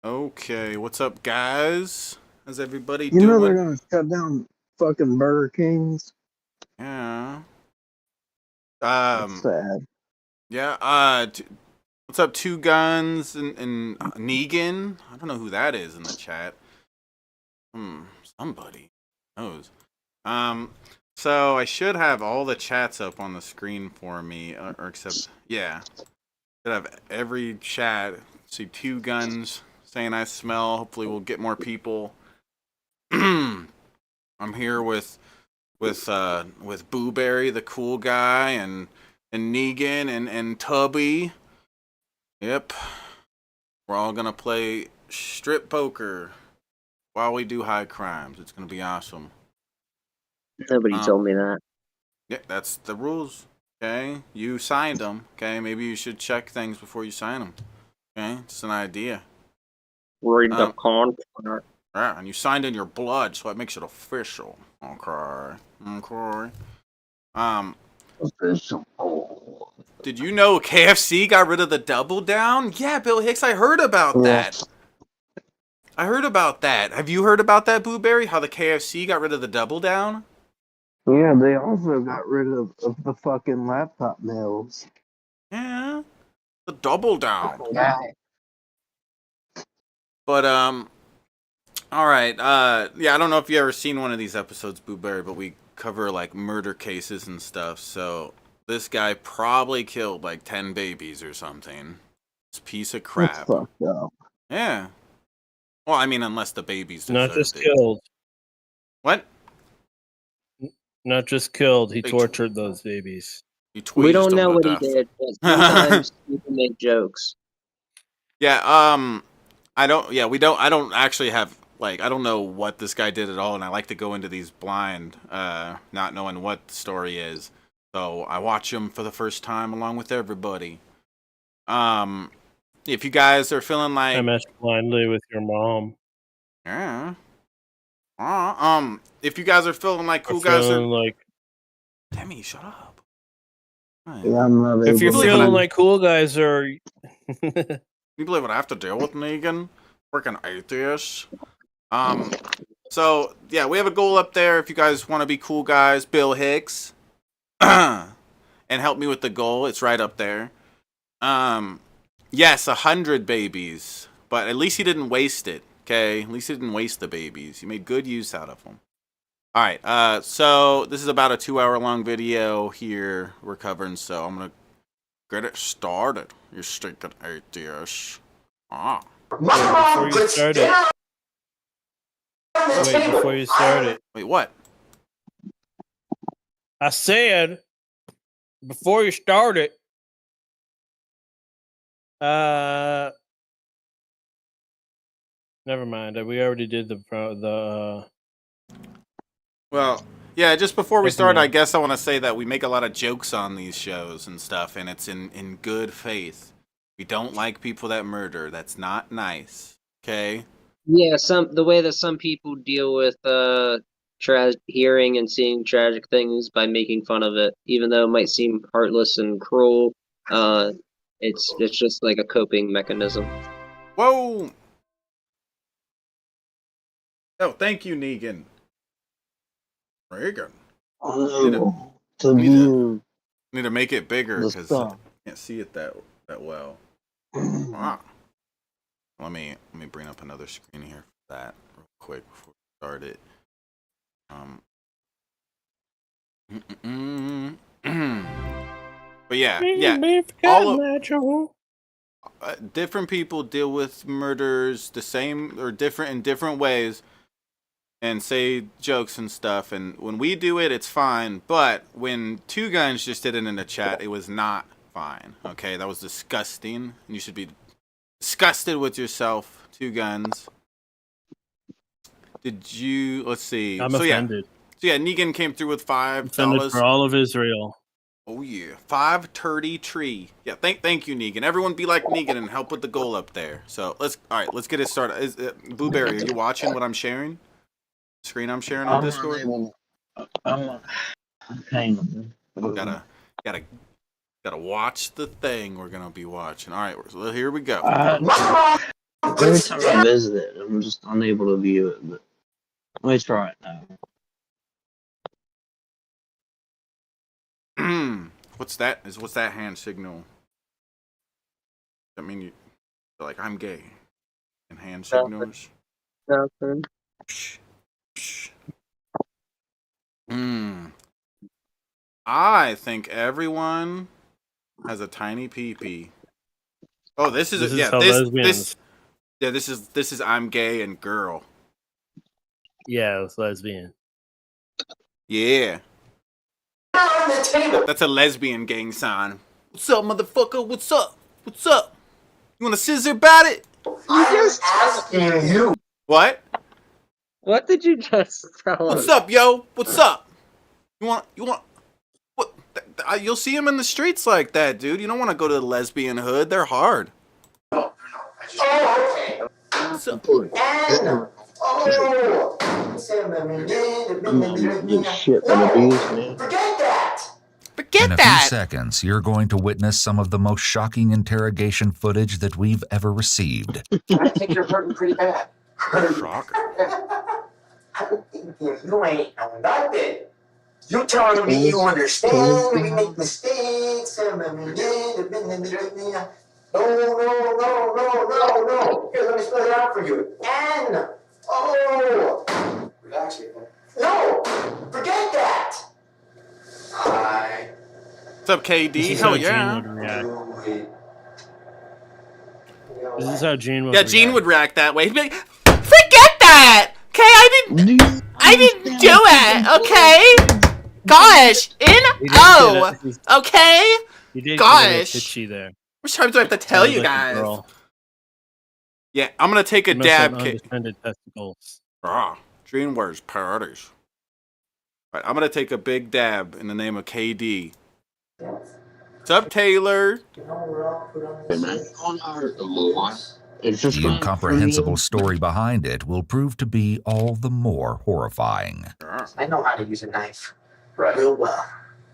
Okay, what's up, guys? How's everybody You know they're doing? gonna shut down fucking Burger Kings. Yeah. That's Um. sad. Yeah. What's up, Two Guns and Negan? I don't know who that is in the chat. Somebody knows. Um. So I should have all the chats up on the screen for me, or except yeah, should have every chat. See Two Guns saying I smell. Hopefully, we'll get more people. I'm here with Booberry, the cool guy, and Negan and Tubby. Yep, we're all gonna play strip poker while we do high crimes. It's gonna be awesome. Nobody told me that. Yeah, that's the rules. Okay, you signed them. Okay, maybe you should check things before you sign them. Okay, it's an idea. Read the contract. Yeah, and you signed in your blood, so it makes it official. Okay. Official. Did you know KFC got rid of the double down? Yeah, Bill Hicks, I heard about that. I heard about that. Have you heard about that, Blueberry? How the KFC got rid of the double down? Yeah, they also got rid of the fucking laptop meals. Yeah, the double down. Yeah. But all right. Yeah, I don't know if you ever seen one of these episodes, Blueberry, but we cover like murder cases and stuff. So this guy probably killed like 10 babies or something. This piece of crap. That's fucked up. Yeah. Well, I mean, unless the babies Not just it. killed. What? Not just killed. He tortured those babies. We don't know what he did, but sometimes people make jokes. Yeah. I don't. Yeah, we don't. I don't actually have like. I don't know what this guy did at all, and I like to go into these blind, not knowing what the story is. So I watch them for the first time along with everybody. If you guys are feeling like I meshed blindly with your mom. Yeah. If you guys are feeling like cool Feeling guys are like, Demi, shut up. Right. Yeah, I'm not if you're able feeling to- like cool guys are. You believe what I have to deal with, Negan? Freaking atheist. So yeah, we have a goal up there. If you guys want to be cool guys, Bill Hicks, and help me with the goal. It's right up there. Yes, 100 babies, but at least he didn't waste it. Okay, at least he didn't waste the babies. He made good use out of them. All right. So this is about a 2-hour long video here we're covering. So I'm gonna get it started. You stinking atheist. Before you start it. Wait, before you start it. Wait, what? I said, before you start it. Never mind. We already did the. Well, yeah. Just before we start, I guess I want to say that we make a lot of jokes on these shows and stuff, and it's in good faith. We don't like people that murder. That's not nice. Okay. Yeah, the way that some people deal with hearing and seeing tragic things by making fun of it, even though it might seem heartless and cruel. It's just like a coping mechanism. Whoa. Oh, thank you, Negan. Reagan. Oh, Need to make it bigger because I can't see it that well. Wow. Let me bring up another screen here for that real quick before we start it. But yeah. All different people deal with murders the same or different in different ways, and say jokes and stuff. And when we do it, it's fine. But when Two Guns just did it in the chat, it was not fine. Okay, that was disgusting. You should be disgusted with yourself, Two Guns. Did you? Let's see. I'm offended. Yeah, Negan came through with $5. Offended for all of Israel. Oh yeah, 530 tree. Yeah, thank you, Negan. Everyone be like Negan and help with the goal up there. So let's get it started. Blueberry, are you watching what I'm sharing? Screen I'm sharing on Discord. I'm Gotta watch the thing we're gonna be watching. All right, so here we go. Every time I visit it, I'm just unable to view it. But let me try it now. What's that? What's that hand signal? I mean, you're like, I'm gay. And hand signals. Nothing. I think everyone has a tiny pee-pee. Oh, this is I'm gay and girl. Yeah, it's lesbian. Yeah. That's a lesbian gang sign. What's up, motherfucker? What's up? What's up? You want a scissor about it? I'm just asking you. What? What did you just tell us? What's up, yo? What's up? You want what? You'll see them in the streets like that, dude. You don't want to go to the lesbian hood. They're hard. Oh, okay. What's up? Shit that abused me. Forget that. Forget In a that. few seconds, you're going to witness some of the most shocking interrogation footage that we've ever received. I think you're hurting pretty bad. Shocker. You ain't know nothing. You telling me you understand? We make mistakes. No. Here, let me spell it out for you. N-O. Relax, Ethan. No, forget that. Hi. What's up, KD? This is Hell how yeah. Gene would react. This is how Gene would Yeah, react. Gene would react that way. He'd be like, forget that! Okay, I didn't do it, okay? Gosh, N-O, okay? You did Gosh. get a little pitchy there. How much time do I have to tell Sounds you like a guys? girl. Yeah, I'm gonna take a You must have dab. undefended testicles. Gene wears parties. Alright, I'm gonna take a big dab in the name of KD. What's up, Taylor? The incomprehensible story behind it will prove to be all the more horrifying. I know how to use a knife. Real well.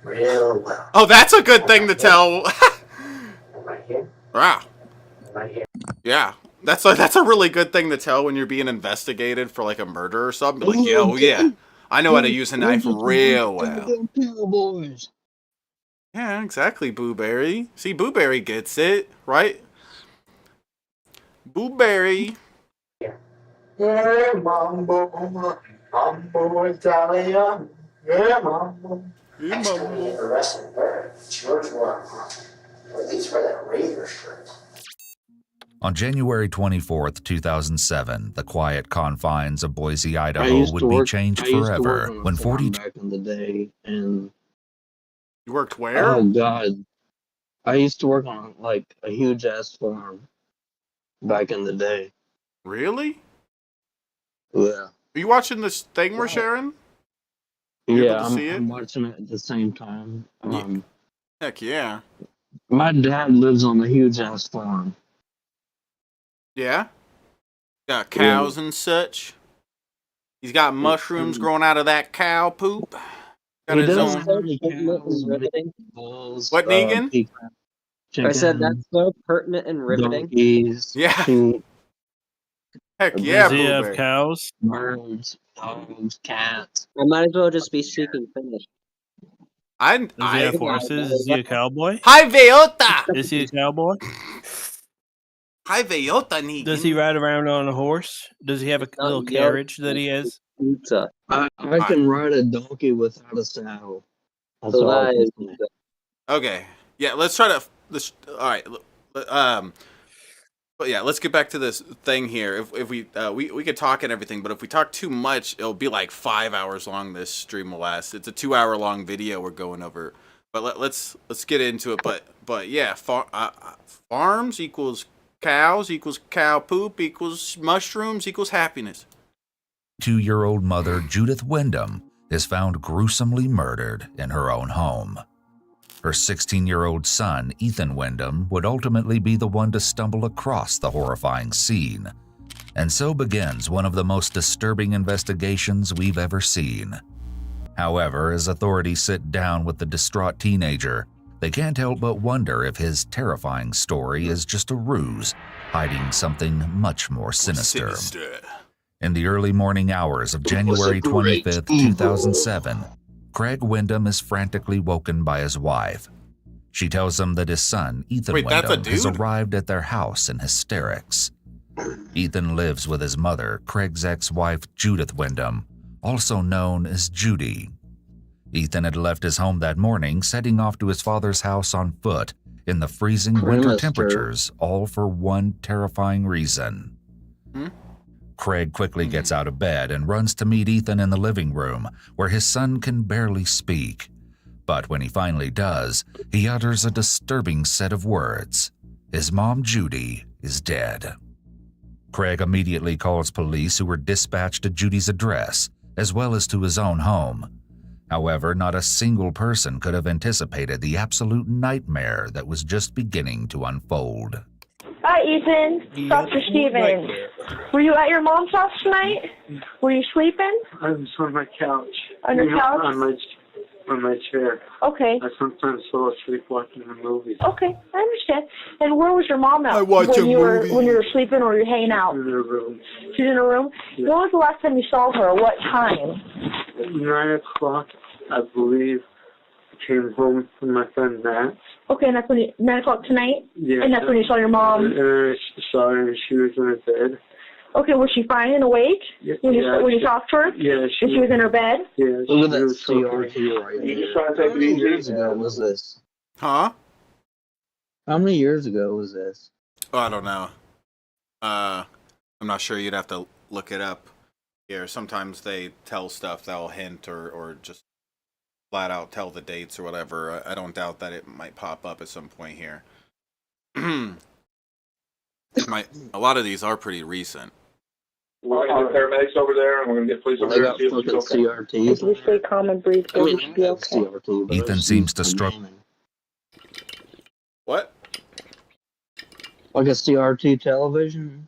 Real well. Oh, that's a good thing to tell. Right here. Wow. Right here. Yeah. That's a really good thing to tell when you're being investigated for like a murder or something. Be like, yo, yeah, I know how to use a knife real well. Yeah, exactly, Booberry. See, Booberry gets it, right? Booberry. Yeah, mambo, mambo Italia. Yeah, mambo. Next time we get arrested, George wore at least wear that Raider shirt. On January 24th, 2007, the quiet confines of Boise, I Idaho used would to be work- changed I used to work forever on a when farm 42 back in the day, and You worked where? oh god, I used to work on like a huge ass farm back in the day. Really? Yeah, Are you watching this thing we're sharing? You able to see it? I'm watching it at the same time. Yeah. Heck yeah. My dad lives on a huge ass farm. Yeah? Got cows and such. He's got mushrooms growing out of that cow poop. Got He his does own. have any cows, Riveting. bulls, What, Negan? I said chickens, that's so pertinent and riveting. donkeys, Yeah. sheep, Heck yeah, Does he have Blueberry. cows? birds, dogs, cats. I might as well just be speaking Finnish. Does he have I horses? Is he a cowboy? Hi Veota! Is he a cowboy? Hi Veota, Negan. Does he ride around on a horse? Does he have a little carriage that he has? Pizza. I can ride a donkey without a saddle. That's all I Lies. can say. Okay. Yeah, let's try to. All right. But yeah, let's get back to this thing here. If we could talk and everything, but if we talk too much, it'll be like 5 hours long. This stream will last. It's a 2-hour long video we're going over. But let's get into it. But yeah, farms equals cows equals cow poop equals mushrooms equals happiness. 2-year-old mother Judith Windom is found gruesomely murdered in her own home. Her 16-year-old son, Ethan Windom, would ultimately be the one to stumble across the horrifying scene. And so begins one of the most disturbing investigations we've ever seen. However, as authorities sit down with the distraught teenager, They can't help but wonder if his terrifying story is just a ruse, hiding something much more sinister. In the early morning hours of January 25th, 2007, Craig Windom is frantically woken by his wife. She tells him that his son, Ethan Windom, has arrived at their house in hysterics. Ethan lives with his mother, Craig's ex-wife, Judith Windom, also known as Judy. Ethan had left his home that morning, setting off to his father's house on foot in the freezing winter temperatures, all for one terrifying reason. Craig quickly gets out of bed and runs to meet Ethan in the living room, where his son can barely speak. But when he finally does, he utters a disturbing set of words. His mom, Judy, is dead. Craig immediately calls police, who were dispatched to Judy's address, as well as to his own home. However, not a single person could have anticipated the absolute nightmare that was just beginning to unfold. Hi, Ethan. Dr. Stevens. Were you at your mom's house tonight? Were you sleeping? I was on my couch. On your couch? On my chair. Okay. I sometimes fall asleep watching the movies. Okay, I understand. And where was your mom at? When you were sleeping or you were hanging out? In her room. She's in her room? Yeah. When was the last time you saw her? What time? At 9 o'clock, I believe, I came home from my friend Matt. Okay, and that's when 9 o'clock tonight? Yeah. And that's when you saw your mom? And I saw her and she was in her bed. Okay, was she fine and awake when you talked to her? Yeah. And she was in her bed? Yeah. Look at that CRT right there. How many years ago was this? Huh? How many years ago was this? Oh, I don't know. I'm not sure. You'd have to look it up here. Sometimes they tell stuff that'll hint or just flat out tell the dates or whatever. I don't doubt that it might pop up at some point here. A lot of these are pretty recent. We're going to get paramedics over there, and we're going to get police over there. They got fucking CRT. If you say common breed, I mean, be okay. CRT, but Ethan seems to struggle. What? Like a CRT television?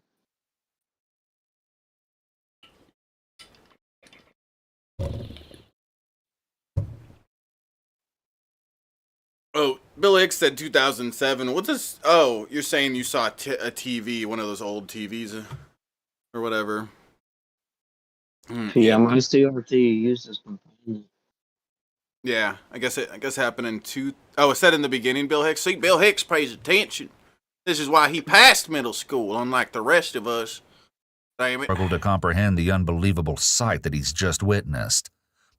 Oh, Bill Hicks said 2007. What's this? Oh, you're saying you saw a TV, one of those old TVs or whatever. Yeah, my CRT uses companion. Yeah, I guess it happened in it said in the beginning, Bill Hicks. See, Bill Hicks pays attention. This is why he passed middle school, unlike the rest of us. Damn it. Struggle to comprehend the unbelievable sight that he's just witnessed.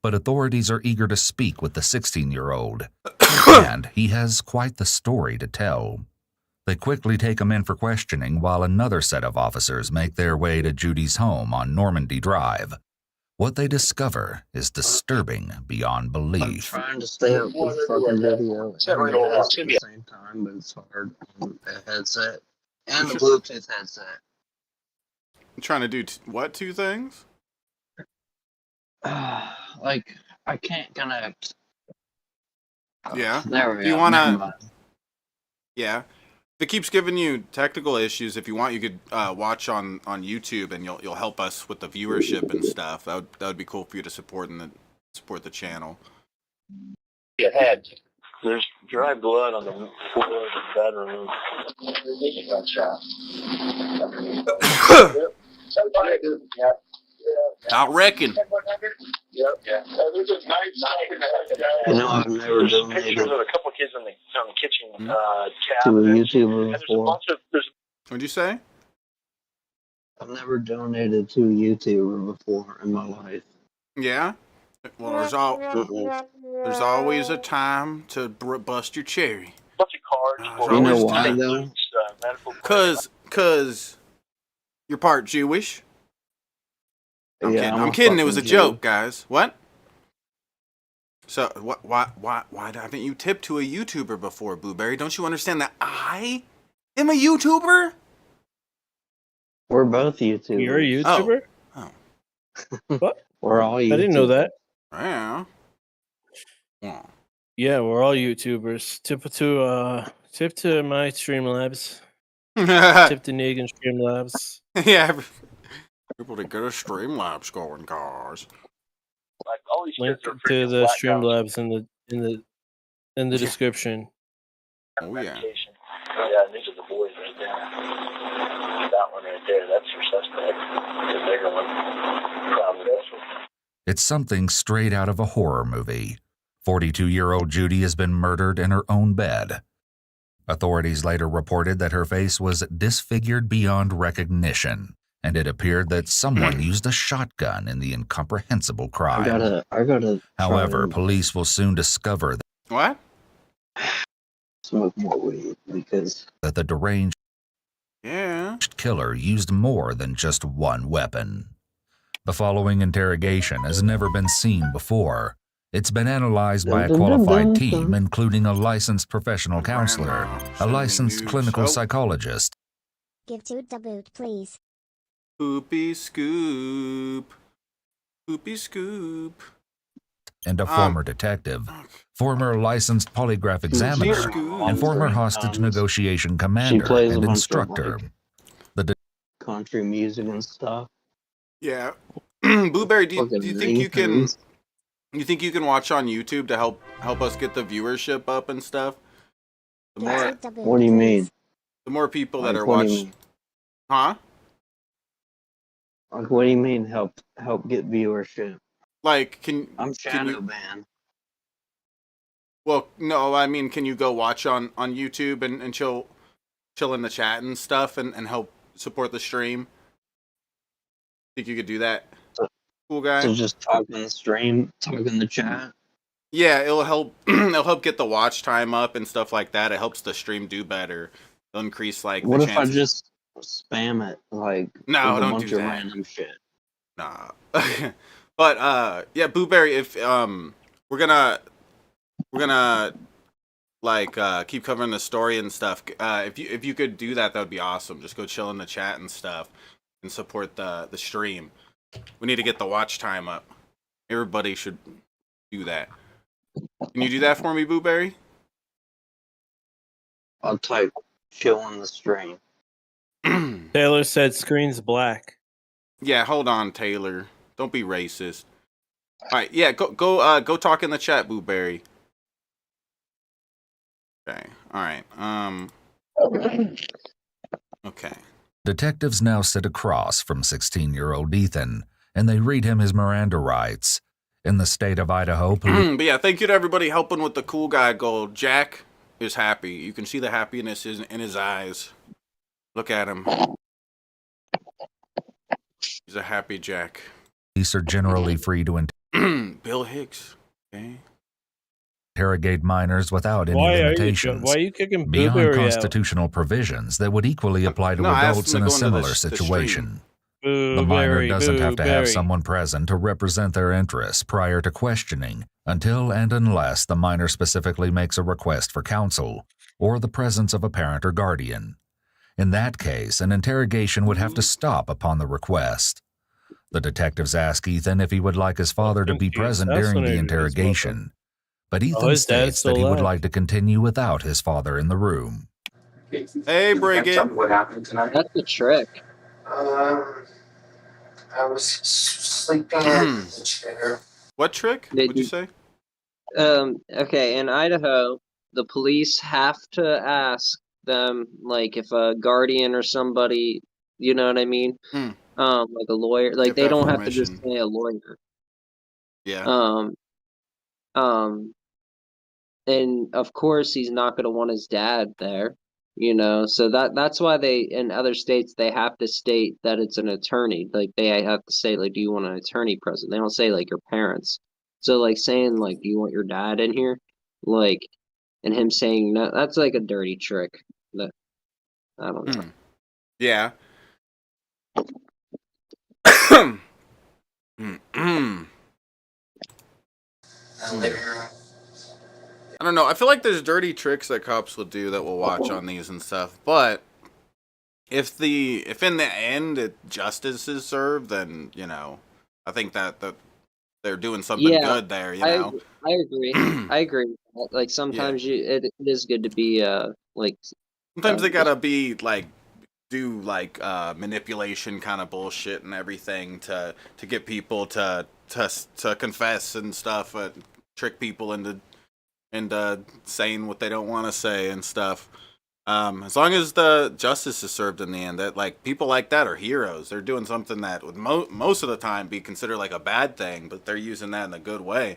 But authorities are eager to speak with the 16-year-old. And he has quite the story to tell. They quickly take him in for questioning while another set of officers make their way to Judy's home on Normandy Drive. What they discover is disturbing beyond I'm belief. trying to stay up with the fucking video and the at the same time, but it's hard on the headset and the Bluetooth headset. I'm trying to do what two things? Like, I can't connect. Yeah. There we Do you go. wanna- Never mind. Yeah. If it keeps giving you technical issues, if you want, you could watch on YouTube, and you'll help us with the viewership and stuff. That would be cool for you to support the channel. Your head. There's dry blood on the floor of the bedroom. I reckon. Yep. Yeah. There's a nice. You know, I've never There's donated pictures of a couple kids on the kitchen to a cabinet. YouTuber And there's a before. bunch of What'd you say? I've never donated to a YouTuber before in my life. Yeah. Well, there's always a time to bust your cherry. bunch of cards. You You know always why, do. though? Medical Cause you're part Jewish. I'm Yeah, kidding. I'm I'm a kidding. It was a fucking joke, Jew. guys. What? So why haven't you tipped to a YouTuber before, Blueberry? Don't you understand that I am a YouTuber? We're both YouTubers. You're a YouTuber? Oh. What? We're all YouTubers. I didn't know that. Yeah. Yeah. Yeah, we're all YouTubers. Tip to my Streamlabs. Tip to Negan Streamlabs. Yeah. People to get a Streamlabs going, guys. Like all these Link kids are to freaking the black guys. Streamlabs in the description. Oh, yeah. medication. Oh, yeah, these are the boys right there. That one right there, that's your suspect. The bigger one. Probably this one. It's something straight out of a horror movie. 42-year-old Judy has been murdered in her own bed. Authorities later reported that her face was disfigured beyond recognition, and it appeared that someone used a shotgun in the incomprehensible crime. I gotta. However, police will soon discover What? Smoke more weed because that the deranged Yeah. killer used more than just one weapon. The following interrogation has never been seen before. It's been analyzed by a qualified team, including a licensed professional counselor, a licensed clinical psychologist, Give to the boot, please. Poopy scoop. Poopy scoop. and a former detective, former licensed polygraph examiner, and former hostage negotiation commander and instructor. The country music and stuff. Yeah. Blueberry, do you think you can? You think you can watch on YouTube to help us get the viewership up and stuff? The more. What do you mean? The more people that Like, are what do you watching. mean? Huh? Like, what do you mean help get viewership? Like, I'm shadow banned. Well, no, I mean, can you go watch on YouTube and chill in the chat and stuff and help support the stream? Think you could do that? Cool guy. So just talk in the stream, talk in the chat. Yeah, it'll help. It'll help get the watch time up and stuff like that. It helps the stream do better. It'll increase like. What the if chances. I just spam it like No, with a don't bunch do of that. random shit? Nah. But yeah, Blueberry, if we're gonna like keep covering the story and stuff. If you could do that, that would be awesome. Just go chill in the chat and stuff and support the stream. We need to get the watch time up. Everybody should do that. Can you do that for me, Blueberry? I'll type chill on the stream. Taylor said screen's black. Yeah, hold on, Taylor. Don't be racist. All right, yeah, go talk in the chat, Blueberry. Okay. All right. Okay. detectives now sit across from 16-year-old Ethan, and they read him his Miranda rights. In the state of Idaho, police... But yeah, thank you to everybody helping with the cool guy goal. Jack is happy. You can see the happiness in his eyes. Look at him. He's a happy Jack. Police are generally free to Bill Hicks. Okay. interrogate minors without any limitations. Why are you kicking beyond Blueberry constitutional provisions that would equally apply to No, I asked adults him in to a go into similar situation. Blueberry, The minor doesn't have to have Blueberry. someone present to represent their interests prior to questioning, until and unless the minor specifically makes a request for counsel, or the presence of a parent or guardian. In that case, an interrogation would have to stop upon the request. The detectives ask Ethan if he would like his father to be present during the interrogation, but Ethan his dad's states that he still would alive. like to continue without his father in the room. Hey, Brigham. What happened tonight? That's the trick. I was sleeping in the chair. What trick? Did What'd you you- say? Okay, in Idaho, the police have to ask them, like, if a guardian or somebody, you know what I mean? Hmm. Like a lawyer, like Get they that don't have to permission. just say a lawyer. Yeah. And of course he's not going to want his dad there, you know, so that's why they, in other states, they have to state that it's an attorney. Like they have to say, like, do you want an attorney present? They don't say like your parents. So like saying like, do you want your dad in here? Like, and him saying no, that's like a dirty trick. That I don't know. Yeah. I don't know. I feel like there's dirty tricks that cops will do that we'll watch on these and stuff. But if in the end justice is served, then I think that they're doing something good there. You know. I agree. I agree with that. Like sometimes it is good to be like. Sometimes they gotta be like do like manipulation kind of bullshit and everything to get people to confess and stuff, trick people into and saying what they don't want to say and stuff. As long as the justice is served in the end, that like people like that are heroes. They're doing something that would most of the time be considered like a bad thing, but they're using that in a good way.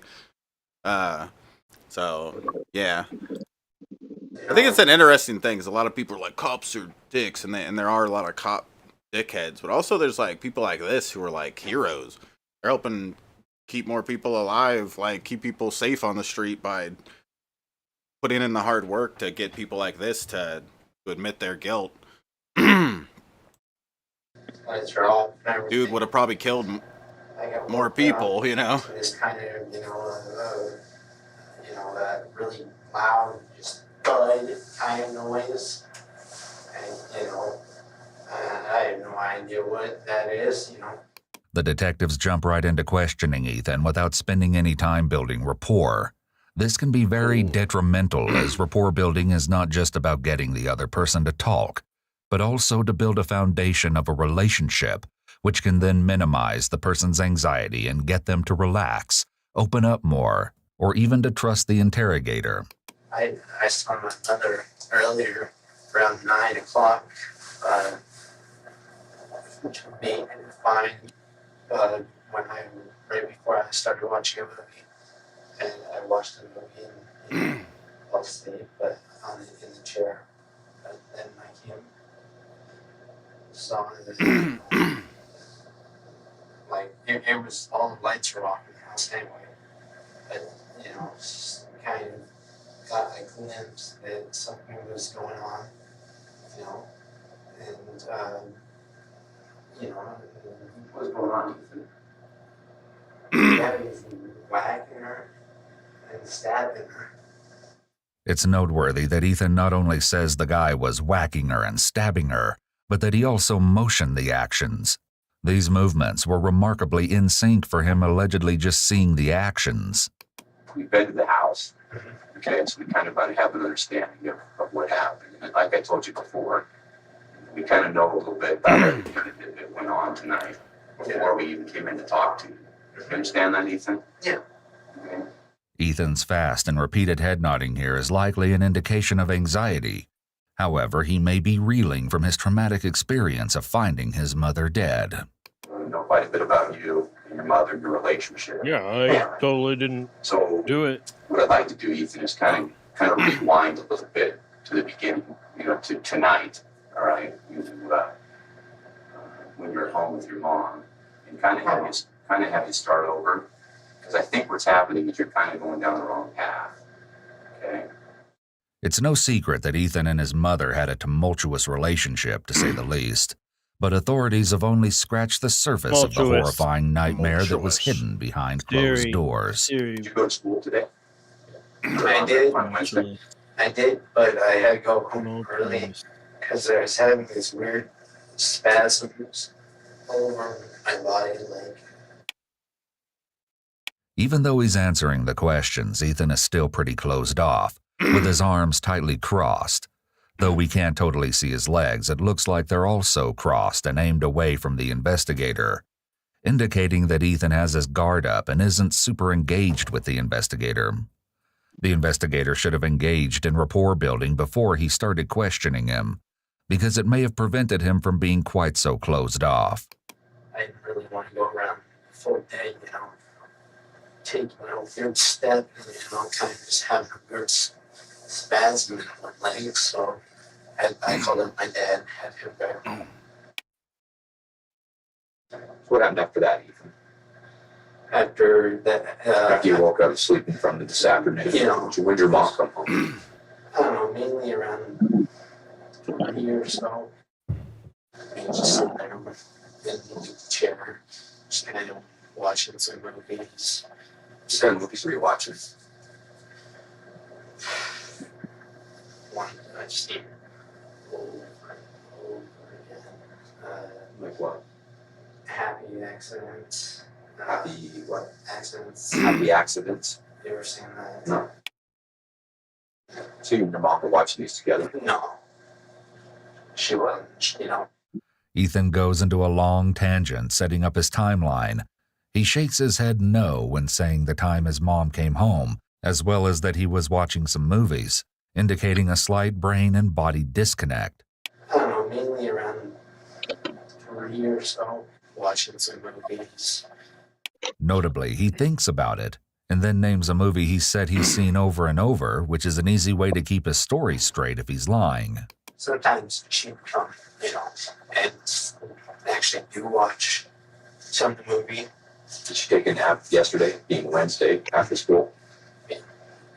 So yeah, I think it's an interesting thing. Cause a lot of people are like cops are dicks, and there are a lot of cop dickheads, but also there's like people like this who are like heroes. They're helping keep more people alive, like keep people safe on the street by putting in the hard work to get people like this to admit their guilt. Dude would have probably killed more people, you know. This kind of, that really loud, just thud kind of noise, and I have no idea what that is, The detectives jump right into questioning Ethan without spending any time building rapport. This can be very detrimental, as rapport building is not just about getting the other person to talk, but also to build a foundation of a relationship, which can then minimize the person's anxiety and get them to relax, open up more, or even to trust the interrogator. I saw my mother earlier, around 9 o'clock, which would be fine, right before I started watching a movie. And I watched the movie and fell asleep, but in the chair. But then I came, saw that, like, it was, all the lights were off in the house anyway. But, just kind of got a glimpse that something was going on, and, what was going on, Ethan? Yeah, he was whacking her and stabbing her. It's noteworthy that Ethan not only says the guy was whacking her and stabbing her, but that he also motioned the actions. These movements were remarkably in sync for him allegedly just seeing the actions. We've been to the house, okay, so we kind of have an understanding of what happened. And like I told you before, we kind of know a little bit about everything that went on tonight before we even came in to talk to you. You understand that, Ethan? Yeah. Okay. Ethan's fast and repeated head nodding here is likely an indication of anxiety. However, he may be reeling from his traumatic experience of finding his mother dead. I know quite a bit about you and your mother and your relationship. Yeah, I totally didn't do it. What I'd like to do, Ethan, is kind of rewind a little bit to the beginning, to tonight, all right? When you're at home with your mom, and kind of have you start over, because I think what's happening is you're kind of going down the wrong path, okay? It's no secret that Ethan and his mother had a tumultuous relationship, to say the least, but authorities have only scratched the surface of the horrifying nightmare that was hidden behind closed doors. Did you go to school today? I did. On Wednesday? I did, but I had to go home early because I was having these weird spasms all over my body, like. Even though he's answering the questions, Ethan is still pretty closed off, with his arms tightly crossed. Though we can't totally see his legs, it looks like they're also crossed and aimed away from the investigator, indicating that Ethan has his guard up and isn't super engaged with the investigator. The investigator should have engaged in rapport building before he started questioning him, because it may have prevented him from being quite so closed off. I didn't really want to go around the full day, taking a weird step and, kind of just having a weird spasm in one leg, so I called up my dad, had him back home. What happened after that, Ethan? After that, After you woke up sleeping from this afternoon, when did your mom come home? I don't know, mainly around 20 or so. And just sitting there in the chair, just kind of watching some movies. What kind of movies were you watching? One I just see over and over again. Like what? Happy Accidents. Happy what? Accidents. Happy Accidents? You ever seen that? No. So you and your mom were watching these together? No. She wasn't, Ethan goes into a long tangent, setting up his timeline. He shakes his head no when saying the time his mom came home as well as that he was watching some movies, indicating a slight brain and body disconnect. I don't know, mainly around 3 or so, watching some movies. Notably, he thinks about it and then names a movie he said he's seen over and over, which is an easy way to keep his story straight if he's lying. Sometimes she would come, and actually do watch some movie. Did she take a nap yesterday, being Wednesday, after school?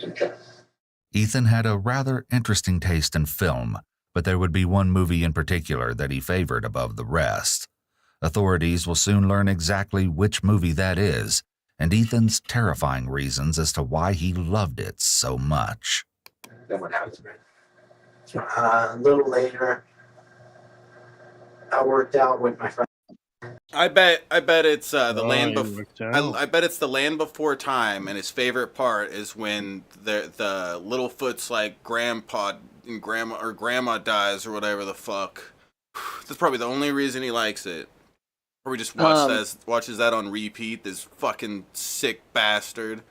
Okay. Ethan had a rather interesting taste in film, but there would be one movie in particular that he favored above the rest. Authorities will soon learn exactly which movie that is, and Ethan's terrifying reasons as to why he loved it so much. Then what happened? A little later, I worked out with my friend. I bet it's the land before. I bet it's the Land Before Time, and his favorite part is when the Littlefoot's like grandpa and grandma dies or whatever the fuck. That's probably the only reason he likes it. Or he just watches that on repeat. This fucking sick bastard.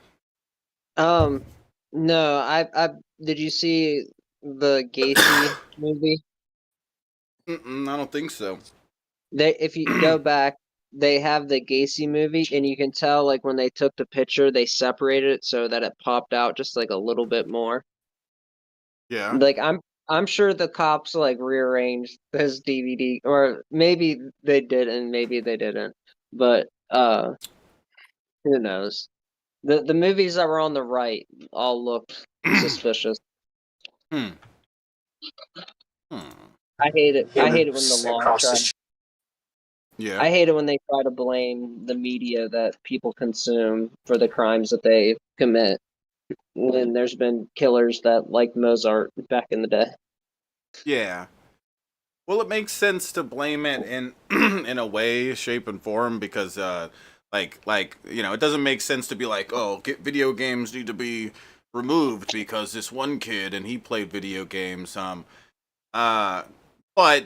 No, I did you see the Gacy movie? I don't think so. If you go back, they have the Gacy movie, and you can tell like when they took the picture, they separated it so that it popped out just like a little bit more. Yeah. Like I'm sure the cops like rearranged this DVD, or maybe they did and maybe they didn't. But who knows? The movies that were on the right all looked suspicious. I hate it. I hate it when the law tries. Yeah. I hate it when they try to blame the media that people consume for the crimes that they commit. When there's been killers that like Mozart back in the day. Yeah. Well, it makes sense to blame it in in a way, shape, and form because, it doesn't make sense to be like, oh, video games need to be removed because this one kid and he played video games. But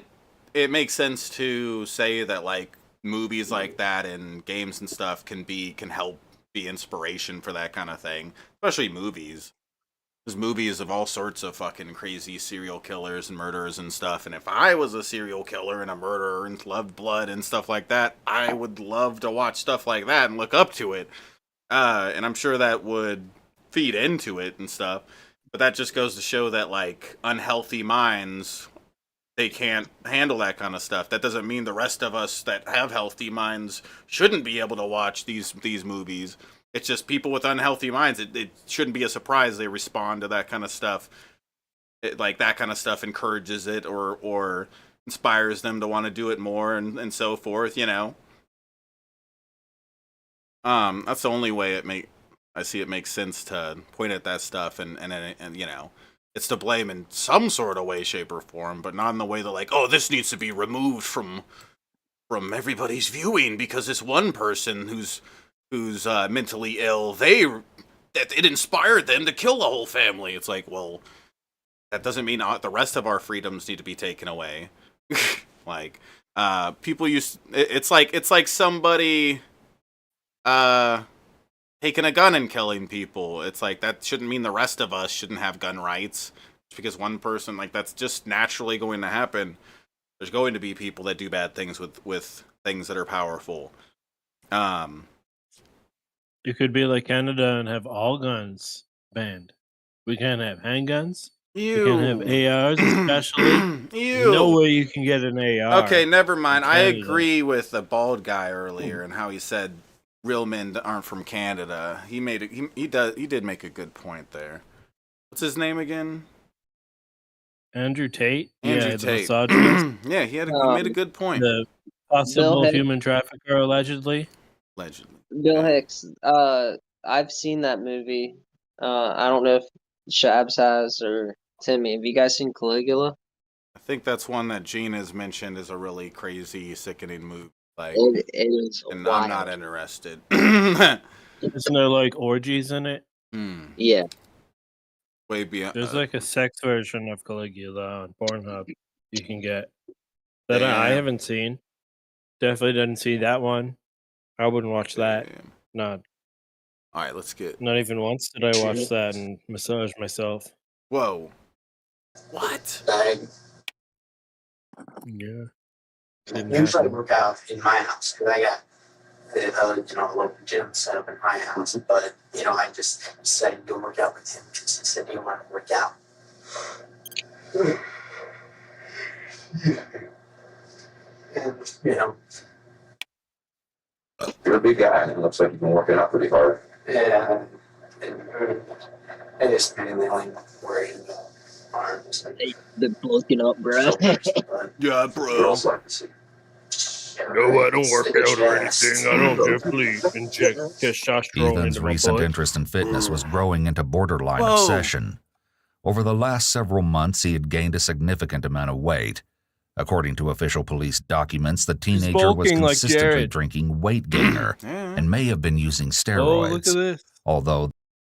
it makes sense to say that like movies like that and games and stuff can help be inspiration for that kind of thing, especially movies. There's movies of all sorts of fucking crazy serial killers and murderers and stuff, and if I was a serial killer and a murderer and loved blood and stuff like that, I would love to watch stuff like that and look up to it. And I'm sure that would feed into it and stuff. But that just goes to show that, like, unhealthy minds, they can't handle that kind of stuff. That doesn't mean the rest of us that have healthy minds shouldn't be able to watch these movies. It's just people with unhealthy minds. It shouldn't be a surprise they respond to that kind of stuff. That kind of stuff encourages it or inspires them to want to do it more and so forth, That's the only way I see it makes sense to point at that stuff and it's to blame in some sort of way, shape, or form, but not in the way that like, oh, this needs to be removed from everybody's viewing because this one person who's mentally ill, it inspired them to kill the whole family. It's like, well, that doesn't mean the rest of our freedoms need to be taken away. Like, people it's like somebody taking a gun and killing people. It's like that shouldn't mean the rest of us shouldn't have gun rights. Just because one person, like, that's just naturally going to happen. There's going to be people that do bad things with things that are powerful. You could be like Canada and have all guns banned. We can't have handguns. You can't have ARs, especially. No way you can get an AR. Okay, never mind. I agree with the bald guy earlier and how he said real men aren't from Canada. He made it. He did make a good point there. What's his name again? Andrew Tate. Andrew Tate. Yeah, he made a good point. The possible human trafficker, allegedly. Bill Hicks. I've seen that movie. I don't know if Shabs has or Timmy. Have you guys seen Caligula? I think that's one that Gene has mentioned is a really crazy, sickening movie. Like, it is and wild. I'm not interested. Isn't there like orgies in it? Yeah. Way beyond. There's like a sex version of Caligula on Pornhub you can get that I haven't seen. Definitely didn't see that one. I wouldn't watch that. Not All right, let's get. Not even once did I watch that and massage myself. Whoa. What? Yeah. Usually work out in my house because I got a local gym set up in my house. But I just decided to go work out with him because he said he wanted to work out. And You're a big guy, and it looks like you've been working out pretty hard. yeah, I just mainly only worried about arms. They're bulking up, bro. Yeah, bro. Girls like to see. No, I don't work out or anything. I don't definitely inject testosterone Ethan's into my recent blood. interest in fitness was growing into borderline obsession. Over the last several months, he had gained a significant amount of weight. According to official police documents, the teenager was bulking like consistently Jared. drinking Weight Gainer and may have been using Oh, steroids. look at this. Although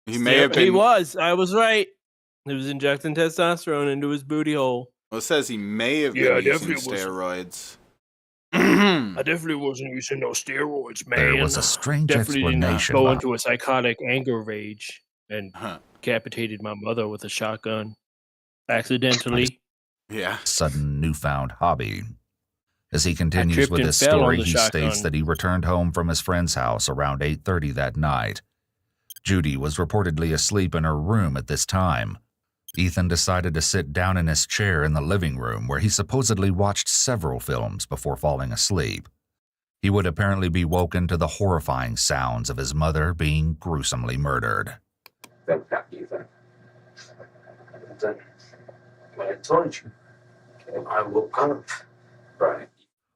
He may have been. He was. I was right. He was injecting testosterone into his booty hole. Well, it says he may have Yeah, I been using definitely wasn't. steroids. I definitely wasn't using no steroids, man. there was a strange Definitely did not explanation. go behind- into a psychotic anger rage and decapitated my mother with a shotgun. Accidentally. Yeah. Sudden newfound hobby. As he continues tripped with and his fell on story, the he states shotgun. that he returned home from his friend's house around 8:30 that night. Judy was reportedly asleep in her room at this time. Ethan decided to sit down in his chair in the living room where he supposedly watched several films before falling asleep. He would apparently be woken to the horrifying sounds of his mother being gruesomely murdered. Thank you, Ethan. What I told you, I woke up. Right.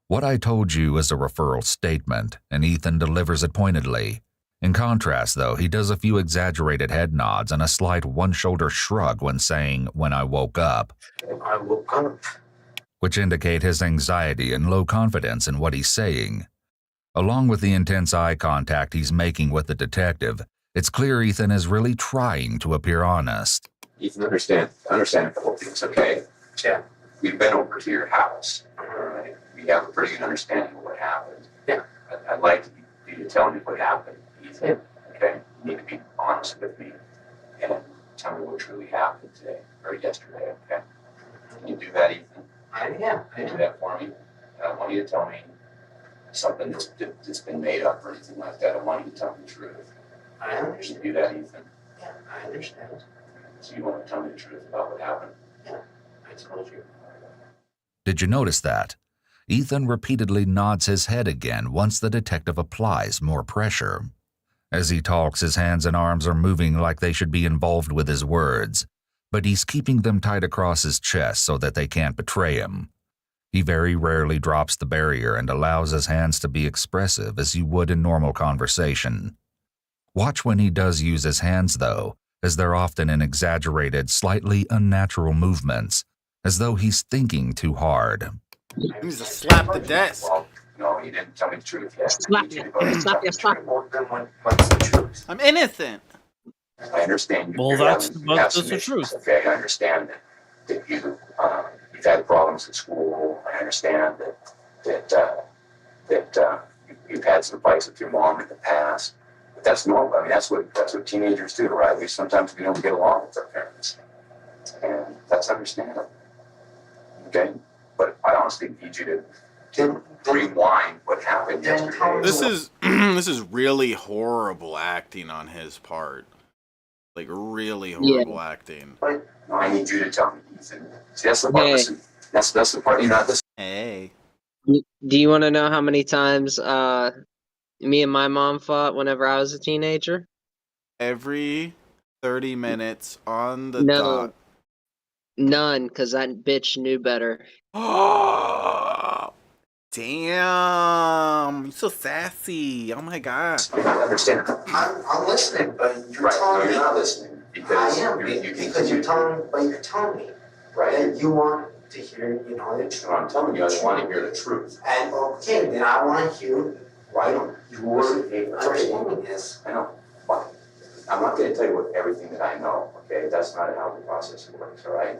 What I told you is a referral statement, and Ethan delivers it pointedly. In contrast, though, he does a few exaggerated head nods and a slight one-shoulder shrug when saying, "when I woke up," I woke up. which indicate his anxiety and low confidence in what he's saying. Along with the intense eye contact he's making with the detective, it's clear Ethan is really trying to appear honest. Ethan, understand a couple things, okay? Yeah. We've been over to your house, all right? We have a pretty good understanding of what happened. Yeah. I'd like you to tell me what happened, Ethan, okay? You need to be honest with me and tell me what truly happened today or yesterday, okay? Can you do that, Ethan? Can you do that for me? I don't want you to tell me something that's been made up or anything like that. I want you to tell me the truth. I Can understand. you do that, Ethan? Yeah, I understand. So you want to tell me the truth about what happened? I told you. Did you notice that? Ethan repeatedly nods his head again once the detective applies more pressure. As he talks, his hands and arms are moving like they should be involved with his words, but he's keeping them tight across his chest so that they can't betray him. He very rarely drops the barrier and allows his hands to be expressive as you would in normal conversation. Watch when he does use his hands, though, as they're often in exaggerated, slightly unnatural movements, as though he's thinking too hard. He needs to slap the desk. Well, no, you didn't tell me the truth yet. Slap you. Slap you. Well, then what's the truth? I'm innocent. I understand. Well, that's the truth. Okay, I understand that you've had problems at school. I understand that you've had some fights with your mom in the past. But that's normal. I mean, that's what teenagers do, right? Sometimes we don't get along with our parents, and that's understandable. Okay, but I honestly need you to rewind what happened yesterday. This is really horrible acting on his part. Like really horrible acting. No, I need you to tell me, Ethan. See, that's the part. Listen, that's the part you're not listening. Hey. Do you want to know how many times me and my mom fought whenever I was a teenager? Every 30 minutes on the No. dot. None, because that bitch knew better. Oh, damn. You're so sassy. Oh my god. I understand. I'm listening, but you're telling me. You're not listening. I am, because you're telling me that you want to hear, the truth. I'm telling you, I want to hear the truth. And okay, then I want to hear why your understanding is. I know. But I'm not going to tell you everything that I know, okay? That's not how the process works, all right?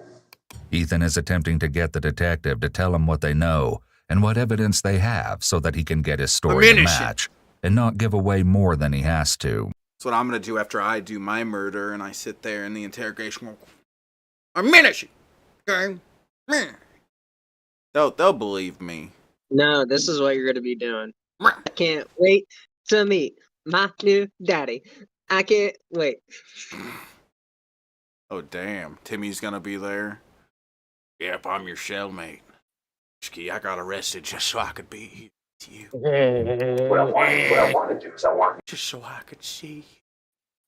Ethan is attempting to get the detective to tell him what they know and what evidence they have so that he can get his story to match and not give away more than he has to. That's what I'm gonna do after I do my murder, and I sit there in the interrogation. I'm minishing. Okay. They'll believe me. No, this is what you're gonna be doing. I can't wait to meet my new daddy. I can't wait. Oh damn, Timmy's gonna be there. Yep, I'm your cellmate. Ski, I got arrested just so I could be here with you. What I want to do is I want Just so I could see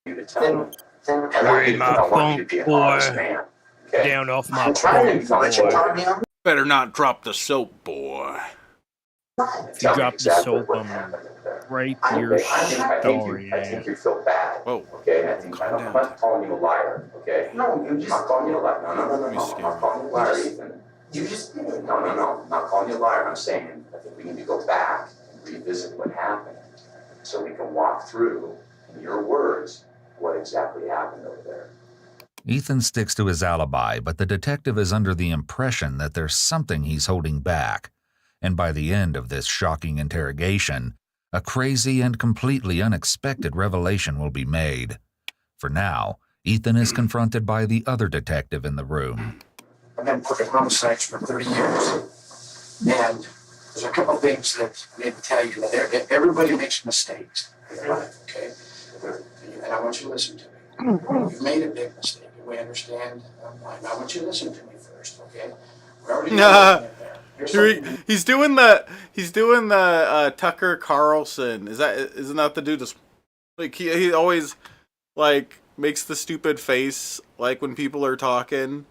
you to tell me. I want you to be an honest man. Okay? Down off my I'm trying to boy. boy. Better not drop the soap, boy. If you drop the soap, I'm gonna rape your story. I think you feel bad. Whoa. Okay, I think I'm not calling you a liar. Okay. No, I'm not calling you a liar. No. I'm not calling you a liar, Ethan. No. I'm not calling you a liar. I'm saying I think we need to go back and revisit what happened, so we can walk through, in your words, what exactly happened over there. Ethan sticks to his alibi, but the detective is under the impression that there's something he's holding back. And by the end of this shocking interrogation, a crazy and completely unexpected revelation will be made. For now, Ethan is confronted by the other detective in the room. I've been working homicides for 30 years. And there's a couple things that I need to tell you. That everybody makes mistakes. Okay? And I want you to listen to me. You've made a big mistake, and we understand why. I want you to listen to me first, okay? We're already He's doing the Tucker Carlson. Isn't that the dude that's like he always like makes the stupid face like when people are talking?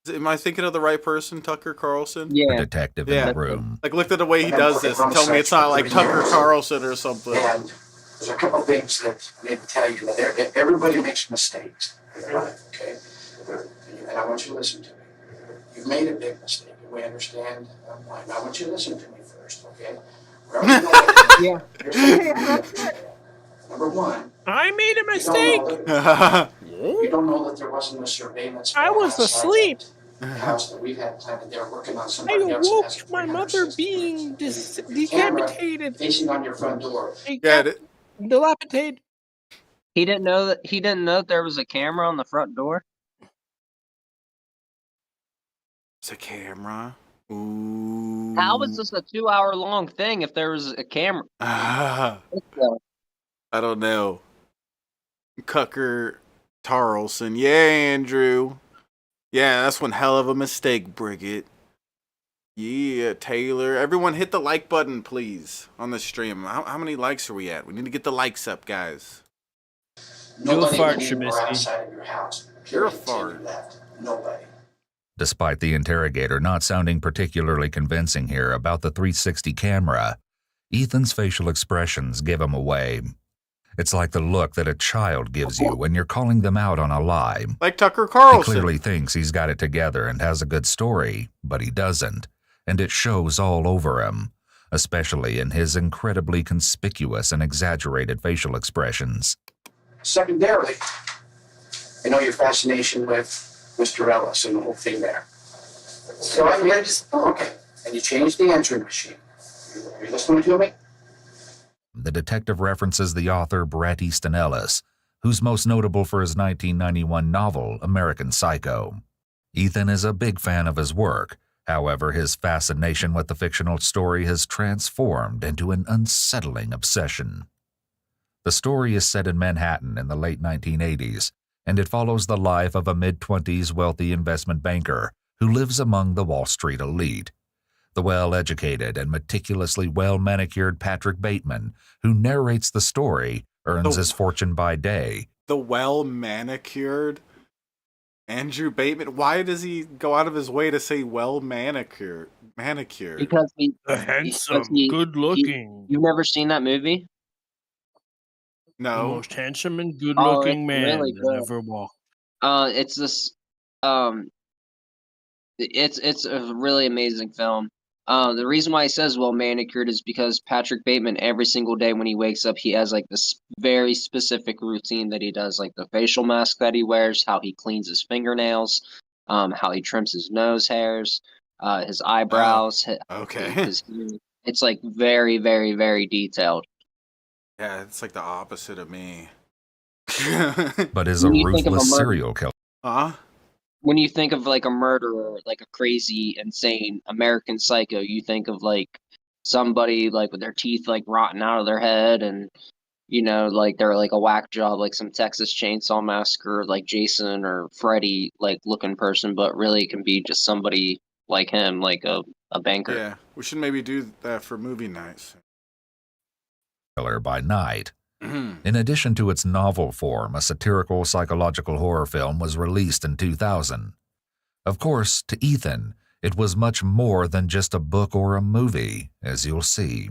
Am I thinking of the right person, Tucker Carlson? The detective in the room. Like look at the way he does this and tell me it's not like Tucker Carlson or something. And there's a couple things that I need to tell you. That everybody makes mistakes, okay? And I want you to listen to me. You've made a big mistake, and we understand why. I want you to listen to me first, okay? Number one, I made a mistake. You don't know that there wasn't a surveillance. I was asleep. The house that we've had planted there, working on I somebody else. awoke my mother being decapitated. Facing on your front door. Dilapidated. He didn't know that there was a camera on the front door. It's a camera. Ooh. How was this a 2-hour-long thing if there was a camera? I don't know. Tucker Carlson. Yeah, Andrew. Yeah, that's one hell of a mistake, Brigitte. Yeah, Taylor. Everyone hit the like button, please, on the stream. How many likes are we at? We need to get the likes up, guys. You're a fart, Trubisky. You're a fart. Nobody. Despite the interrogator not sounding particularly convincing here about the 360 camera, Ethan's facial expressions give him away. It's like the look that a child gives you when you're calling them out on a lie. Like Tucker Carlson. He clearly thinks he's got it together and has a good story, but he doesn't, and it shows all over him, especially in his incredibly conspicuous and exaggerated facial expressions. Secondarily, I know your fascination with Mr. Ellis and the whole thing there. So I just, okay. And you changed the answering machine. Are you listening to me? The detective references the author Bret Easton Ellis, who's most notable for his 1991 novel, American Psycho. Ethan is a big fan of his work. However, his fascination with the fictional story has transformed into an unsettling obsession. The story is set in Manhattan in the late 1980s, and it follows the life of a mid-20s wealthy investment banker who lives among the Wall Street elite. The well-educated and meticulously well-manicured Patrick Bateman, who narrates the story, earns his fortune by day. The well-manicured? Andrew Bateman? Why does he go out of his way to say well-manicured? Because he's handsome, good-looking. You've never seen that movie? No. The most handsome and good-looking man really that ever walked. It's this. It's a really amazing film. The reason why he says well manicured is because Patrick Bateman, every single day when he wakes up, he has like this very specific routine that he does, like the facial mask that he wears, how he cleans his fingernails, how he trims his nose hairs, his eyebrows. It's like very, very, very detailed. Yeah, it's like the opposite of me. but is a ruthless serial killer. When you think of like a murderer, like a crazy, insane American Psycho, you think of like somebody like with their teeth like rotten out of their head, and you know, like they're like a whack job, like some Texas Chainsaw Massacre, like Jason or Freddy, like looking person, but really it can be just somebody like him, like a banker. Yeah, we should maybe do that for movie nights. Killer by night. In addition to its novel form, a satirical psychological horror film was released in 2000. Of course, to Ethan, it was much more than just a book or a movie, as you'll see.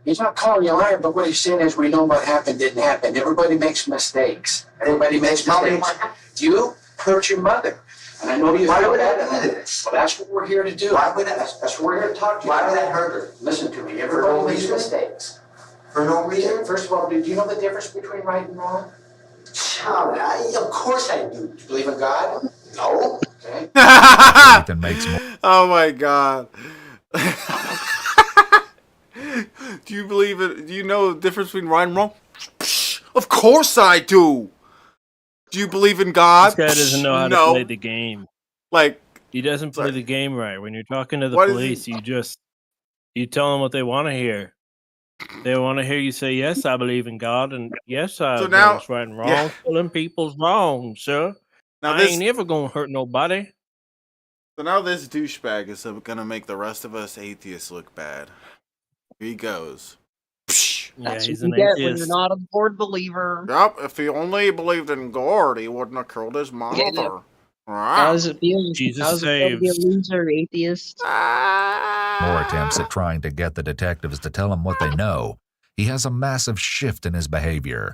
He's not calling you a liar, but what he's saying is we know what happened didn't happen. Everybody makes mistakes. Everybody makes mistakes. You hurt your mother. And I know you feel bad about this. Well, that's what we're here to do. Why would that's what we're here to talk to you. Why would that hurt her? Listen to me. Everybody makes mistakes. For no reason? First of all, do you know the difference between right and wrong? Child, of course I do. Do you believe in God? No. Okay. Ethan makes more. Oh my God. Do you believe it? Do you know the difference between right and wrong? Of course I do. Do you believe in God? This guy doesn't know how to play the game. Like, he doesn't play the game right. When you're talking to the police, you tell them what they want to hear. They want to hear you say, "Yes, I believe in God," and "Yes, I know what's right and wrong." Yeah. Killing people's wrong, sir. Now I ain't ever gonna hurt nobody. So now this douchebag is gonna make the rest of us atheists look bad. Here he goes. That's he's what you get when you're not a board believer. Yep, if he only believed in God, he wouldn't have killed his mother. Yeah. How does it feel? Jesus saves. To be a loser atheist? More attempts at trying to get the detectives to tell him what they know. He has a massive shift in his behavior.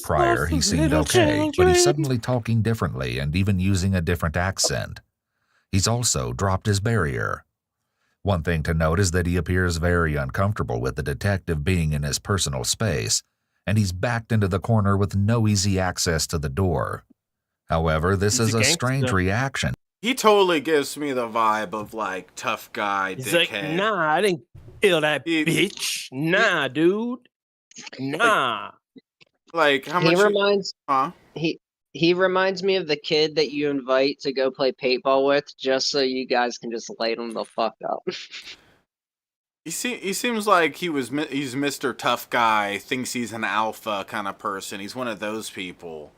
Prior, he seemed okay, but he's suddenly talking differently and even using a different accent. He's also dropped his barrier. One thing to note is that he appears very uncomfortable with the detective being in his personal space, and he's backed into the corner with no easy access to the door. However, this is a strange reaction. He totally gives me the vibe of, like, tough guy, He's dickhead. like, nah, I didn't kill that bitch. Nah, dude. Nah. Like, how much... He reminds me of the kid that you invite to go play paintball with, just so you guys can just light him the fuck up. He seems like he's Mr. Tough Guy, thinks he's an alpha kind of person. He's one of those people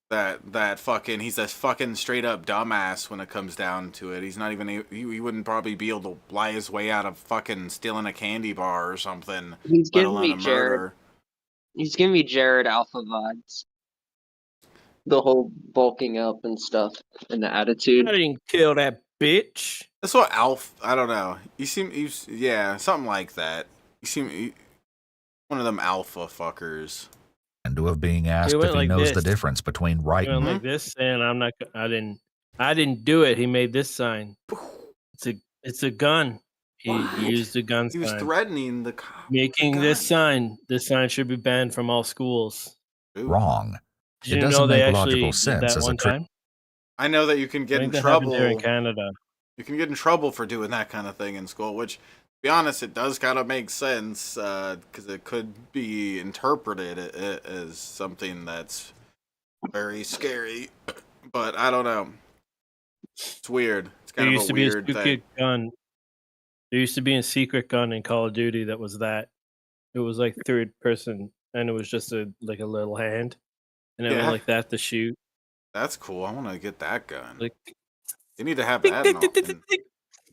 that fucking, he's a fucking straight up dumbass when it comes down to it. He's not even, he wouldn't probably be able to lie his way out of fucking stealing a candy bar or something. He's giving me Jared. He's giving me Jared alpha vibes. The whole bulking up and stuff and the attitude. I didn't kill that bitch. That's what I don't know. Yeah, something like that. One of them alpha fuckers. And of being asked if he knows the difference between right and like this, and I didn't do it. He made this sign. It's a gun. He used a gun sign. He was threatening the cop. Making this sign. This sign should be banned from all schools. Wrong. Did it doesn't make logical sense as a time? I know that you can get in that trouble there in Canada. You can get in trouble for doing that kind of thing in school, which, to be honest, it does kind of make sense because it could be interpreted as something that's very scary. But I don't know. It's weird. It's kind of a weird thing. Gun. There used to be a secret gun in Call of Duty that was that. It was like third person, and it was just a little hand. And it went like that to shoot. That's cool. I want to get that gun. Like, you need to have that.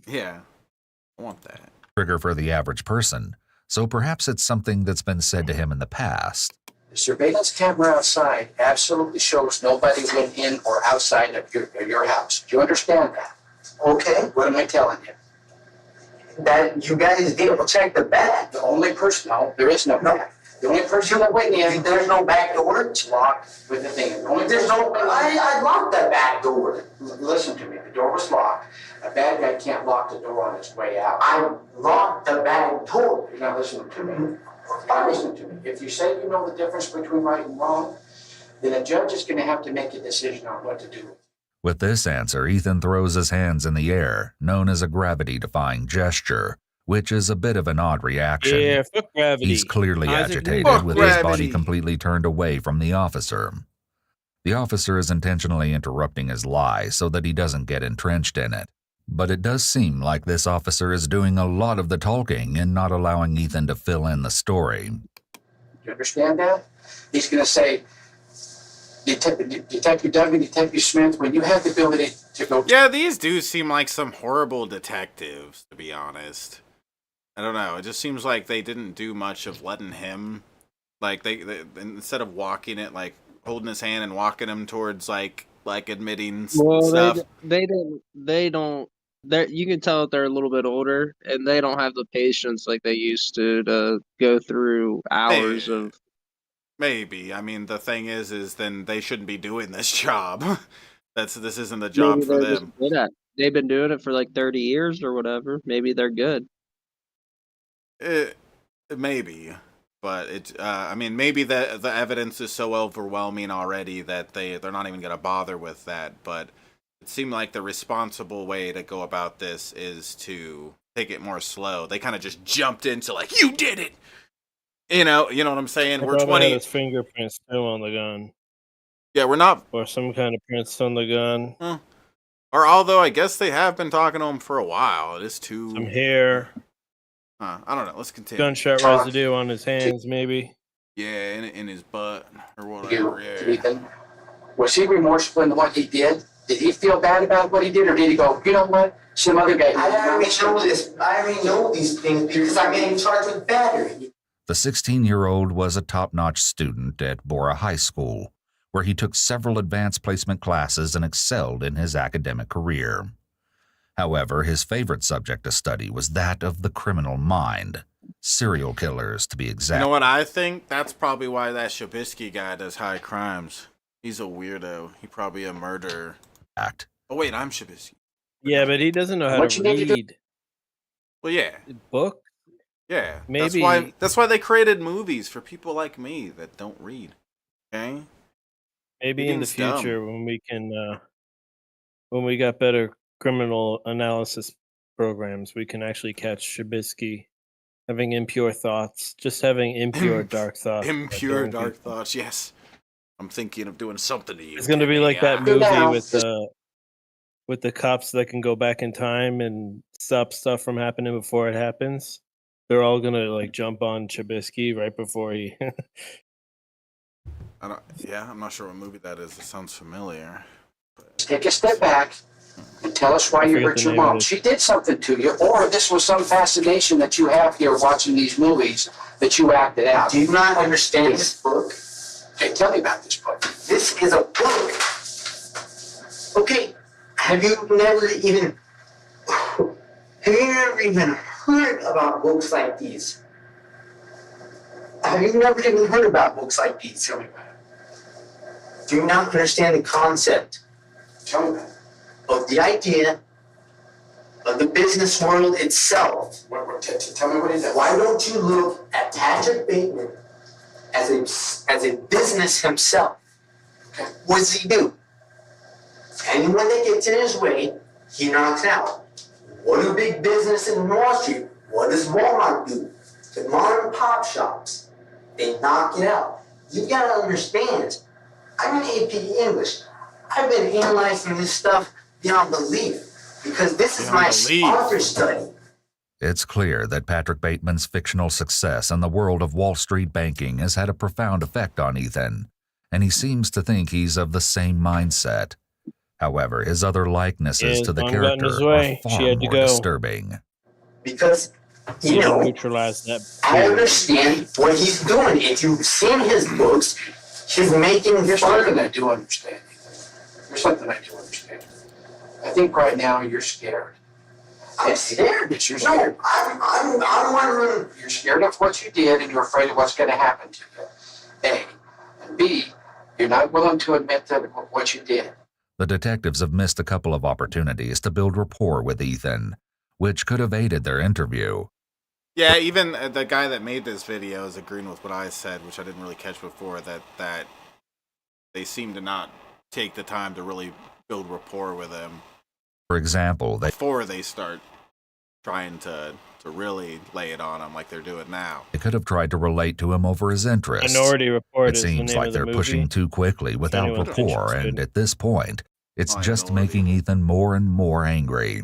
Yeah, I want that. Trigger for the average person, so perhaps it's something that's been said to him in the past. The surveillance camera outside absolutely shows nobody went in or outside of your house. Do you understand that? Okay. What am I telling you? That you guys didn't check the back. The only person, no, there is no back. The only person that went in, there's no back door. It's locked with the thing. I locked that back door. Listen to me. The door was locked. A bad guy can't lock the door on his way out. I locked the back door. You're not listening to me. Listen to me. If you say you know the difference between right and wrong, then a judge is going to have to make a decision on what to do. With this answer, Ethan throws his hands in the air, known as a gravity-defying gesture, which is a bit of an odd reaction. Yeah, fuck gravity. He's clearly Isaac, agitated with his body completely turned away from the officer. The officer is intentionally interrupting his lie so that he doesn't get entrenched in it. But it does seem like this officer is doing a lot of the talking and not allowing Ethan to fill in the story. You understand that? He's going to say, Detective Doug and Detective Smith, when you have the ability to go... Yeah, these dudes seem like some horrible detectives, to be honest. I don't know. It just seems like they didn't do much of letting him... Like, they instead of walking it, like, holding his hand and walking him towards, like admitting stuff. They don't... You can tell that they're a little bit older, and they don't have the patience like they used to go through hours of... Maybe. I mean, the thing is then they shouldn't be doing this job. This isn't the job for them. They've been doing it for like 30 years or whatever. Maybe they're good. Maybe. But I mean, maybe the evidence is so overwhelming already that they're not even going to bother with that. But it seemed like the responsible way to go about this is to take it more slow. They kind of just jumped into like, you did it! You know what I'm saying? We're 20. Had his fingerprints still on the gun. Yeah, we're not... Or some kind of prints on the gun. Or although I guess they have been talking to him for a while. It is too... Some hair. I don't know. Let's continue. Gunshot residue on his hands, maybe. Yeah, in his butt or whatever. Ethan, was he remorseful in what he did? Did he feel bad about what he did, or did he go, you know what? Some other guy... I already know these things because I'm getting charged with battery. The 16-year-old was a top-notch student at Bora High School, where he took several advanced placement classes and excelled in his academic career. However, his favorite subject to study was that of the criminal mind, serial killers to be exact. You know what I think? That's probably why that Shabisky guy does high crimes. He's a weirdo. He probably a murderer. Oh wait, I'm Shabisky. Yeah, but he doesn't know how to read. Well, yeah. Book? Yeah, maybe that's why they created movies for people like me that don't read. Okay. Maybe in the future when we got better criminal analysis programs, we can actually catch Shabisky having impure thoughts, just having impure dark thoughts. Impure dark thoughts. Yes, I'm thinking of doing something to you. It's going to be like that movie with the cops that can go back in time and stop stuff from happening before it happens. They're all gonna like jump on Shabisky right before he. I'm not sure what movie that is. It sounds familiar. Take a step back and tell us why you hurt your mom. She did something to you, or this was some fascination that you have here watching these movies that you acted out. Do you not understand this book? Okay, tell me about this book. This is a book. Okay, have you never even heard about books like these? Have you never even heard about books like these? Tell me about it. Do you not understand the concept? Tell me about it. Of the idea of the business world itself. Tell me what it is. Why don't you look at Patrick Bateman as a business himself? Okay. What does he do? Anyone that gets in his way, he knocks out. What do big business in Wall Street? What does Walmart do? The mom and pop shops, they knock it out. You gotta understand, I'm an AP English. I've been analyzing this stuff beyond belief because this is my author study. It's clear that Patrick Bateman's fictional success in the world of Wall Street banking has had a profound effect on Ethan, and he seems to think he's of the same mindset. However, his other likenesses to the character are far more disturbing. Because, you know, neutralize that. I understand what he's doing. If you've seen his books, he's making fun. I do understand. There's something I do understand. I think right now you're scared. I'm scared. You're scared. No, I'm wondering. You're scared of what you did, and you're afraid of what's going to happen to you. A. And B. You're not willing to admit that what you did. The detectives have missed a couple of opportunities to build rapport with Ethan, which could have aided their interview. Yeah, even the guy that made this video is agreeing with what I said, which I didn't really catch before, that they seem to not take the time to really build rapport with him. For example, before they start trying to really lay it on him like they're doing now. They could have tried to relate to him over his interests. Minority Report it is seems the name like of the they're movie. pushing too quickly without rapport, and at this point, it's just making Ethan more and more angry.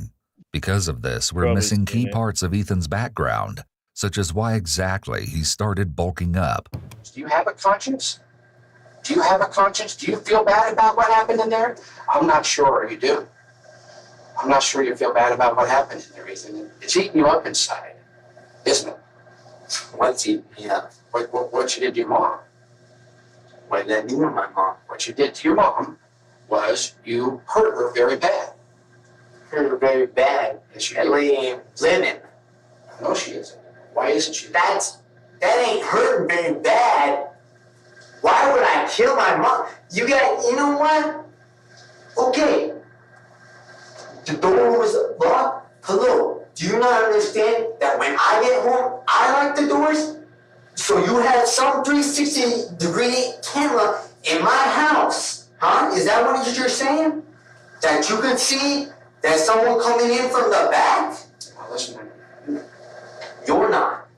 Because of this, we're missing key parts of Ethan's background, such as why exactly he started bulking up. Do you have a conscience? Do you have a conscience? Do you feel bad about what happened in there? I'm not sure you do. I'm not sure you feel bad about what happened in there, Ethan. It's eating you up inside, isn't it? What's eating me up? What you did to your mom? What did I do to my mom? What you did to your mom was you hurt her very bad. Hurt her very bad? Yes, you did. That lady ain't living. No, she isn't. Why isn't she? That ain't hurting very bad. Why would I kill my mom? You know what? Okay. The door was locked. Hello. Do you not understand that when I get home, I lock the doors? So you have some 360-degree camera in my house. Huh? Is that what you're saying? That you could see that someone coming in from the back? Now listen, you're not.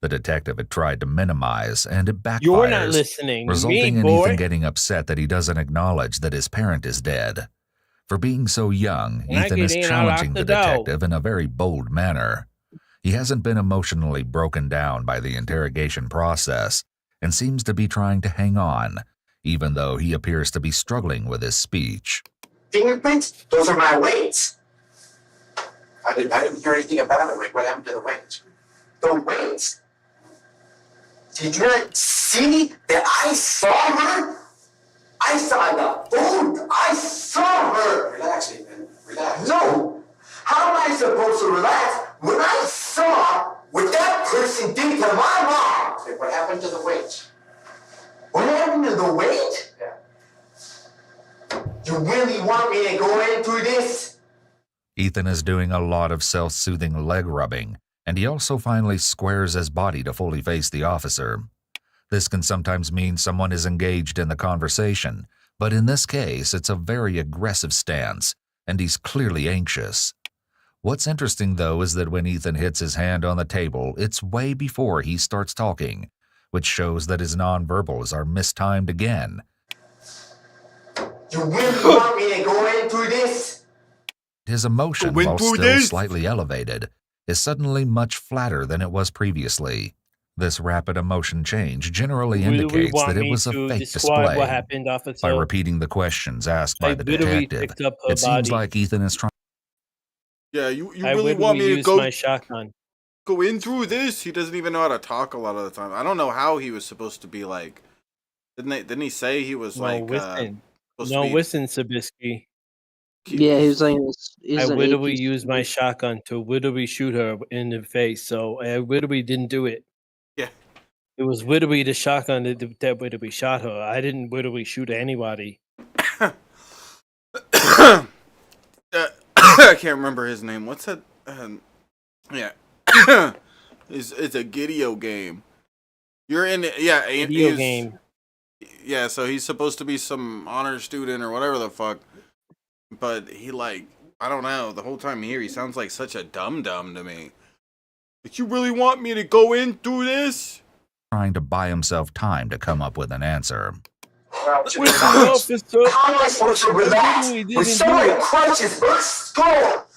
The detective had tried to minimize, and it backfires. You're not listening. Resulting Me, in boy. Ethan getting upset that he doesn't acknowledge that his parent is dead. For being so young, When I Ethan get is in, I challenging lock the the door. detective in a very bold manner. He hasn't been emotionally broken down by the interrogation process and seems to be trying to hang on, even though he appears to be struggling with his speech. Fingerprints? Those are my weights. I didn't hear anything about it. What happened to the weights? The weights? Did you not see that I saw her? I saw the phone. I saw her. Relax, Ethan. Relax. No. How am I supposed to relax when I saw what that person did to my mom? Okay, what happened to the weights? What happened to the weight? Yeah. You really want me to go in through this? Ethan is doing a lot of self-soothing leg rubbing, and he also finally squares his body to fully face the officer. This can sometimes mean someone is engaged in the conversation, but in this case, it's a very aggressive stance, and he's clearly anxious. What's interesting, though, is that when Ethan hits his hand on the table, it's way before he starts talking, which shows that his nonverbals are mistimed again. You really want me to go in through this? His emotion, while still slightly elevated, is suddenly much flatter than it was previously. This rapid emotion change generally indicates that it was a fake display. What happened, officer? By repeating the questions asked by the literally detective, picked up her it seems body. like Ethan is trying. Yeah, you I really would want me to use go my shotgun. go in through this? He doesn't even know how to talk a lot of the time. I don't know how he was supposed to be like. Didn't he say he was like? Listen, Sabisky. Yeah, he was like, I literally used my shotgun to literally shoot her in the face, so I literally didn't do it. Yeah. It was literally the shotgun that literally shot her. I didn't literally shoot anybody. I can't remember his name. What's that? Yeah. It's a Gideo game. You're in it. Yeah. Video game. Yeah, so he's supposed to be some honor student or whatever the fuck. But he like, I don't know, the whole time here he sounds like such a dum-dum to me. But you really want me to go in through this? Trying to buy himself time to come up with an answer. How am I supposed to relax when someone crunches her skull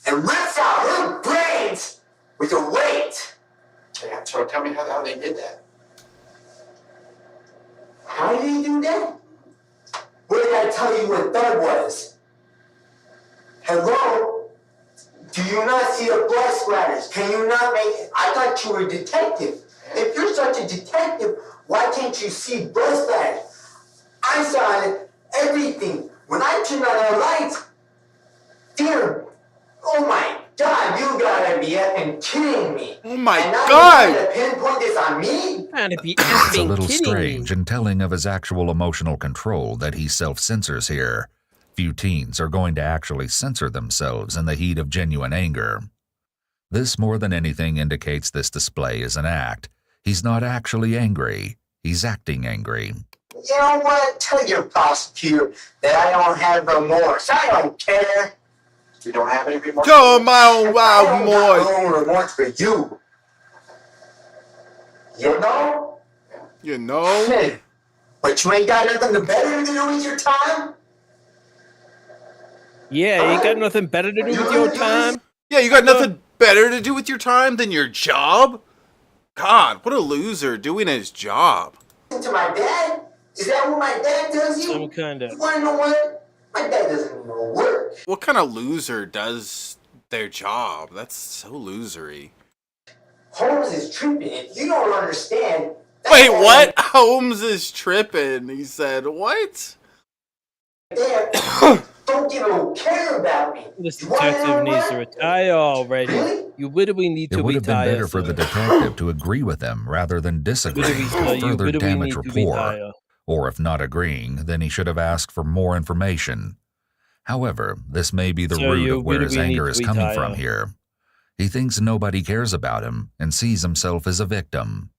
and rips out her brains with a weight? Yeah, so tell me how they did that. How did he do that? What did I tell you what that was? Hello? Do you not see the blood splatters? Can you not make it? I thought you were a detective. If you're such a detective, why can't you see blood splatters? I saw everything. When I turned on the lights, dear, oh my God, you gotta be effing kidding me. Oh my God! You gotta pinpoint this on me? It's a little strange and telling of his actual emotional control that he self-censors here. Few teens are going to actually censor themselves in the heat of genuine anger. This more than anything indicates this display is an act. He's not actually angry. He's acting angry. You know what? Tell your prosecutor that I don't have remorse. I don't care. You don't have any remorse? Come on, wild boy. I don't got no remorse for you. You know? You know? But you ain't got nothing better to do with your time? Yeah, you ain't got nothing better to do with your time? Yeah, you got nothing better to do with your time than your job? God, what a loser doing his job. To my dad? Is that what my dad does you? Some kind of... You wanna know what? My dad doesn't even work. What kind of loser does their job? That's so losery. Holmes is tripping. If you don't understand... Wait, what? Holmes is tripping. He said, what? Dad, don't give a care about me. This detective needs to retire already. Really? You literally need to retire. It would have been better for the detective to agree with him rather than disagree and further damage rapport. Or if not agreeing, then he should have asked for more information. However, this may be the root of where his anger is coming from here. He thinks nobody cares about him and sees himself as a victim.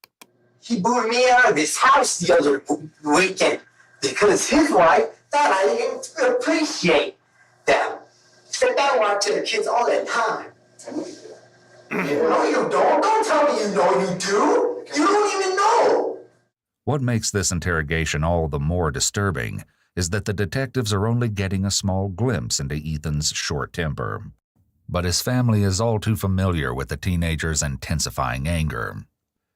He booted me out of his house the other weekend because his wife thought I didn't appreciate them. Except I want to the kids all the time. No, you don't. Don't tell me you know you do. You don't even know. What makes this interrogation all the more disturbing is that the detectives are only getting a small glimpse into Ethan's short temper. But his family is all too familiar with the teenager's intensifying anger.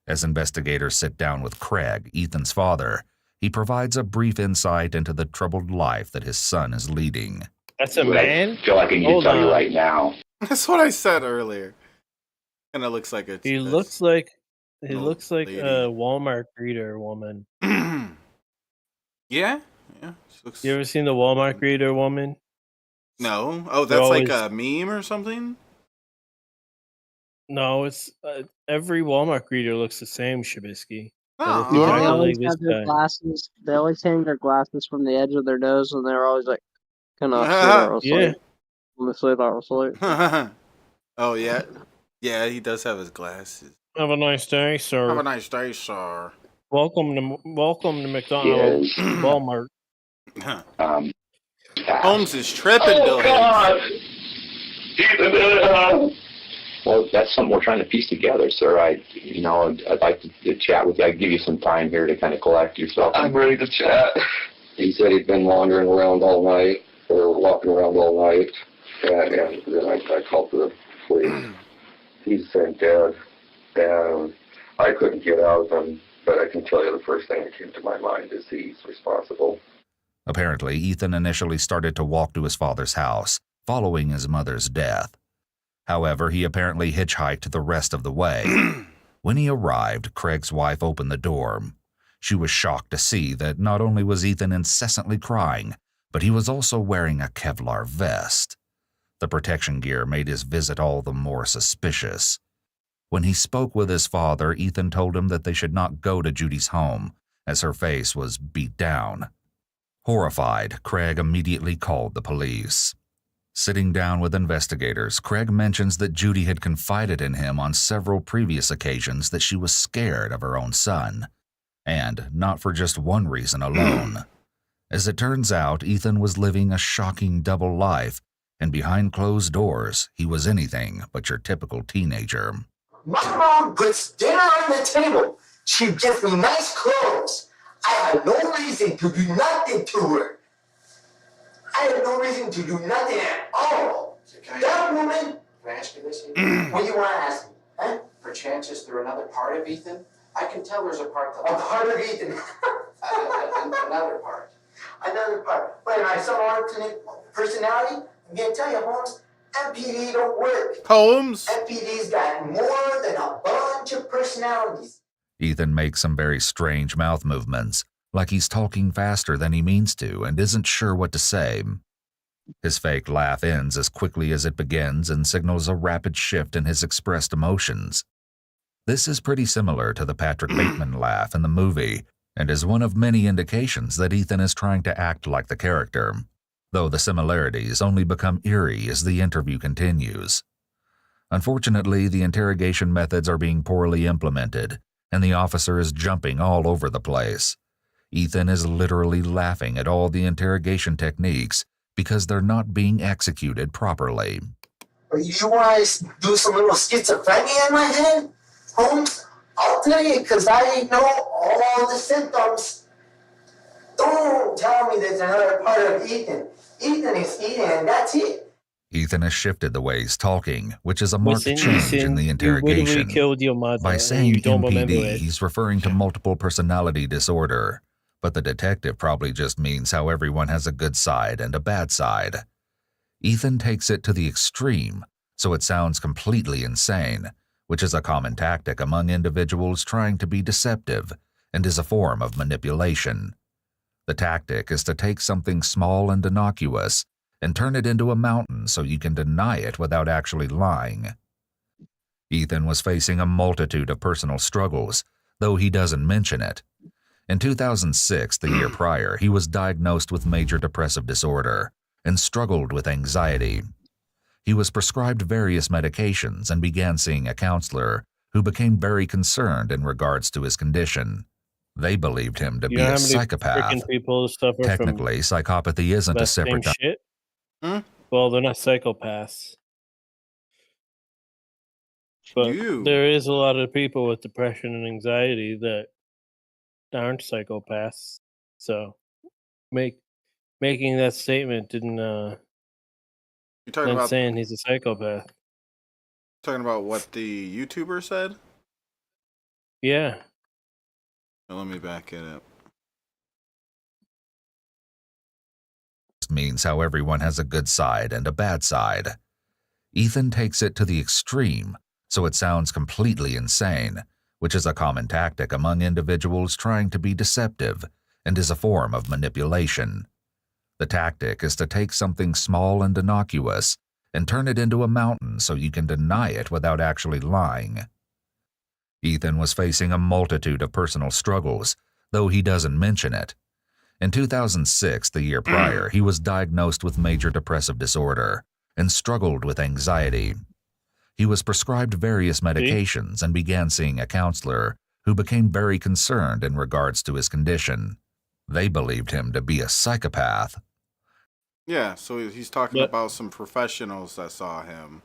As investigators sit down with Craig, Ethan's father, he provides a brief insight into the troubled life that his son is leading. That's a man? I feel like I need to tell you right now. That's what I said earlier. And it looks like it's... He looks like a Walmart greeter woman. Yeah? Looks... You ever seen the Walmart greeter woman? No. Oh, that's like a meme or something? No, it's every Walmart greeter looks the same, Shabisky. Yeah, they always have their glasses. They always hang their glasses from the edge of their nose, and they're always like, kind of, yeah. Let me say that. Oh, yeah. Yeah, he does have his glasses. Have a nice day, sir. Have a nice day, sir. Welcome to McDonald's, Walmart. Holmes is tripping, Bill. God. Well, that's something we're trying to piece together, sir. I'd like to chat with you. I'd give you some time here to kind of collect yourself. I'm ready to chat. He said he'd been wandering around all night, or walking around all night, and then I called for the police. He said, Dad, I couldn't get out of him, but I can tell you the first thing that came to my mind is he's responsible. Apparently, Ethan initially started to walk to his father's house, following his mother's death. However, he apparently hitchhiked the rest of the way. When he arrived, Craig's wife opened the door. She was shocked to see that not only was Ethan incessantly crying, but he was also wearing a Kevlar vest. The protection gear made his visit all the more suspicious. When he spoke with his father, Ethan told him that they should not go to Judy's home, as her face was beat down. Horrified, Craig immediately called the police. Sitting down with investigators, Craig mentions that Judy had confided in him on several previous occasions that she was scared of her own son, and not for just one reason alone. As it turns out, Ethan was living a shocking double life, and behind closed doors, he was anything but your typical teenager. My mom puts dinner on the table. She gives me nice clothes. I had no reason to do nothing to her. I had no reason to do nothing at all. That woman... Can I ask you this, Ethan? What do you want to ask me? Huh? Perchance, is there another part of Ethan? I can tell there's a part to... A part of Ethan. Another part. Another part. Wait, I saw alternate personality? I'm going to tell you, Holmes, MPD don't work. Holmes? MPD's got more than a bunch of personalities. Ethan makes some very strange mouth movements, like he's talking faster than he means to and isn't sure what to say. His fake laugh ends as quickly as it begins and signals a rapid shift in his expressed emotions. This is pretty similar to the Patrick Bateman laugh in the movie, and is one of many indications that Ethan is trying to act like the character, though the similarities only become eerie as the interview continues. Unfortunately, the interrogation methods are being poorly implemented, and the officer is jumping all over the place. Ethan is literally laughing at all the interrogation techniques, because they're not being executed properly. You want to do some little schizophrenia in my head, Holmes? I'll tell you, because I know all the symptoms. Don't tell me there's another part of Ethan. Ethan is Ethan, and that's it. Ethan has shifted the way he's talking, which is a marked change in the interrogation. By saying MPD, he's referring to multiple personality disorder, but the detective probably just means how everyone has a good side and a bad side. Ethan takes it to the extreme, so it sounds completely insane, which is a common tactic among individuals trying to be deceptive and is a form of manipulation. The tactic is to take something small and innocuous and turn it into a mountain so you can deny it without actually lying. Ethan was facing a multitude of personal struggles, though he doesn't mention it. In 2006, the year prior, he was diagnosed with major depressive disorder and struggled with anxiety. He was prescribed various medications and began seeing a counselor who became very concerned in regards to his condition. They believed him to be a psychopath. Technically, psychopathy isn't a separate... shit? Well, they're not psychopaths. But there is a lot of people with depression and anxiety that aren't psychopaths. So making that statement didn't You're talking about saying he's a psychopath. Talking about what the YouTuber said? Yeah. Let me back it up. Means how everyone has a good side and a bad side. Ethan takes it to the extreme, so it sounds completely insane, which is a common tactic among individuals trying to be deceptive and is a form of manipulation. The tactic is to take something small and innocuous and turn it into a mountain so you can deny it without actually lying. Ethan was facing a multitude of personal struggles, though he doesn't mention it. In 2006, the year prior, he was diagnosed with major depressive disorder and struggled with anxiety. He was prescribed various medications and began seeing a counselor who became very concerned in regards to his condition. They believed him to be a psychopath. Yeah, so he's talking about some professionals that saw him,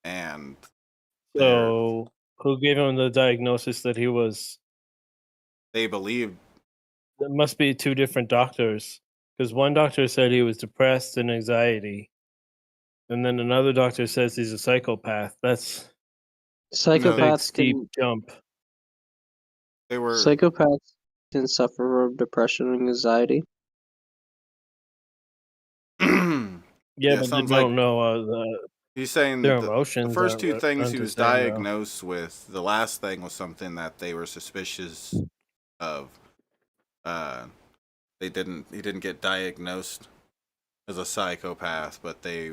and... So, who gave him the diagnosis that he was... They believed... There must be two different doctors, because one doctor said he was depressed and anxiety, and then another doctor says he's a psychopath. That's psychopaths a steep jump. They were psychopaths can suffer from depression and anxiety. Yeah, but they don't know. He's saying their emotions. The first two things he was diagnosed with, the last thing was something that they were suspicious of. He didn't get diagnosed as a psychopath, but they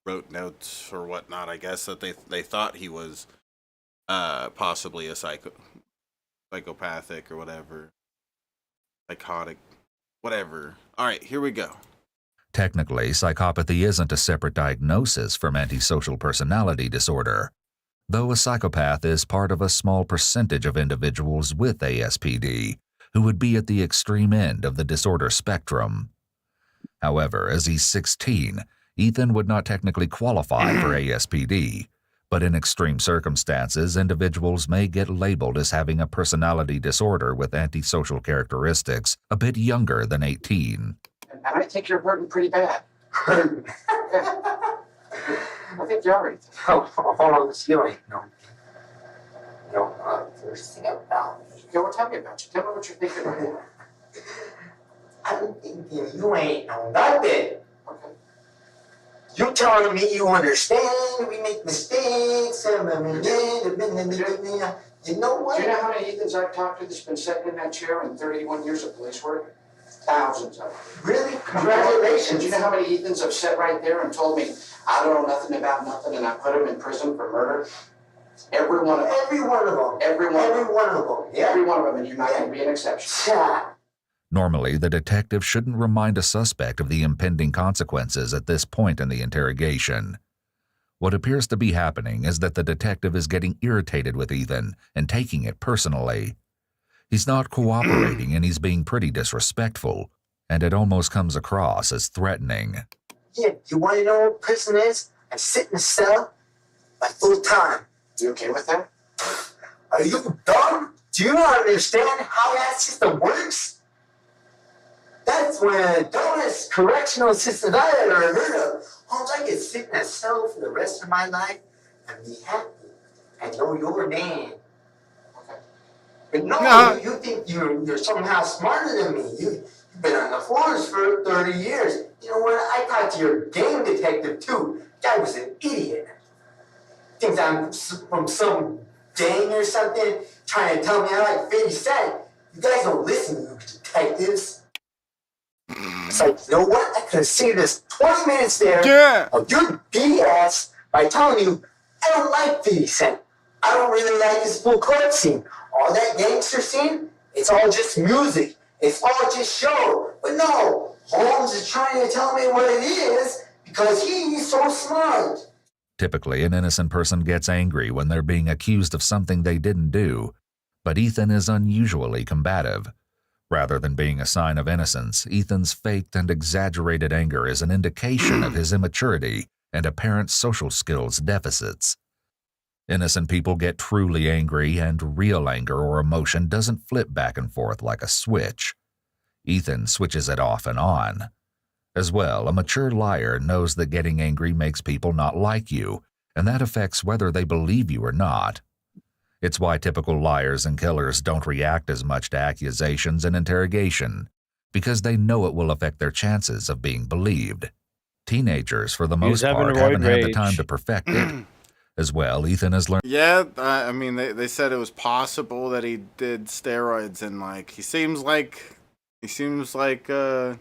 wrote notes or whatnot, I guess, that they thought he was possibly a psychopathic or whatever, psychotic, whatever. All right, here we go. Technically, psychopathy isn't a separate diagnosis from antisocial personality disorder, though a psychopath is part of a small percentage of individuals with ASPD who would be at the extreme end of the disorder spectrum. However, as he's 16, Ethan would not technically qualify for ASPD, but in extreme circumstances, individuals may get labeled as having a personality disorder with antisocial characteristics a bit younger than 18. And I think you're hurting pretty bad. Hurting? I think you're alright. Oh, hold on, let's go. No, first thing about me. Well, tell me about you. Tell me what you're thinking right now. I'm thinking you ain't know nothing. Okay. You telling me you understand, we make mistakes, you know what? Do you know how many Ethans I've talked to that's been sitting in that chair in 31 years of police work? Thousands of them. Really? Congratulations. Do you know how many Ethans have sat right there and told me, I don't know nothing about nothing, and I put them in prison for murder? Every one of them. Every one of them. Every one of them. Yeah. Every one of them, and you're not going to be an exception. Yeah. Normally, the detective shouldn't remind a suspect of the impending consequences at this point in the interrogation. What appears to be happening is that the detective is getting irritated with Ethan and taking it personally. He's not cooperating and he's being pretty disrespectful. and it almost comes across as threatening. Yeah, you want to know what prison is? I sit in a cell my full time. You okay with that? Are you dumb? Do you not understand how that system works? That's one of the dumbest correctional systems I ever heard of. Holmes, I could sit in a cell for the rest of my life and be happy and know your name. Okay. But no, you think you're somehow smarter than me. You've been on the force for 30 years. You know what? I talked to your game detective, too. Guy was an idiot. Thinks I'm from some gang or something, trying to tell me I like 50 Cent. You guys don't listen, you detectives. It's like, you know what? I could have saved us 20 minutes there of your BS by telling you I don't like 50 Cent. I don't really like his full club scene. All that gangster scene, it's all just music. It's all just show. But no, Holmes is trying to tell me what it is because he's so smart. Typically, an innocent person gets angry when they're being accused of something they didn't do, but Ethan is unusually combative. Rather than being a sign of innocence, Ethan's faked and exaggerated anger is an indication of his immaturity and apparent social skills deficits. Innocent people get truly angry, and real anger or emotion doesn't flip back and forth like a switch. Ethan switches it off and on. As well, a mature liar knows that getting angry makes people not like you, and that affects whether they believe you or not. It's why typical liars and killers don't react as much to accusations and interrogation, because they know it will affect their chances of being believed. Teenagers, for the most part, haven't had the time to perfect it. As well, Ethan has learned... Yeah, I mean, they said it was possible that he did steroids, and, like, he seems like, I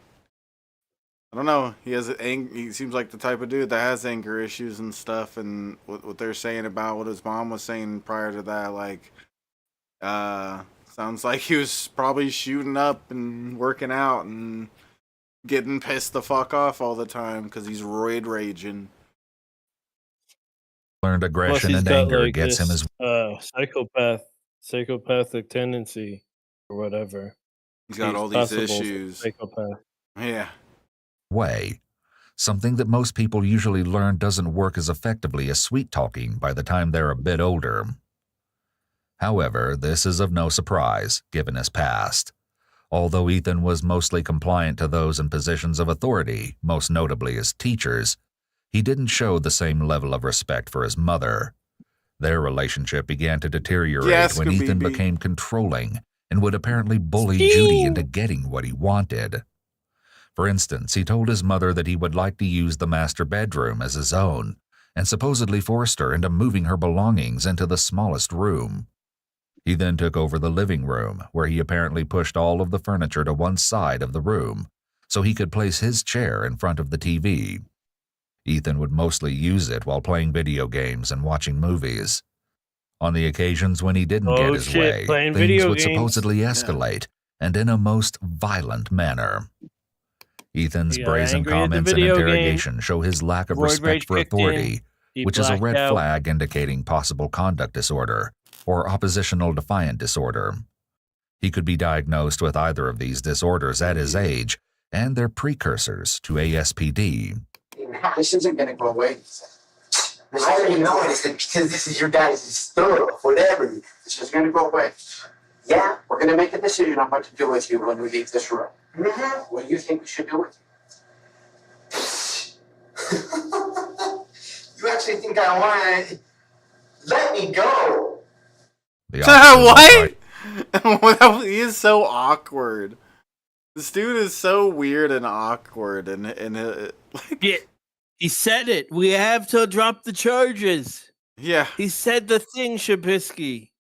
don't know, he seems like the type of dude that has anger issues and stuff, and what they're saying about what his mom was saying prior to that, like, sounds like he was probably shooting up and working out and getting pissed the fuck off all the time because he's roid raging. Learned aggression and anger gets him his psychopathic tendency or whatever. He's got all these issues. Psychopath. Yeah. Way. Something that most people usually learn doesn't work as effectively as sweet-talking by the time they're a bit older. However, this is of no surprise, given his past. Although Ethan was mostly compliant to those in positions of authority, most notably as teachers, he didn't show the same level of respect for his mother. Their relationship began to deteriorate when Ethan became controlling and would apparently bully Judy into getting what he wanted. For instance, he told his mother that he would like to use the master bedroom as his own, and supposedly forced her into moving her belongings into the smallest room. He then took over the living room, where he apparently pushed all of the furniture to one side of the room, so he could place his chair in front of the TV. Ethan would mostly use it while playing video games and watching movies. On the occasions when he didn't get his way, things would supposedly escalate, and in a most violent manner. Ethan's brazen comments and interrogation show his lack of respect for authority, which is a red flag indicating possible conduct disorder or oppositional defiant disorder. He could be diagnosed with either of these disorders at his age, and they're precursors to ASPD. This isn't going to go away. I already know it isn't because this is your guys' stuff, whatever. This is going to go away. Yeah? We're going to make a decision on what to do with you when we leave this room. Mm-hmm. What do you think we should do with you? You actually think I want to let me go? What? He is so awkward. This dude is so weird and awkward, and like, yeah, he said it. We have to drop the charges. Yeah, he said the thing, Shabisky.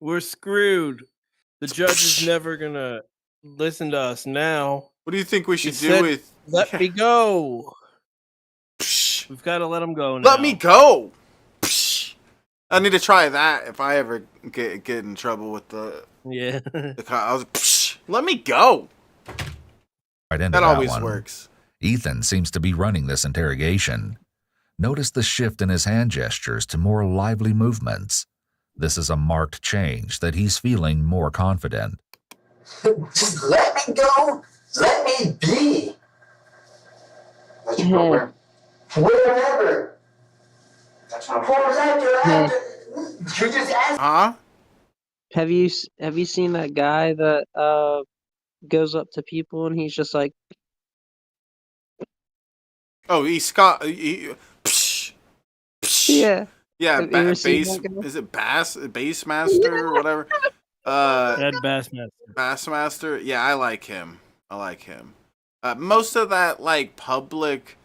We're screwed. The judge is never gonna listen to us now. What do you think we should do with? Let me go. We've got to let him go now. Let me go. I need to try that if I ever get in trouble with the. Yeah. I was let me go. That always works. Ethan seems to be running this interrogation. Notice the shift in his hand gestures to more lively movements. This is a marked change that he's feeling more confident. Just let me go? Let me be. Let you go where? Wherever. That's not you just asked. Huh? Have you seen that guy that goes up to people and he's just like, Oh, he's Scott. Psh, psh. yeah. Yeah, Have you ever seen bass. that guy? Is it Bassmaster or whatever? Ed Bassmaster. Bassmaster. Yeah, I like him. Most of that like public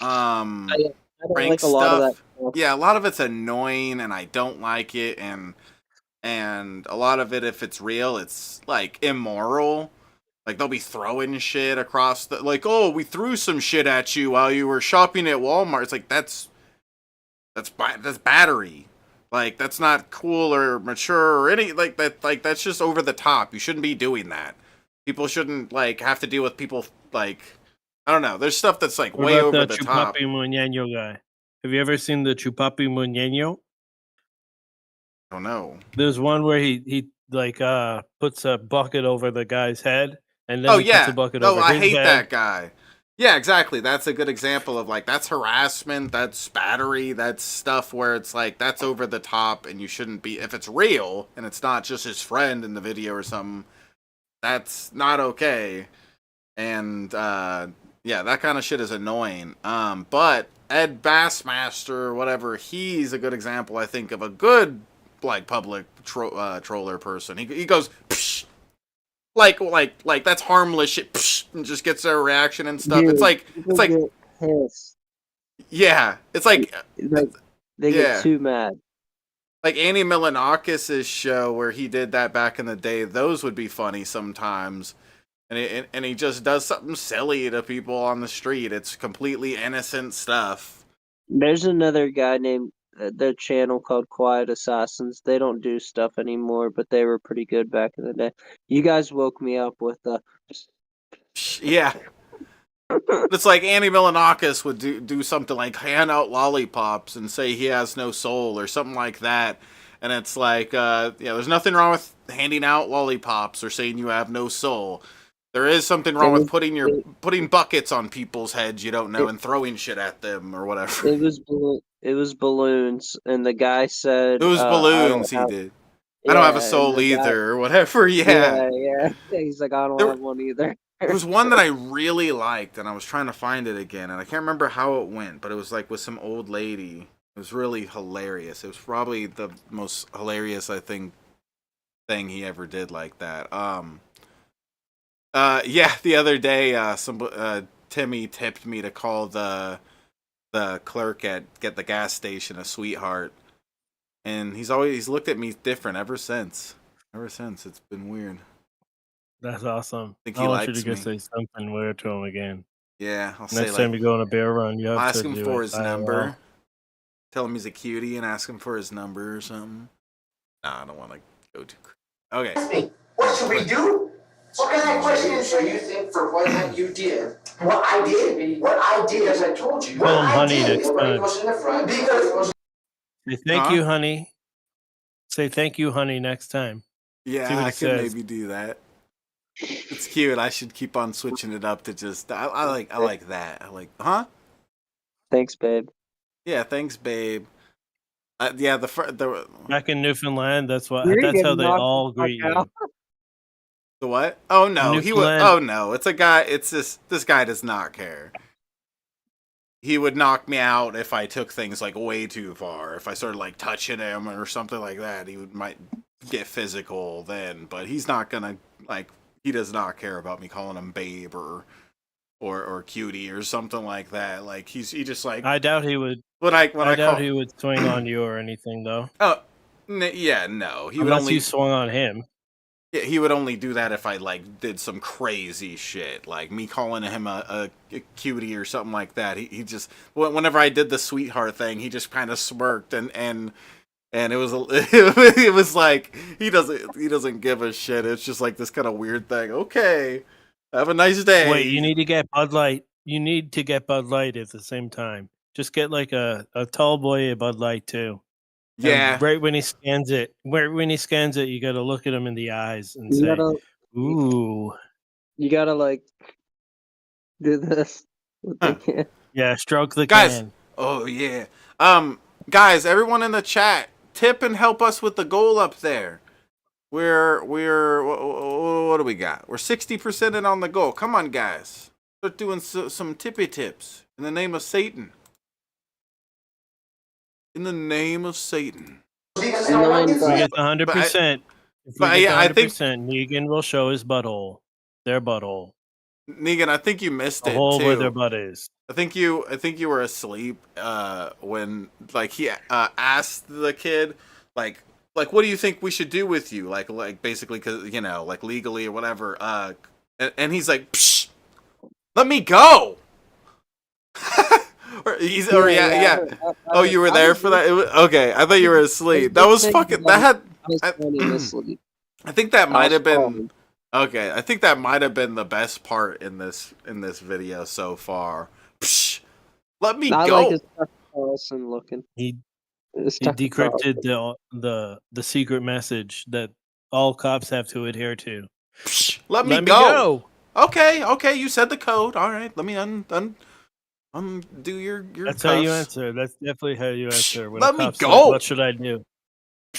I don't prank like a lot of that stuff. stuff. Yeah, a lot of it's annoying and I don't like it, and a lot of it, if it's real, it's like immoral. Like they'll be throwing shit across the, like, oh, we threw some shit at you while you were shopping at Walmart. It's like that's battery. Like that's not cool or mature or any like that. Like that's just over the top. You shouldn't be doing that. People shouldn't like have to deal with people like, I don't know. There's stuff that's like What way about over the the top. Chupapi Muñeño guy? Have you ever seen the Chupapi Muñeño? I don't know. There's one where he like puts a bucket over the guy's head, and then Oh he puts yeah. a bucket No, over I his hate head. that guy. Yeah, exactly. That's a good example of like that's harassment, that's battery, that's stuff where it's like that's over the top and you shouldn't be, if it's real and it's not just his friend in the video or something, that's not okay. And yeah, that kind of shit is annoying. But Ed Bassmaster or whatever, he's a good example, I think, of a good like public troller person. He goes psh, like that's harmless shit, psh, and just gets a reaction and stuff. Dude, it's like get pissed. Yeah, it's like they yeah. get too mad. Like Andy Milonakis' show where he did that back in the day. Those would be funny sometimes. And he just does something silly to people on the street. It's completely innocent stuff. There's another guy named their channel called Quiet Assassins. They don't do stuff anymore, but they were pretty good back in the day. You guys woke me up with yeah. It's like Andy Milonakis would do something like hand out lollipops and say he has no soul or something like that. And it's like, yeah, there's nothing wrong with handing out lollipops or saying you have no soul. There is something wrong with putting buckets on people's heads you don't know and throwing shit at them or whatever. It was balloons, and the guy said it was balloons. He did. I don't have a soul either, or whatever. Yeah. He's like, I don't have one either. There was one that I really liked, and I was trying to find it again, and I can't remember how it went, but it was like with some old lady. It was really hilarious. It was probably the most hilarious, I think, thing he ever did like that. Yeah, the other day, Timmy tipped me to call the clerk at Get the Gas Station a sweetheart, and he's looked at me different ever since. It's been weird. That's awesome. I think I he want you likes to go me. say something weird to him again. Yeah, I'll say next time you go on a bear run, you have ask to him do for it. his number. Tell him he's a cutie and ask him for his number or something. Nah, I don't want to go too. Okay. What should we do? What kind of question? So you think for what you did? What I did? Because I told you. Call him honey next time. Was in the front because Say thank you, honey. Say thank you, honey, next time. Yeah, I can maybe do that. It's cute. I should keep on switching it up to just. I like that. I like. Huh? Thanks, babe. Yeah, thanks, babe. Yeah, the back in Newfoundland, that's how they all greet you. The what? Oh no, he would. Oh no, it's a guy. It's this guy does not care. He would knock me out if I took things like way too far. If I started like touching him or something like that, might get physical then. But he's not gonna like. He does not care about me calling him babe or cutie or something like that. Like he just like. I doubt he would. I doubt he would swing on you or anything though. Oh, yeah, no. He Unless would only you swung on him. Yeah, he would only do that if I like did some crazy shit, like me calling him a cutie or something like that. He just whenever I did the sweetheart thing, he just kind of smirked and it was it was like he doesn't give a shit. It's just like this kind of weird thing. Okay, have a nice day. Wait, you need to get Bud Light. You need to get Bud Light at the same time. Just get like a tall boy a Bud Light too. Yeah. And right when he scans it, you got to look at him in the eyes and say, "Ooh." You gotta like do this. What they can. Yeah, stroke the guys. can. Oh yeah. Guys, everyone in the chat, tip and help us with the goal up there. We're what do we got? We're 60% in on the goal. Come on, guys. Start doing some tippy tips in the name of Satan. In the name of Satan. If we get 100%, if we get 100%, Negan will show his butthole. Their butthole. Negan, I think you missed the it hole too. where their butt is. I think you were asleep when like he asked the kid like what do you think we should do with you like basically because you know like legally or whatever and he's like psh, let me go. Oh, you were there for that? Okay, I thought you were asleep. That was fucking. That had. I think that might have been. Okay, I think that might have been the best part in this video so far. Psh, let me I go. like his Carlson looking. He decrypted the secret message that all cops have to adhere to. Psh, let me go. Okay, you said the code. All right, let me undo your That's cuffs. how you answer. That's definitely how you answer. When let a me cop go. Says, what should I do?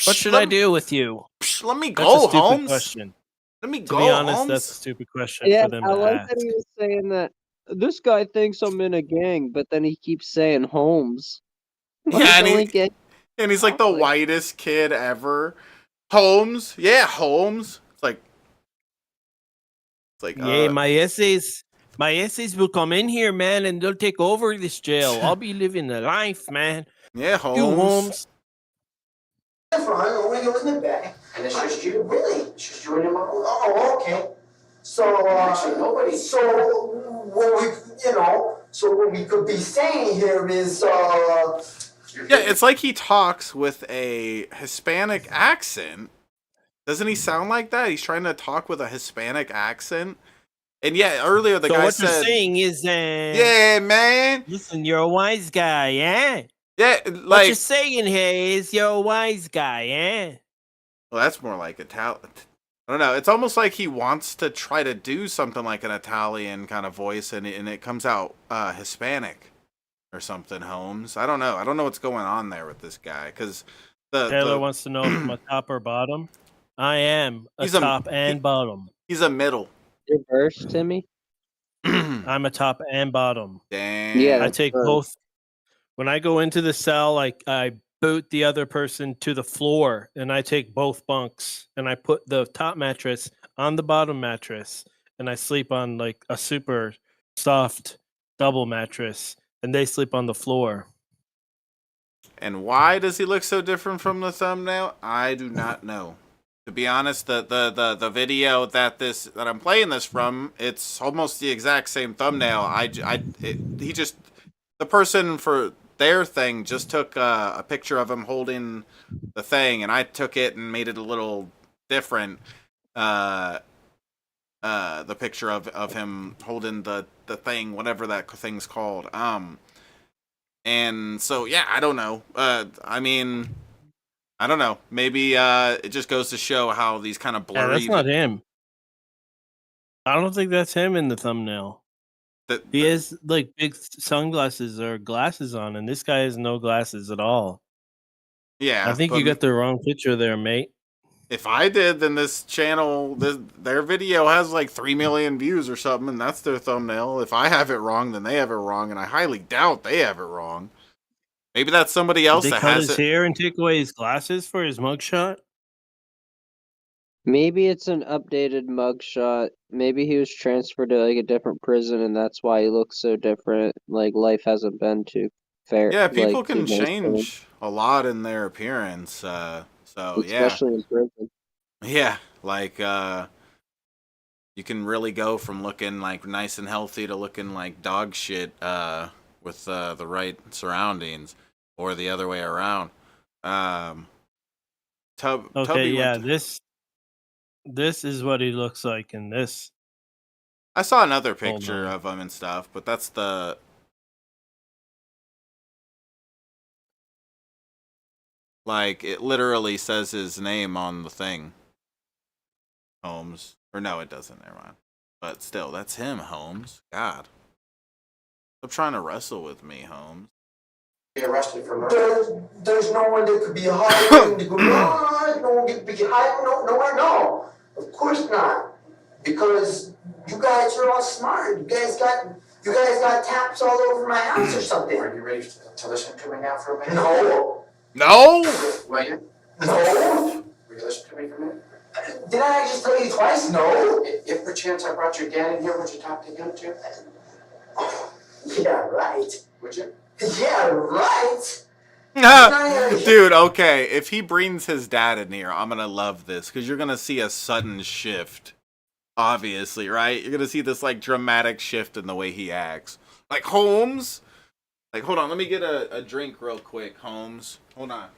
What should I do with you? Let me That's go, a stupid Holmes. question. Let me to go, be honest, Holmes. that's a stupid question Yeah, for them I to like ask. that he was saying that this guy thinks I'm in a gang, but then he keeps saying Holmes. Yeah, and he's like the whitest kid ever. Holmes, yeah, Holmes. It's like yeah, my essays will come in here, man, and they'll take over this jail. I'll be living the life, man. Yeah, Holmes. You Holmes. In the front, or we go in the back, and it's just you. Really? It's just you and your mom. Oh, okay. So, actually, nobody. So, what we could be saying here is, yeah, it's like he talks with a Hispanic accent. Doesn't he sound like that? He's trying to talk with a Hispanic accent. And yeah, earlier the guy said, what you're saying is, yeah, man. Listen, you're a wise guy, yeah? Yeah, what you're saying here is you're a wise guy, yeah? Well, that's more like Italian. I don't know. It's almost like he wants to try to do something like an Italian kind of voice, and it comes out Hispanic or something. Holmes. I don't know. I don't know what's going on there with this guy because Taylor wants to know if I'm a top or bottom. I am a top and bottom. He's a middle. Reverse, Timmy. I'm a top and bottom. Damn. Yeah, I take both. When I go into the cell, I boot the other person to the floor, and I take both bunks, and I put the top mattress on the bottom mattress, and I sleep on like a super soft double mattress, and they sleep on the floor. And why does he look so different from the thumbnail? I do not know. To be honest, the video that I'm playing this from, it's almost the exact same thumbnail. The person for their thing just took a picture of him holding the thing, and I took it and made it a little different. The picture of him holding the thing, whatever that thing's called. And so yeah, I don't know. I mean, I don't know. Maybe it just goes to show how these kind of blurry. Yeah, that's not him. I don't think that's him in the thumbnail. He has like big sunglasses or glasses on, and this guy has no glasses at all. Yeah, I think you got the wrong picture there, mate. If I did, then this channel, their video has like 3 million views or something, and that's their thumbnail. If I have it wrong, then they have it wrong, and I highly doubt they have it wrong. Maybe that's somebody else that cut has his hair and take away his glasses for his mugshot. Maybe it's an updated mugshot. Maybe he was transferred to like a different prison, and that's why he looks so different. Like life hasn't been too fair. Yeah, people can change a lot in their appearance. So especially in prison. Yeah, like you can really go from looking like nice and healthy to looking like dog shit with the right surroundings, or the other way around. Okay, yeah, this is what he looks like in this. I saw another picture of him and stuff, but that's like it literally says his name on the thing. Holmes. Or no, it doesn't. Never mind. But still, that's him, Holmes. God. Stop trying to wrestle with me, Holmes. Be arrested for murder. There's no one that could be hiding. No one could be hiding. No. Of course not. Because you guys are all smart. You guys got taps all over my house or something. Are you ready to listen to me now for a minute? No. No? William? No. Will you listen to me for a minute? Did I just tell you twice? No. If perchance I brought your dad in here, would you talk to him too? Yeah, right. Would you? Yeah, right. Dude, okay. If he brings his dad in here, I'm gonna love this because you're gonna see a sudden shift. Obviously, right? You're gonna see this like dramatic shift in the way he acts. Like Holmes. Like, hold on, let me get a drink real quick, Holmes. Hold on.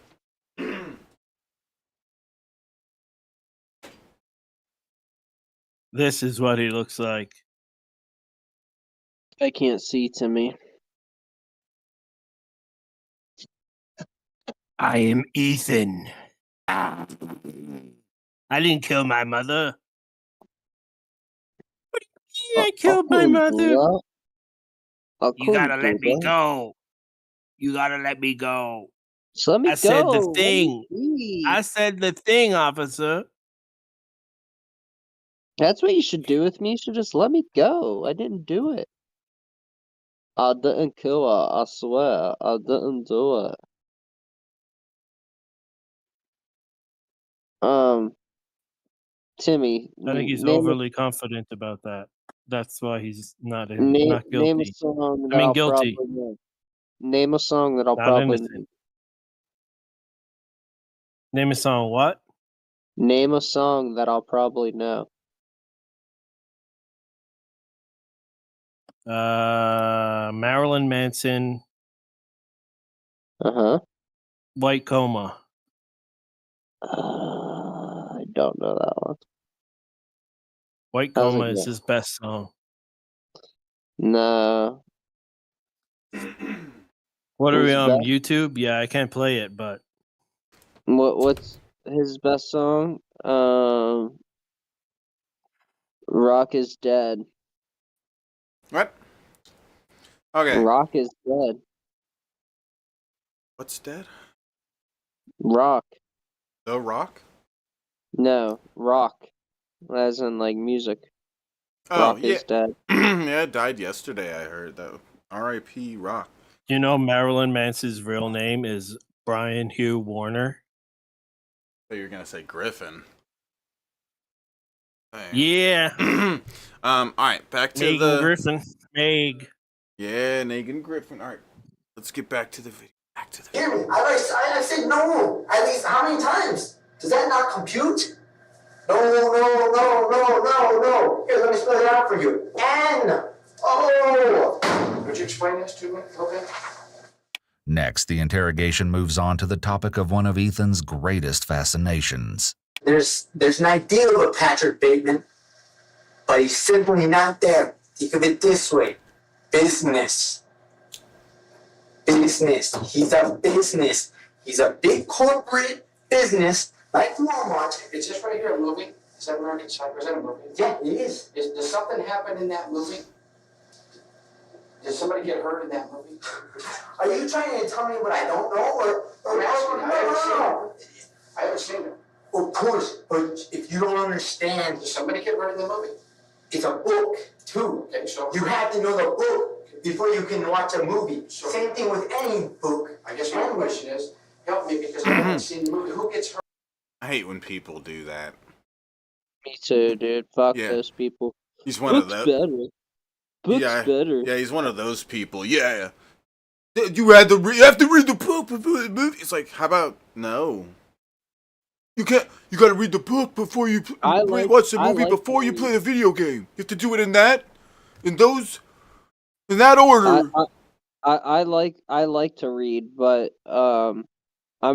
This is what he looks like. I can't see Timmy. I am Ethan. I didn't kill my mother. I killed my mother. You gotta let me go. You gotta let me go. Just let me go. I said the thing. I said the thing, officer. That's what you should do with me. You should just let me go. I didn't do it. I didn't kill her. I swear. I didn't do it. Timmy. I think he's overly confident about that. That's why he's not guilty. Name a song that I mean, I'll guilty. probably know. Name a song that I'll Not probably innocent. Name a song what? Name a song that I'll probably know. Marilyn Manson. White Coma. I don't know that one. White How's it Coma is go? his best song. No. What are we His on best- YouTube? Yeah, I can't play it, but What's his best song? Rock is Dead. What? Okay. Rock is dead. What's dead? Rock. The Rock? No, rock. As in like music. Oh, Rock yeah. is dead. Yeah, it died yesterday, I heard, though. R.I.P. Rock. you know Marilyn Manson's real name is Brian Hugh Warner. So you're going to say Griffin. Dang. Yeah. All right, back to Megan Griffin. Meg. Yeah, Megan Griffin. All right, let's get back to the video. Hear me. I said no. At least how many times? Does that not compute? No. Here, let me spell it out for you. N-O. Would you explain this to me a little bit? Next, the interrogation moves on to the topic of one of Ethan's greatest fascinations. There's an idea of a Patrick Bateman, but he's simply not there. Think of it this way. Business. He's a business. He's a big corporate business like Walmart. Is this right here a movie? Is that American Psycho? Is that a movie? Yeah, it is. Does something happen in that movie? Did somebody get hurt in that movie? Are you trying to tell me what I don't know? I'm asking you. No. I haven't seen it. Of course, but if you don't understand, Did somebody get hurt in the movie? it's a book, too. Okay, so You have to know the book before you can watch a movie. So- Same thing with any book. I guess my question is, help me because I haven't seen the movie. Who gets hurt? I hate when people do that. Me too, dude. Fuck Yeah. those people. He's one of Book's those. better. Book's better. Yeah, he's one of those people. Yeah. You have to read the book before the movie. It's like, how about no? You can't. You got to read the book before you watch the movie before you play the video game. You have to do it in that order. I like to read, but I'm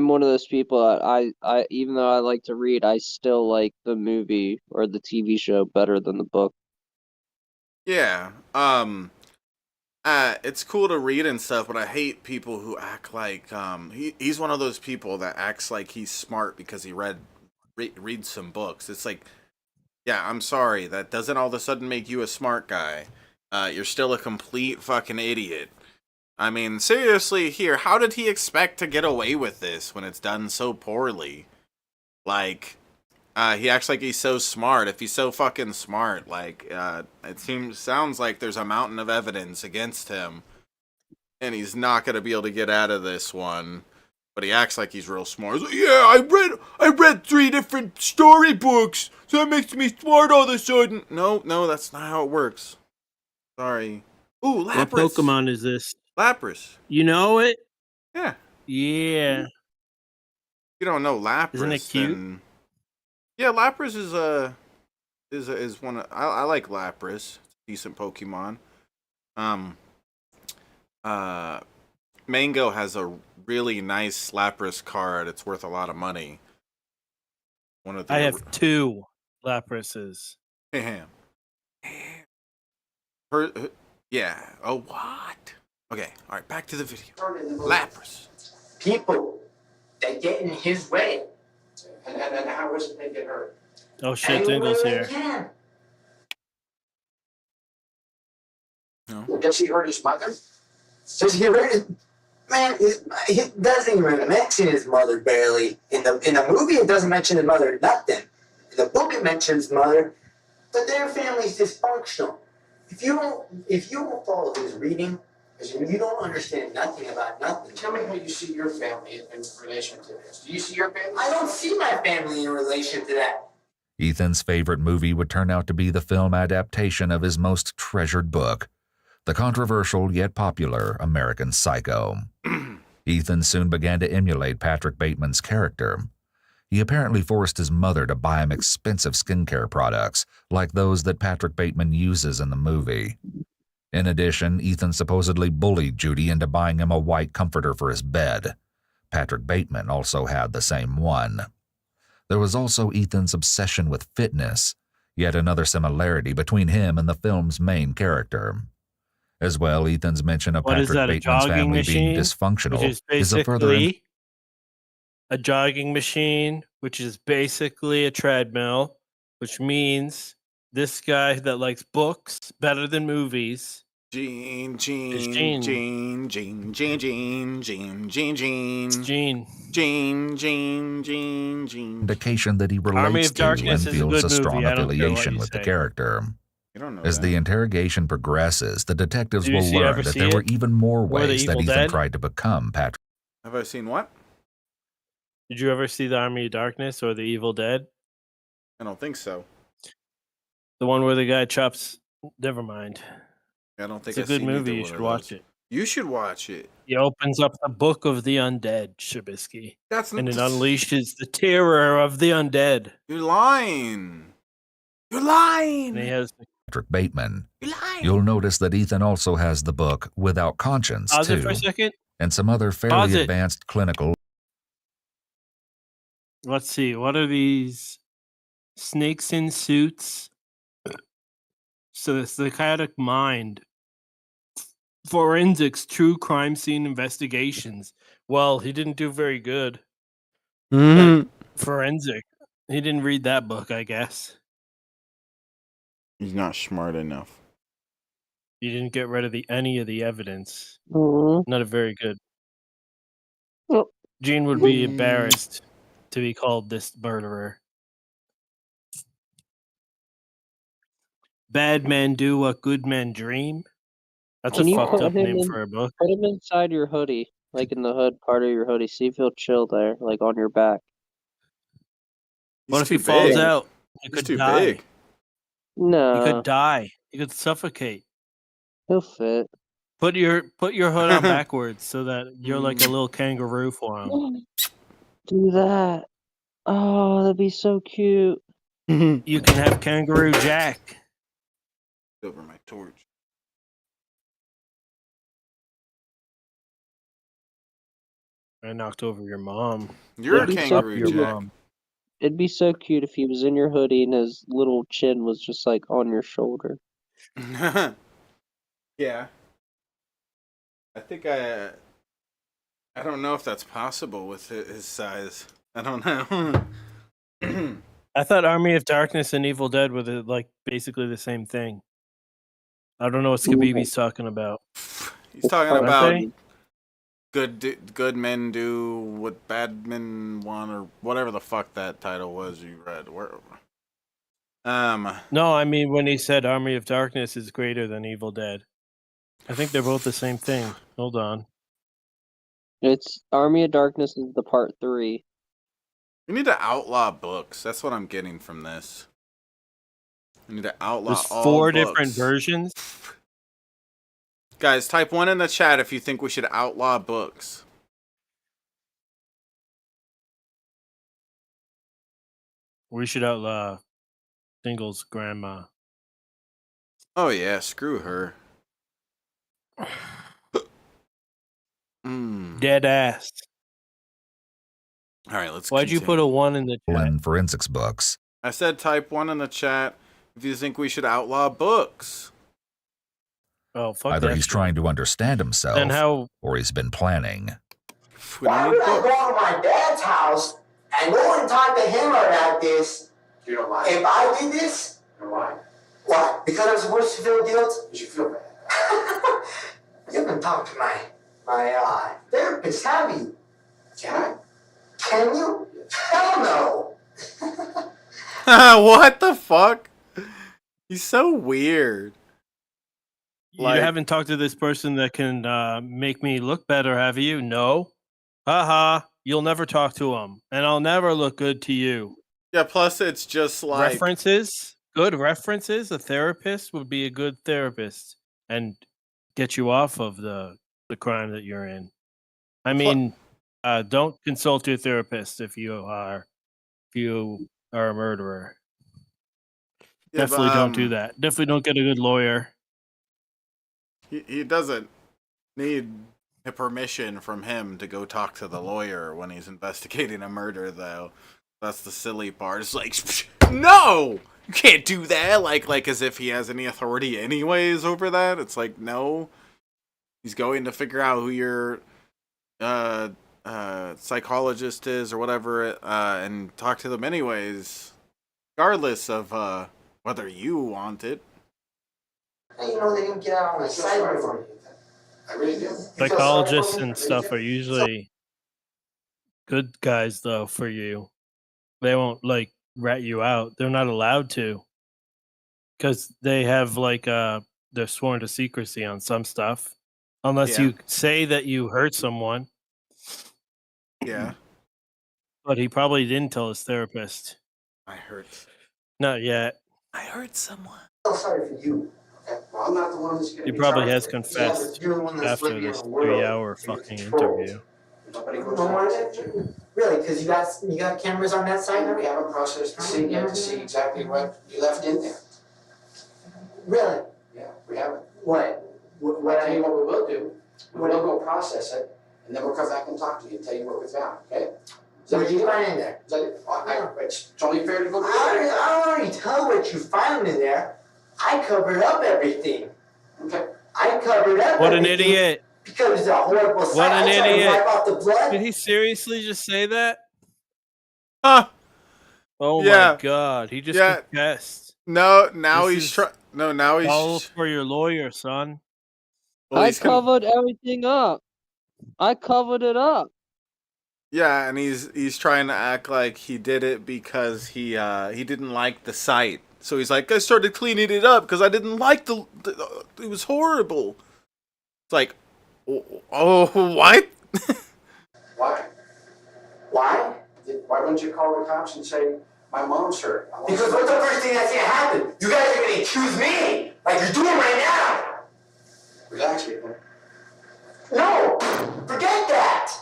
one of those people that I even though I like to read, I still like the movie or the TV show better than the book. Yeah. It's cool to read and stuff, but I hate people who act like he's one of those people that acts like he's smart because he reads some books. It's like Yeah, I'm sorry. That doesn't all of a sudden make you a smart guy. You're still a complete fucking idiot. I mean, seriously, here, how did he expect to get away with this when it's done so poorly? Like, he acts like he's so smart. If he's so fucking smart, like, it sounds like there's a mountain of evidence against him, and he's not gonna be able to get out of this one. But he acts like he's real smart. He's like, yeah, I read 3 different storybooks, so that makes me smart all of a sudden. No, that's not how it works. Sorry. Ooh, Lapras. What Pokemon is this? Lapras. You know it? Yeah. Yeah. You don't know Lapras. Isn't it cute? Then... Yeah, Lapras is one of, I like Lapras. It's a decent Pokemon. Mango has a really nice Lapras card. It's worth a lot of money. I have 2 Laprases. Hey, yeah. Oh, what? Okay. All right. Back to the video. Lapras. People that get in his way. And how is it they get hurt? Oh shit, Dingle's here. No. Does he hurt his mother? Does he hurt his... Man, he doesn't even mention his mother barely. In the movie, it doesn't mention his mother nothing. In the book, it mentions mother, but their family's dysfunctional. If you don't follow his reading, you don't understand nothing about nothing. Tell me how you see your family in relation to this. Do you see your family? I don't see my family in relation to that. Ethan's favorite movie would turn out to be the film adaptation of his most treasured book, the controversial yet popular American Psycho. Ethan soon began to emulate Patrick Bateman's character. He apparently forced his mother to buy him expensive skincare products, like those that Patrick Bateman uses in the movie. In addition, Ethan supposedly bullied Judy into buying him a white comforter for his bed. Patrick Bateman also had the same one. There was also Ethan's obsession with fitness, yet another similarity between him and the film's main character. As well, Ethan's mention of Patrick Bateman's family being dysfunctional is a further... A jogging machine, which is basically a treadmill, which means this guy that likes books better than movies. Gene. Indication that he relates to and feels a strong affiliation with the character. As the interrogation progresses, the detectives will learn that there were even more ways that Ethan tried to become Patrick. Have I seen what? Did you ever see The Army of Darkness or The Evil Dead? I don't think so. The one where the guy chops... Never mind. I don't think it's a good movie. You should watch it. You should watch it. He opens up the Book of the Undead, Shabisky. And it unleashes the terror of the undead. You're lying. And he has Patrick Bateman. You'll notice that Ethan also has the book Without Conscience, Pause too. it for a second. And some other fairly advanced clinical... Let's see. What are these? Snakes in Suits. So the Psychotic Mind. Forensics, True Crime Scene Investigations. Well, he didn't do very good. Forensic. He didn't read that book, I guess. He's not smart enough. He didn't get rid of any of the evidence. Not very good. Gene would be embarrassed to be called this murderer. Bad men do what good men dream. That's a fucked up name for a book. Put him inside your hoodie, like in the hood part of your hoodie. See if he'll chill there, like on your back. What if he falls out? He could die. Big. No. He could die. He could suffocate. He'll fit. Put your hood on backwards so that you're like a little kangaroo for him. Do that. Oh, that'd be so cute. You can have Kangaroo Jack. Over my torch. I knocked over your mom. You're a kangaroo, Jack. Mom. It'd be so cute if he was in your hoodie and his little chin was just like on your shoulder. Yeah. I think I don't know if that's possible with his size. I don't know. I thought Army of Darkness and Evil Dead were like basically the same thing. I don't know what Skabibi's talking about. He's talking about good men do what bad men want, or whatever the fuck that title was you read. No, I mean when he said Army of Darkness is greater than Evil Dead. I think they're both the same thing. Hold on. It's Army of Darkness is the part 3. We need to outlaw books. That's what I'm getting from this. We need to outlaw There's all 4 books. different versions. Guys, type 1 in the chat if you think we should outlaw books. We should outlaw Single's grandma. Oh yeah, screw her. Dead ass. All right, let's Why'd you put a 1 in the chat? In forensics books. I said type 1 in the chat if you think we should outlaw books. Oh, fuck Either that he's shit. trying to understand himself, or he's been planning. Why would I go to my dad's house and go and talk to him about this? You know why? If I did this? You know why? Why? Because I'm supposed to feel guilt? Because you feel bad. You haven't talked to my therapist, have you? Can I? Can you? Hell no! What the fuck? He's so weird. You haven't talked to this person that can make me look better, have you? No. Haha. You'll never talk to him, and I'll never look good to you. Yeah, plus it's just like... References? Good references? A therapist would be a good therapist and get you off of the crime that you're in. I mean, don't consult your therapist if you are a murderer. Yeah, Definitely don't do that. Definitely don't get a good lawyer. He doesn't need a permission from him to go talk to the lawyer when he's investigating a murder, though. That's the silly part. It's like, no! You can't do that! Like as if he has any authority anyways over that. It's like, no. He's going to figure out who your psychologist is or whatever, and talk to them anyways. Regardless of whether you want it. You know they can get out on the side from you. I really do. Psychologists and stuff are usually good guys, though, for you. They won't, like, rat you out. They're not allowed to. Because they have, like, they're sworn to secrecy on some stuff. Unless you say that you hurt someone. Yeah. But he probably didn't tell his therapist. I hurt. Not yet. I hurt someone. I'm sorry for you. Okay. Well, I'm not the one that's going He probably has confessed after this 3-hour fucking interview. Nobody goes on. Really? Because you got cameras on that side? We haven't processed the scene yet to see exactly what you left in there. Really? Yeah, we haven't. What? I'll tell you what we will do. We will go process it, and then we'll come back and talk to you and tell you what we found, okay? What did you find in there? It's only fair to go through it. I already tell what you found in there. I covered up everything. Okay. I covered up What everything. an idiot. Because it's a horrible sight. What an I tried to idiot. wipe off the blood. Did he seriously just say that? Huh. Oh Yeah. my god. He just Yeah. confessed. No, now This he's is trying. No, now he's. All for your lawyer, son. Well, I he's covered everything up. I covered it up. Yeah, and he's trying to act like he did it because he didn't like the site. So he's like, I started cleaning it up because I didn't like the it was horrible. It's like, oh, what? Why? Why? Why wouldn't you call the cops and say, my mom's hurt? Because what's the first thing that's gonna happen? You guys are gonna accuse me, like you're doing right now. Relax, people. No, forget that.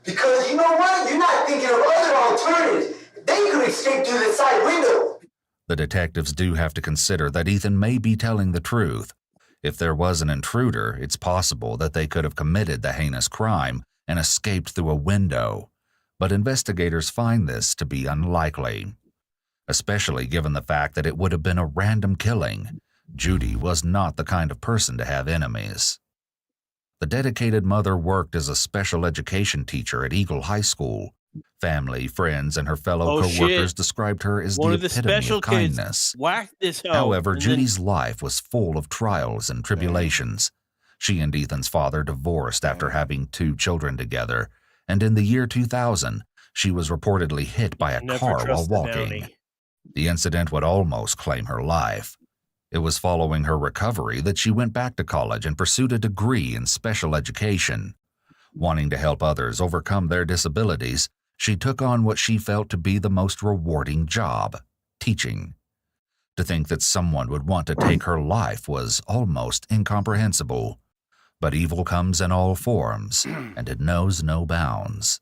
Because you know what? You're not thinking of other alternatives. They could escape through the side window. The detectives do have to consider that Ethan may be telling the truth. If there was an intruder, it's possible that they could have committed the heinous crime and escaped through a window. But investigators find this to be unlikely, especially given the fact that it would have been a random killing. Judy was not the kind of person to have enemies. The dedicated mother worked as a special education teacher at Eagle High School Family, friends, and her fellow co-workers described her as the epitome of kindness. However, Judy's life was full of trials and tribulations. She and Ethan's father divorced after having 2 children together, and in the year 2000, she was reportedly hit by a car while walking. The incident would almost claim her life. It was following her recovery that she went back to college and pursued a degree in special education. Wanting to help others overcome their disabilities, she took on what she felt to be the most rewarding job, teaching. To think that someone would want to take her life was almost incomprehensible. But evil comes in all forms, and it knows no bounds.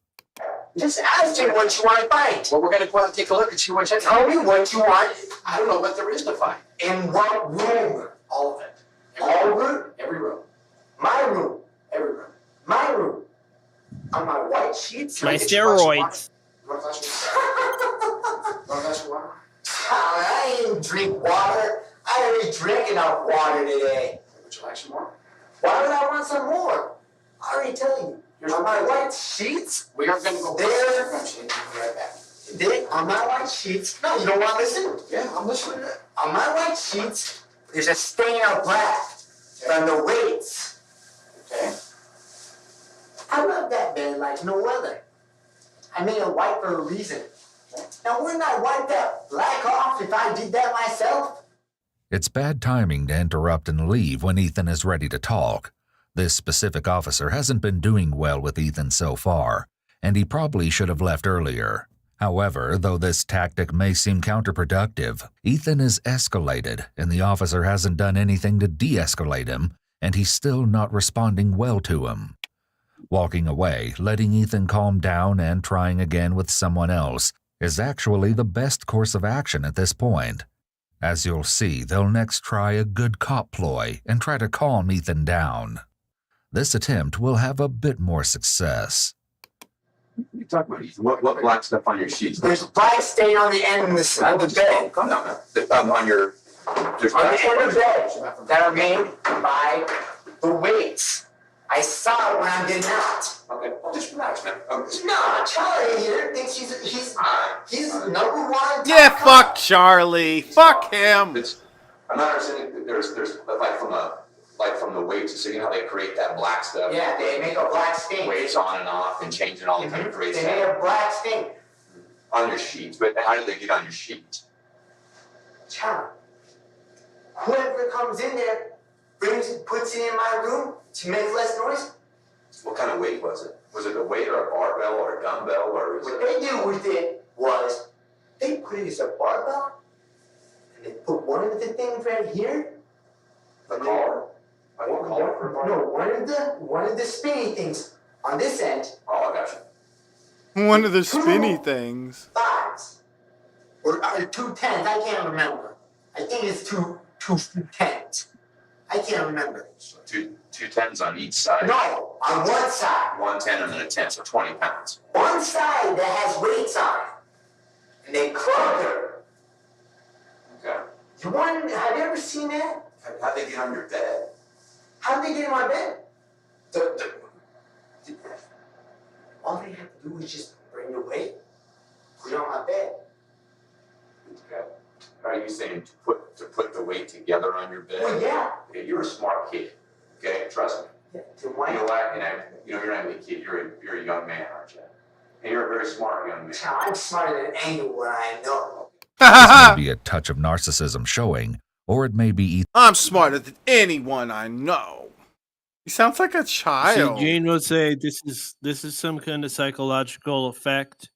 Just ask me what you want to find. Well, we're going to go out and take a look and see what you Tell me what you want. I don't know what there is to find. In what room? All of it. All room? Every room. My room. Every room. My room. On my white sheets. My steroids. You want a glass of water? I didn't drink water. I already drank enough water today. Would you like some more? Why would I want some more? I already tell you. Here's on my white sheets. We are going to go there. Right back. There, on my white sheets. No, you don't want to listen? Yeah, I'm listening. On my white sheets, there's a stain of black from the weights. Okay. I love that bed like no other. I made it white for a reason. Now, wouldn't I wipe that black off if I did that myself? It's bad timing to interrupt and leave when Ethan is ready to talk. This specific officer hasn't been doing well with Ethan so far, and he probably should have left earlier. However, though this tactic may seem counterproductive, Ethan is escalated, and the officer hasn't done anything to de-escalate him, and he's still not responding well to him. Walking away, letting Ethan calm down and trying again with someone else is actually the best course of action at this point. As you'll see, they'll next try a good cop ploy and try to calm Ethan down. This attempt will have a bit more success. You talk about Ethan. What black stuff on your sheets? There's black stain on the end of the bed. Come down now. On your... There's on the end of the bed that are made by the weights. I saw it when I'm getting out. Okay, well, just relax, man. No, Charlie here thinks he's number one. Yeah, fuck Charlie. Fuck him. I'm not understanding. There's from the weights. So you know how they create that black stuff. Yeah, they make a black stain. Weights on and off and changing all the time to create. They make a black stain on your sheets. But how do they get on your sheets? Charlie, whoever comes in there puts it in my room to make less noise. What kind of weight was it? Was it a weight or a barbell or a dumbbell or? What they did with it was they put it as a barbell and they put one of the things right here. The collar? I won't call it for a barbell. No, one of the spinny things on this end. Oh, I got you. One of the spinny things. 5s or 2 10s. I can't remember. I think it's two 10s. I can't remember. So two 10s on each side? No, on one side. 1 10 and then a 10, so 20 pounds. One side that has weights on it. And they club her. Okay. Have you ever seen that? How'd they get on your bed? How did they get in my bed? All they have to do is just bring the weight, put it on my bed. Okay. Are you saying to put the weight together on your bed? Well, yeah. Okay, you're a smart kid. Okay, trust me. Yeah. You're not a kid. You're a young man, aren't you? And you're a very smart young man. I'm smarter than anyone I know. This may be a touch of narcissism showing, or it may be I'm smarter than anyone I know. He sounds like a child. See, Gene would say this is some kind of psychological effect.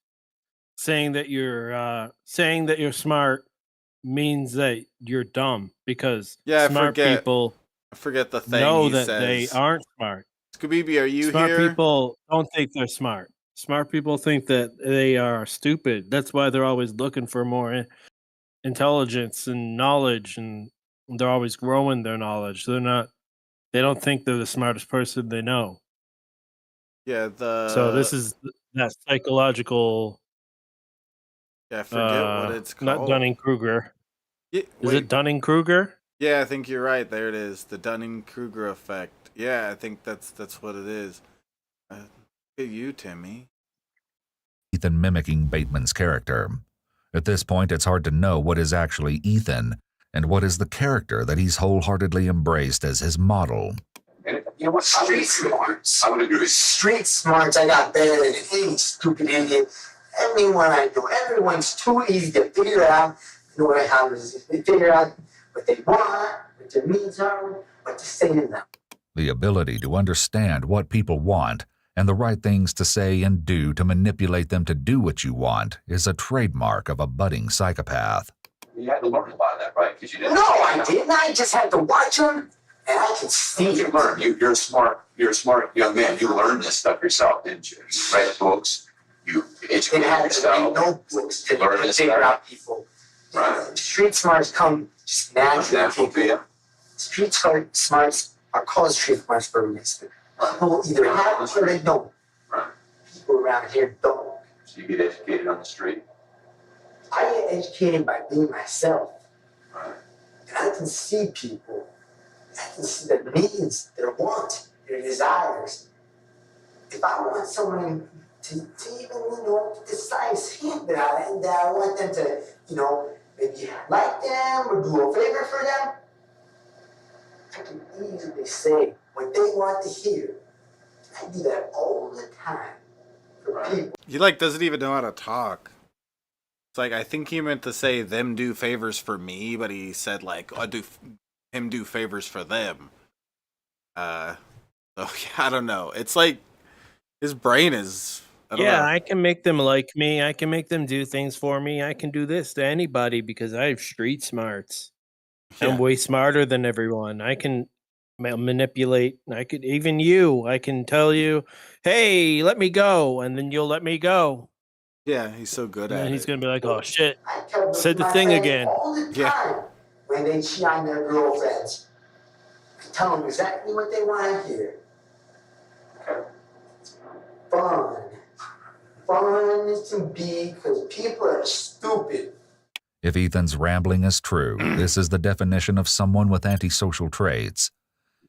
Saying that you're smart means that you're dumb because smart people forget the thing know he that says. they aren't smart. Scooby, are you smart here? Smart people don't think they're smart. Smart people think that they are stupid. That's why they're always looking for more intelligence and knowledge, and they're always growing their knowledge. They don't think they're the smartest person they know. Yeah, so this is that psychological. Yeah, I forget what it's called. Not Dunning-Kruger. Yeah, is it Dunning-Kruger? Yeah, I think you're right. There it is. The Dunning-Kruger effect. Yeah, I think that's what it is. Look at you, Timmy. Ethan mimicking Bateman's character. At this point, it's hard to know what is actually Ethan and what is the character that he's wholeheartedly embraced as his model. And you know what? Street smarts. I would agree. Street smarts, I got better than any stupid idiot. Everyone I know, everyone's too easy to figure out. You know what I have is they figure out what they want, what their needs are, what to say to them. The ability to understand what people want and the right things to say and do to manipulate them to do what you want is a trademark of a budding psychopath. You had to learn a lot of that, right? Because you didn't. No, I didn't. I just had to watch them, and I can see You learn. You're a smart young man. You learned this stuff yourself, didn't you? You read books. You They educated had yourself. notebooks to Learn this figure stuff. out people. Right. Street smarts come just naturally. Natural to you. Street smarts are called street smarts for a reason. People either have it or they don't. Right. People around here don't. So you get educated on the street. I get educated by being myself. Right. And I can see people. I can see their needs, their wants, their desires. If I want someone to even, decide that I want them to, maybe like them or do a favor for them, I can easily say what they want to hear. I do that all the time for people. He doesn't even know how to talk. It's I think he meant to say them do favors for me, but he said I do favors for them. I don't know. It's his brain is. I don't know. I can make them like me. I can make them do things for me. I can do this to anybody because I have street smarts. Yeah. I'm way smarter than everyone. I can manipulate. I can tell you, hey, let me go, and then you'll let me go. Yeah, he's so good at it. And he's gonna be like, oh shit, I tell them said the my thing friends again. all the time when they cheat on their girlfriends. I tell them exactly what they want to hear. Fun. Fun to be because people are stupid. If Ethan's rambling is true, this is the definition of someone with antisocial traits.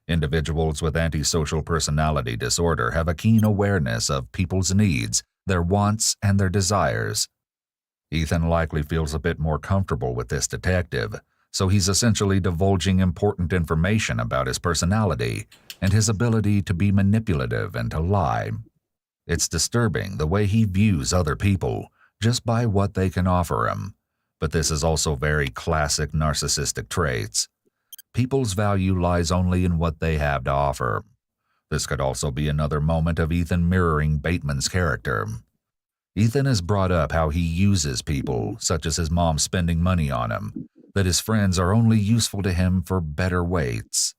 Individuals with antisocial personality disorder have a keen awareness of people's needs, their wants, and their desires. Ethan likely feels a bit more comfortable with this detective, so he's essentially divulging important information about his personality and his ability to be manipulative and to lie. It's disturbing the way he views other people just by what they can offer him, but this is also very classic narcissistic traits. People's value lies only in what they have to offer. This could also be another moment of Ethan mirroring Bateman's character. Ethan has brought up how he uses people, such as his mom spending money on him, that his friends are only useful to him for better weights.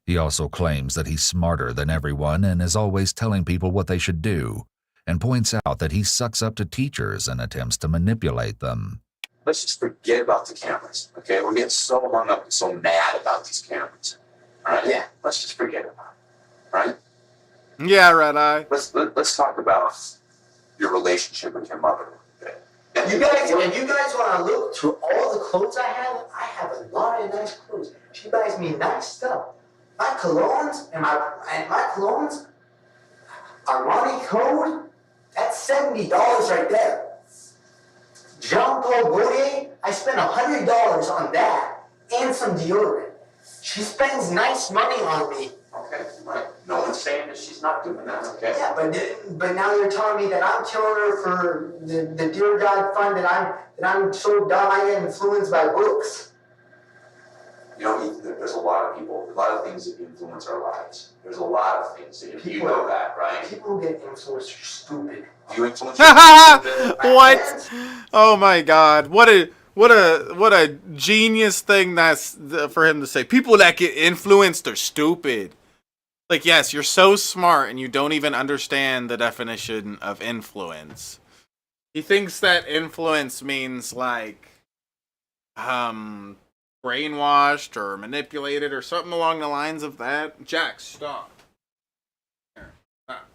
He also claims that he's smarter than everyone and is always telling people what they should do, and points out that he sucks up to teachers and attempts to manipulate them. Let's just forget about the cameras, okay? We're getting so hung up and so mad about these cameras, all right? Yeah. Let's just forget about it, right? Yeah, Red Eye. Let's talk about your relationship with your mother. Okay? If you guys want to look through all the clothes I have a lot of nice clothes. She buys me nice stuff. My colognes and my colognes, Armani Code, that's $70 right there. Jean Paul Gaultier, I spent $100 on that and some deodorant. She spends nice money on me. Okay, right. No one's saying that she's not doing that, okay? Yeah, but now you're telling me that I'm killing her for the Dear God fund, that I'm so dumb I get influenced by books. There's a lot of people, a lot of things that influence our lives. There's a lot of things that you know that, right? People who get influenced are stupid. You influence What? Oh my God! What a genius thing that's for him to say. People that get influenced are stupid. Yes, you're so smart and you don't even understand the definition of influence. He thinks that influence means brainwashed or manipulated or something along the lines of that. Jack, stop. Here, stop.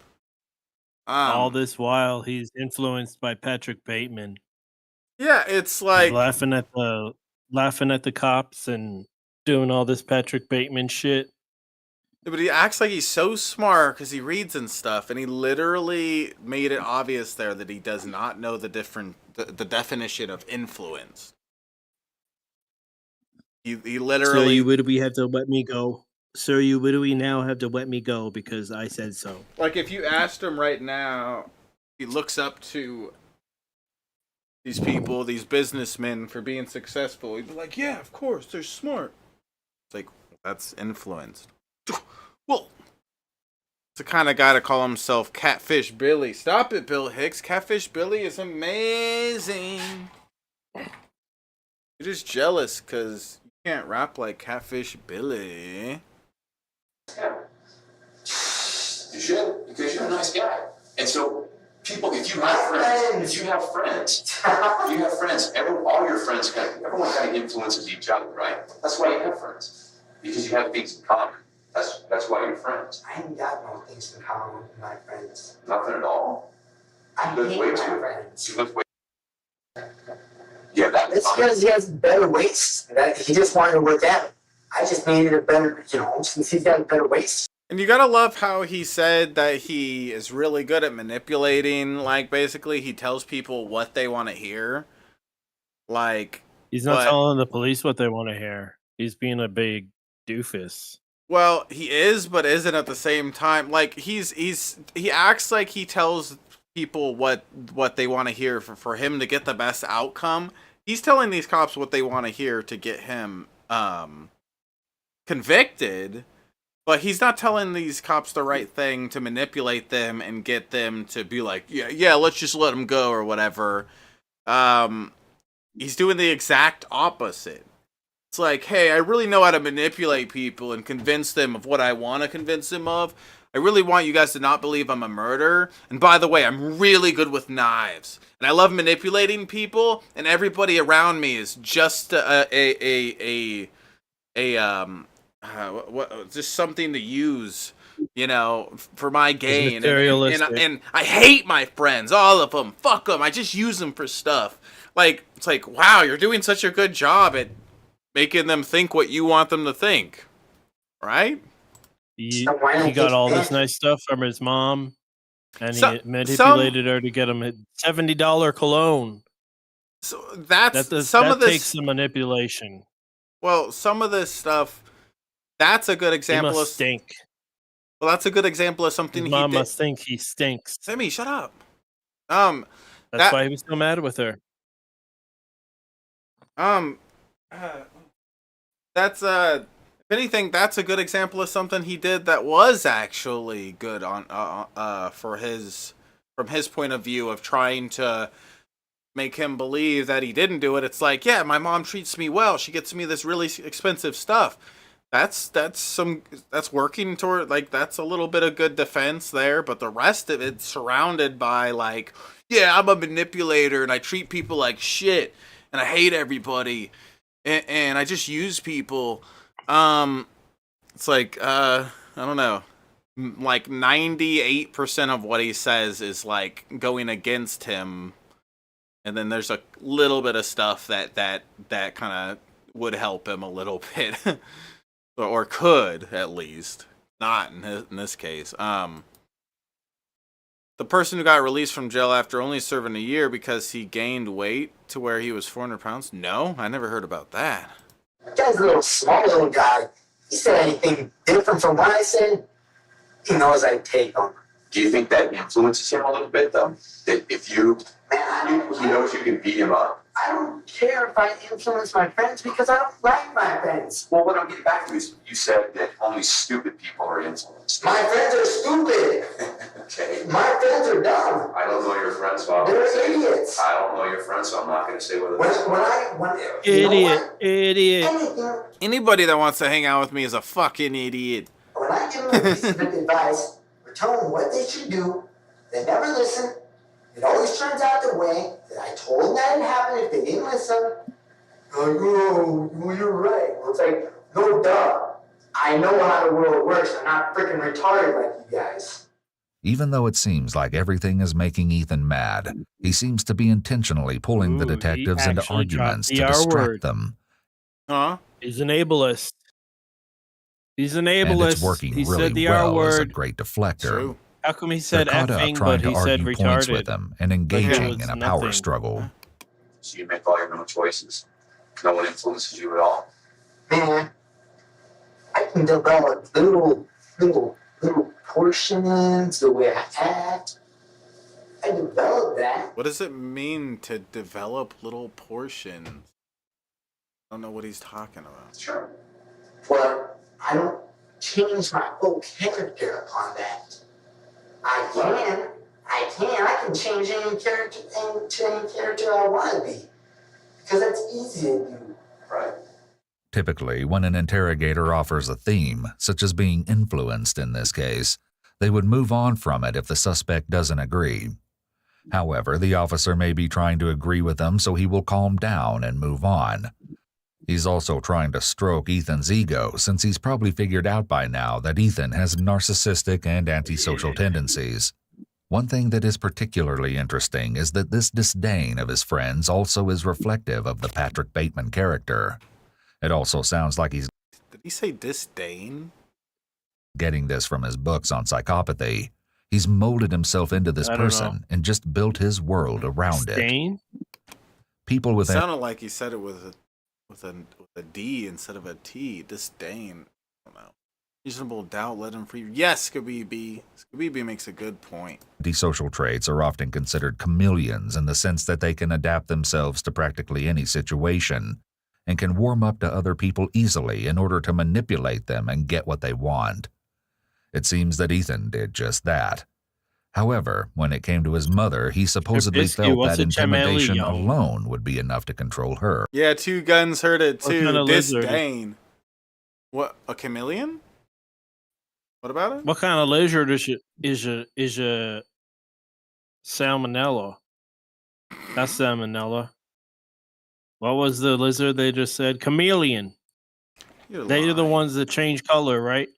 All this while, he's influenced by Patrick Bateman. Yeah, it's He's laughing at the cops and doing all this Patrick Bateman shit. But he acts like he's so smart because he reads and stuff, and he literally made it obvious there that he does not know the definition of influence. He literally. So you literally have to let me go. Sir, you literally now have to let me go because I said so. Like, if you asked him right now, he looks up to these people, these businessmen, for being successful. He'd be like, yeah, of course, they're smart. It's like, that's influence. Well, it's the kind of guy to call himself Catfish Billy. Stop it, Bill Hicks. Catfish Billy is amazing. You're just jealous because you can't rap like Catfish Billy. Yeah. You should, because you're a nice guy. And so, people, if you have friends, all your friends, everyone kind of influences each other, right? That's why you have friends. Because you have things in common. That's why you're friends. I ain't got no things in common with my friends. Nothing at all. I hate my friends. You live way. Yeah, that's because he has better weights. He just wanted to work out. I just needed a better, since he's got a better weights. And you gotta love how he said that he is really good at manipulating. Like, basically, he tells people what they want to hear. Like, he's not telling the police what they want to hear. He's being a big doofus. Well, he is, but isn't at the same time. Like, he acts like he tells people what they want to hear for him to get the best outcome. He's telling these cops what they want to hear to get him convicted, but he's not telling these cops the right thing to manipulate them and get them to be like, yeah, let's just let him go or whatever. He's doing the exact opposite. It's like, hey, I really know how to manipulate people and convince them of what I want to convince them of. I really want you guys to not believe I'm a murderer. And by the way, I'm really good with knives. And I love manipulating people, and everybody around me is just just something to use, for my gain. And I hate my friends, all of them. Fuck them. I just use them for stuff. Like, it's like, wow, you're doing such a good job at making them think what you want them to think, right? He got all this nice stuff from his mom, and he manipulated her to get him a $70 cologne. So that takes some manipulation. Well, some of this stuff, that's a good example of stink. Well, that's a good example of something his mom must think he stinks. Sammy, shut up. That's why he was so mad with her. That's if anything, that's a good example of something he did that was actually good on from his point of view of trying to make him believe that he didn't do it. It's like, yeah, my mom treats me well. She gets me this really expensive stuff. That's working toward, like, that's a little bit of good defense there, but the rest of it's surrounded by, like, yeah, I'm a manipulator and I treat people like shit and I hate everybody and I just use people. It's like, I don't know, like 98% of what he says is like going against him, and then there's a little bit of stuff that kind of would help him a little bit, or could at least. Not in this case. The person who got released from jail after only serving a year because he gained weight to where he was 400 pounds? No, I never heard about that. That guy's a small little guy. He said anything different from what I said, he knows I'd take him. Do you think that influences him a little bit, though? That if he knows you can beat him up? I don't care if I influence my friends because I don't like my friends. Well, what I'm getting back to is you said that only stupid people are influenced. My friends are stupid. Okay. My friends are dumb. I don't know your friends, so they're idiots. I don't know your friends, so I'm not going to say whether Idiot. Anybody that wants to hang out with me is a fucking idiot. When I give them a piece of advice or tell them what they should do, they never listen. It always turns out the way that I told them that would happen if they didn't listen. Like, oh, well, you're right. Well, it's like, no, duh. I know how the world works. I'm not freaking retarded like you guys. Even though it seems like everything is making Ethan mad, he seems to be intentionally pulling the detectives into arguments to distract them. Huh? He's an ableist. He's an and it's ableist. working He really said the R well as a word. great deflector. True. How come he said They're caught up effing, trying but to he said argue points with retarded? them and engaging in a power nothing. struggle. So you make all your own choices. No one influences you at all. Man, I can develop little portions, the way I act. I developed that. What does it mean to develop little portions? I don't know what he's talking about. Sure. But I don't change my whole character on that. I can change any character I want to be. Because that's easy to do. Right. Typically, when an interrogator offers a theme, such as being influenced in this case, they would move on from it if the suspect doesn't agree. However, the officer may be trying to agree with them, so he will calm down and move on. He's also trying to stroke Ethan's ego, since he's probably figured out by now that Ethan has narcissistic and antisocial tendencies. One thing that is particularly interesting is that this disdain of his friends also is reflective of the Patrick Bateman character. It also sounds like he's... Did he say disdain? Getting this from his books on psychopathy. He's molded himself into this person and just built his world around disdain? it. People with... It sounded like he said it with a D instead of a T. Disdain. I don't know. Reasonable doubt, let him free. Yes, Scooby B. Scooby B makes a good point. Antisocial traits are often considered chameleons in the sense that they can adapt themselves to practically any situation and can warm up to other people easily in order to manipulate them and get what they want. It seems that Ethan did just that. However, when it came to his mother, he supposedly felt that intimidation alone would be enough to control her. Yeah, Two Guns heard it too. What kind of Disdain. What, a chameleon? What about it? What kind of lizard is a salmonella? That's salmonella. What was the lizard they just said? Chameleon. They are the ones that change color, right?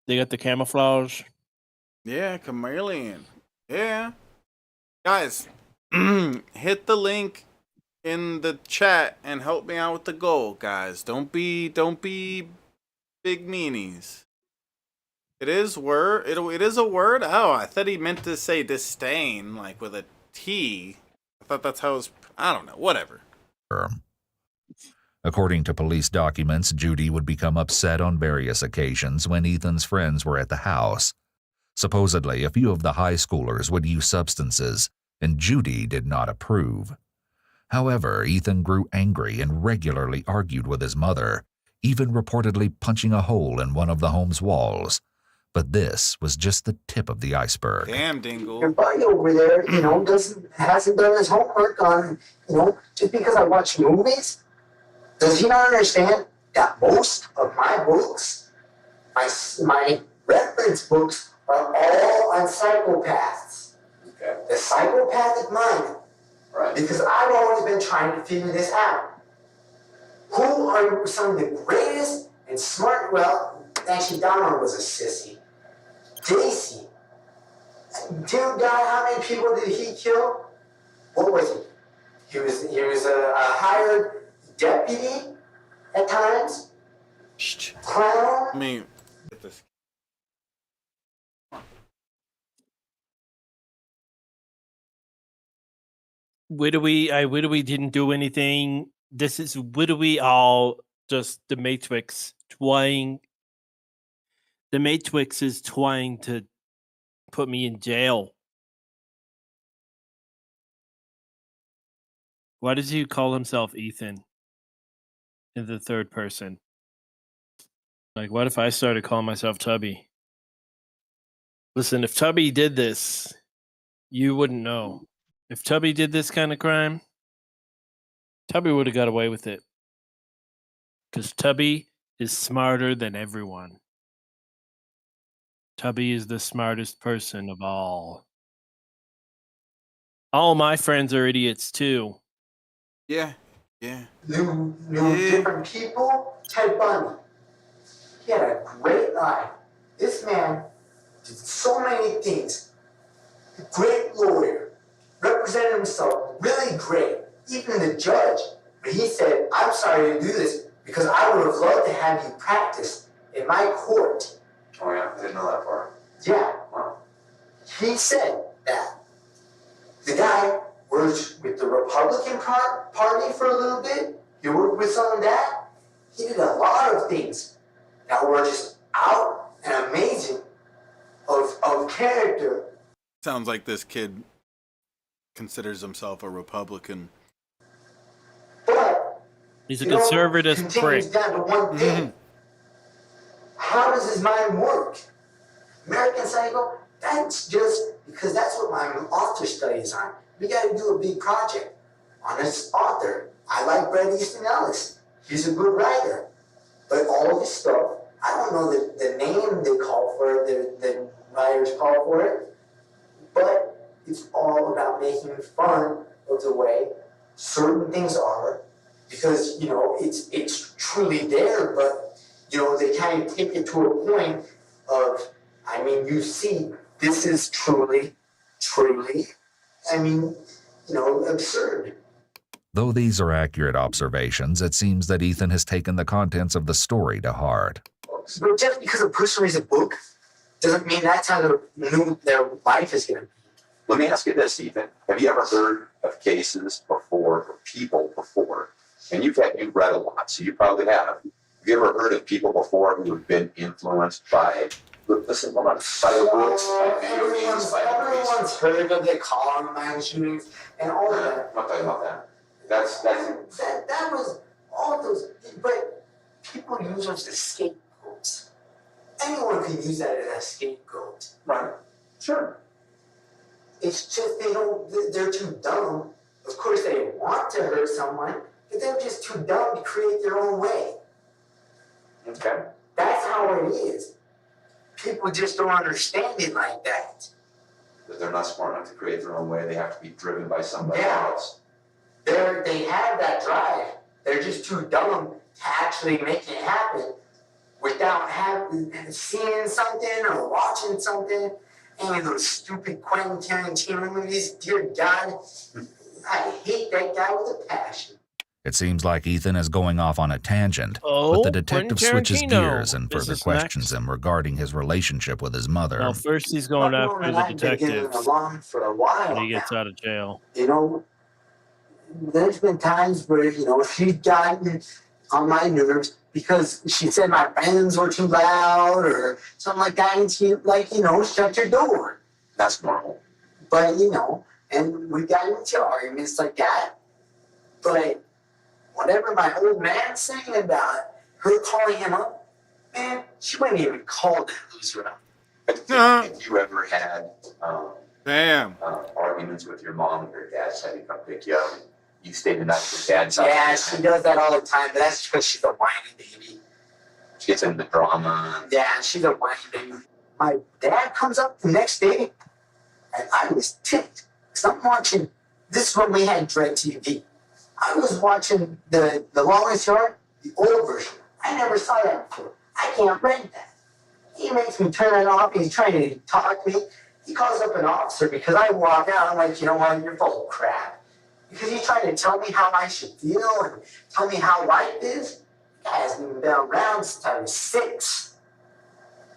They got the camouflage. Yeah, chameleon. Yeah. Guys, hit the link in the chat and help me out with the goal, guys. Don't be big meanies. It is word. It is a word. Oh, I thought he meant to say disdain, like with a T. I thought that's how it was. I don't know. Whatever. According to police documents, Judy would become upset on various occasions when Ethan's friends were at the house. Supposedly, a few of the high schoolers would use substances, and Judy did not approve. However, Ethan grew angry and regularly argued with his mother, even reportedly punching a hole in one of the home's walls. But this was just the tip of the iceberg. Damn, Dingle. Your buddy over there, hasn't done his homework on, just because I watch movies, does he not understand that most of my books, my reference books, are all on psychopaths? Okay. The psychopathic mind. Right. Because I've always been trying to figure this out. Who are some of the greatest and smart? Well, actually, Donald was a sissy. Daisy. Dear God, how many people did he kill? What was he? He was a hired deputy at times. Clown. I mean, get this. We didn't do anything. This is we all just the Matrix trying. The Matrix is trying to put me in jail. Why does he call himself Ethan in the third person? Like, what if I started calling myself Tubby? Listen, if Tubby did this, you wouldn't know. If Tubby did this kind of crime, Tubby would have got away with it. Because Tubby is smarter than everyone. Tubby is the smartest person of all. All my friends are idiots too. Yeah. New different people. Ted Bundy. He had a great life. This man did so many things. A great lawyer. Represented himself really great. Even the judge. But he said, I'm sorry to do this, Because I would have loved to have you practice in my court. Oh yeah, I didn't know that part. Yeah. Wow. He said that the guy worked with the Republican Party for a little bit. He worked with some of that. He did a lot of things that were just out and amazing of character. Sounds like this kid considers himself a Republican. But he's a conservative prick. It down to one thing. How does his mind work? American Psycho, that's just because that's what my author study is on. We got to do a big project on this author. I like Bret Easton Ellis. He's a good writer. But all this stuff, I don't know the name they call for it, the writers call for it, but it's all about making fun of the way certain things are, because, it's truly there, but, they kind of take it to a point of, you see, this is truly, absurd. Though these are accurate observations, it seems that Ethan has taken the contents of the story to heart. But just because a person reads a book doesn't mean that's how their life is going to be. Let me ask you this, Ethan. Have you ever heard of cases before, or people before? And you've read a lot, so you probably have. Have you ever heard of people before who have been influenced by, by the books, by video games, by movies? Everyone's heard of the Columbine shootings and all of that. I'm not talking about that. That was all those, but people use those as scapegoats. Anyone can use that as a scapegoat. Right. Sure. It's just they're too dumb. Of course they want to hurt someone, but they're just too dumb to create their own way. Okay. That's how it is. People just don't understand it like that. That they're not smart enough to create their own way. They have to be driven by somebody else. They have that drive. They're just too dumb to actually make it happen without seeing something or watching something. Any of those stupid Quentin Tarantino movies, dear God, I hate that guy with a passion. It seems like Ethan is going off on a tangent, but the detective switches gears and further questions him regarding his relationship with his mother. Well, first he's going after the detectives for a while when he gets out of jail. There's been times where, she's gotten on my nerves because she said my friends were too loud or something like that, and she, shut your door. That's normal. But, and we got into arguments like that. But whatever my old man's saying about her calling him up, man, she wouldn't even call that loser up. Have you ever had arguments with your mom and your dad had to come pick you up? You stayed the night with your dad's house? Yeah, she does that all the time, but that's because she's a whiny baby. She gets into drama. Yeah, she's a whiny baby. My dad comes up the next day, and I was ticked. Because I'm watching, this is when we had DirecTV. I was watching the Longest Yard, the old version. I never saw that before. I can't rent that. He makes me turn it off. He's trying to talk to me. He calls up an officer because I walk out. I'm like, you know what? You're full of crap. Because he's trying to tell me how I should feel and tell me how life is. The guy hasn't even been around since I was 6.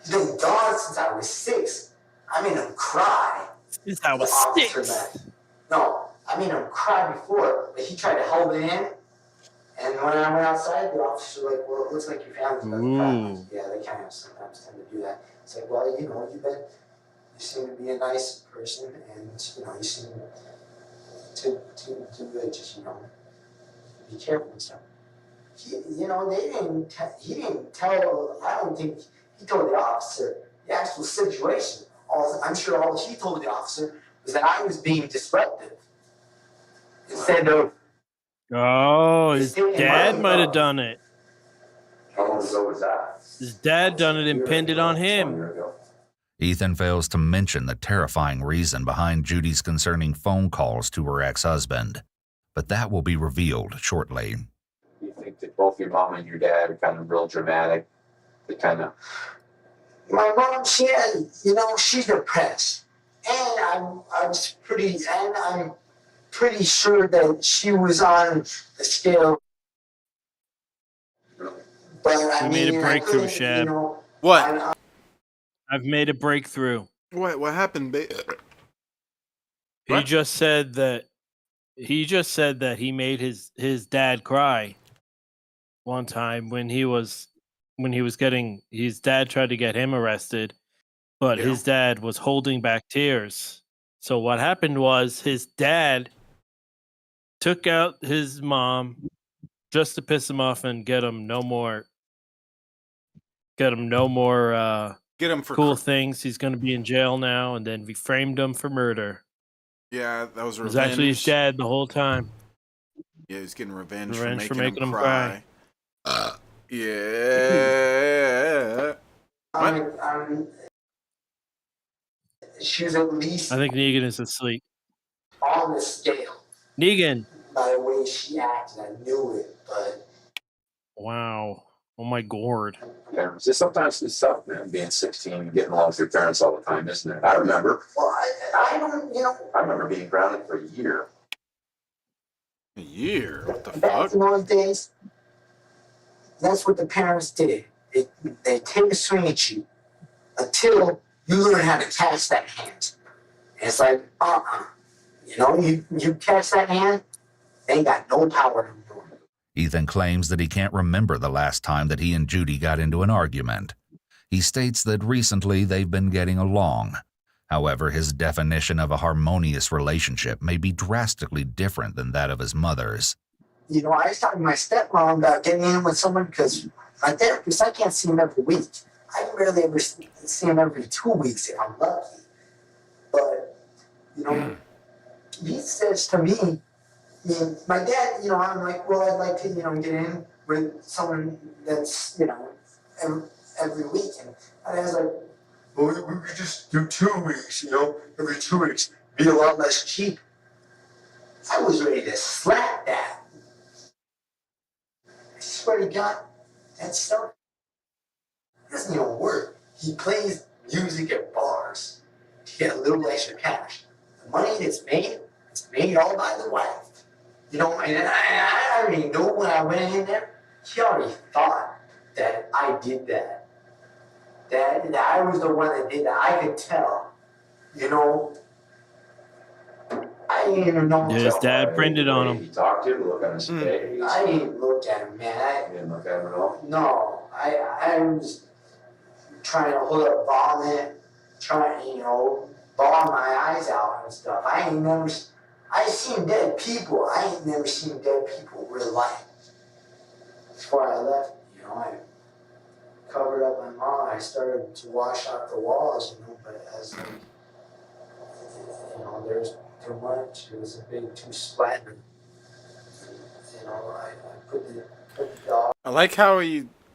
He's been gone since I was 6. I made him cry. Since I was 6? No, I made him cry before, but he tried to hold it in. And when I went outside, the officer was like, well, it looks like your family's been crying. Yeah, they kind of sometimes tend to do that. It's like, well, you seem to be a nice person, and, you seem to just, be careful and stuff. He didn't tell, I don't think, he told the officer the actual situation. I'm sure all he told the officer was that I was being disruptive. Instead of... Oh, his dad might have done it. How long ago was that? His dad done it and pinned it on him. Ethan fails to mention the terrifying reason behind Judy's concerning phone calls to her ex-husband, but that will be revealed shortly. You think that both your mom and your dad are kind of real dramatic? They kind of... My mom, she's depressed. And I'm pretty sure that she was on the scale. We made a breakthrough, Shab. What? I've made a breakthrough. What happened, He just said that he made his dad cry one time when he was getting his dad tried to get him arrested, but his dad was holding back tears. So what happened was his dad took out his mom just to piss him off and get him no more for cool things. He's going to be in jail now, and then we framed him for murder. Yeah, that was revenge. It was actually his dad the whole time. Yeah, he's getting revenge for making him cry. Yeah. She was at least I think Negan is asleep. on the scale. Negan. By the way she acted, I knew it, but... Wow. Oh my god. Parents. Sometimes it's tough, man, being 16 and getting along with your parents all the time, isn't it? I remember. Well, I don't, I remember being grounded for a year. A year? What the back fuck? in those days, that's what the parents did. They take a swing at you until you learn how to catch that hand. And it's like, you catch that hand, they ain't got no power anymore. Ethan claims that he can't remember the last time that he and Judy got into an argument. He states that recently they've been getting along. However, his definition of a harmonious relationship may be drastically different than that of his mother's. I was talking to my stepmom about getting in with someone because my therapist, I can't see him every week. I can barely ever see him every 2 weeks if I'm lucky. But, he says to me, my dad, I'm like, well, I'd like to, get in with someone that's, every week. And my dad's like, well, we could just do 2 weeks, every 2 weeks. Be a lot less cheap. I was ready to slap that. I swear to God, that stuff doesn't even work. He plays music at bars to get a little extra cash. The money that's made, it's made all by the wife. And I already know when I went in there, he already thought that I did that. That I was the one that did that. I could tell. I didn't even know. His dad printed on him. He talked to him, look on his face. I didn't look at him, man. You didn't look at him at all? No. I was trying to hold up vomit, trying, bawling my eyes out and stuff. I seen dead people. I ain't never seen dead people in real life. Before I left, I covered up my mom. I started to wash out the walls, but as there's too much. It was a big too splatter. I put the dog. I like how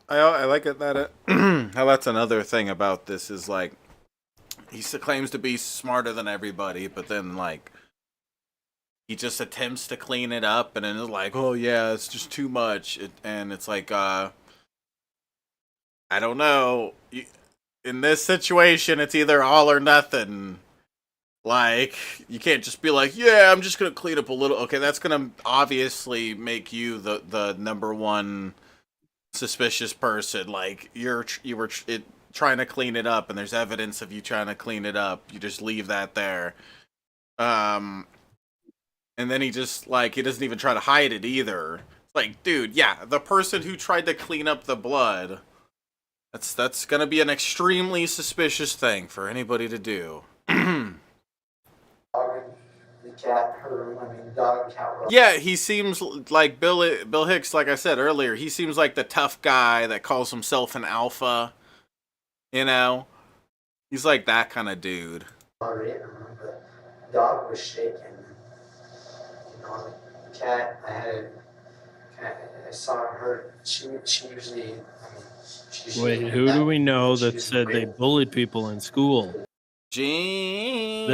I like it that how that's another thing about this is like he claims to be smarter than everybody, but then like he just attempts to clean it up, and then it's like, oh yeah, it's just too much, and it's like, I don't know. In this situation, it's either all or nothing. Like, you can't just be like, yeah, I'm just gonna clean up a little. Okay, that's gonna obviously make you the number one suspicious person. Like, you were trying to clean it up, and there's evidence of you trying to clean it up. You just leave that there. And then he just, like, he doesn't even try to hide it either. Like, dude, yeah, the person who tried to clean up the blood, that's gonna be an extremely suspicious thing for anybody to do. The cat, dog and cat. Yeah, he seems like Bill Hicks, like I said earlier, he seems like the tough guy that calls himself an alpha. He's like that kind of dude. The dog was shaking. The cat, I saw her. She usually. Wait, who do we know that said they bullied people in school? Gene.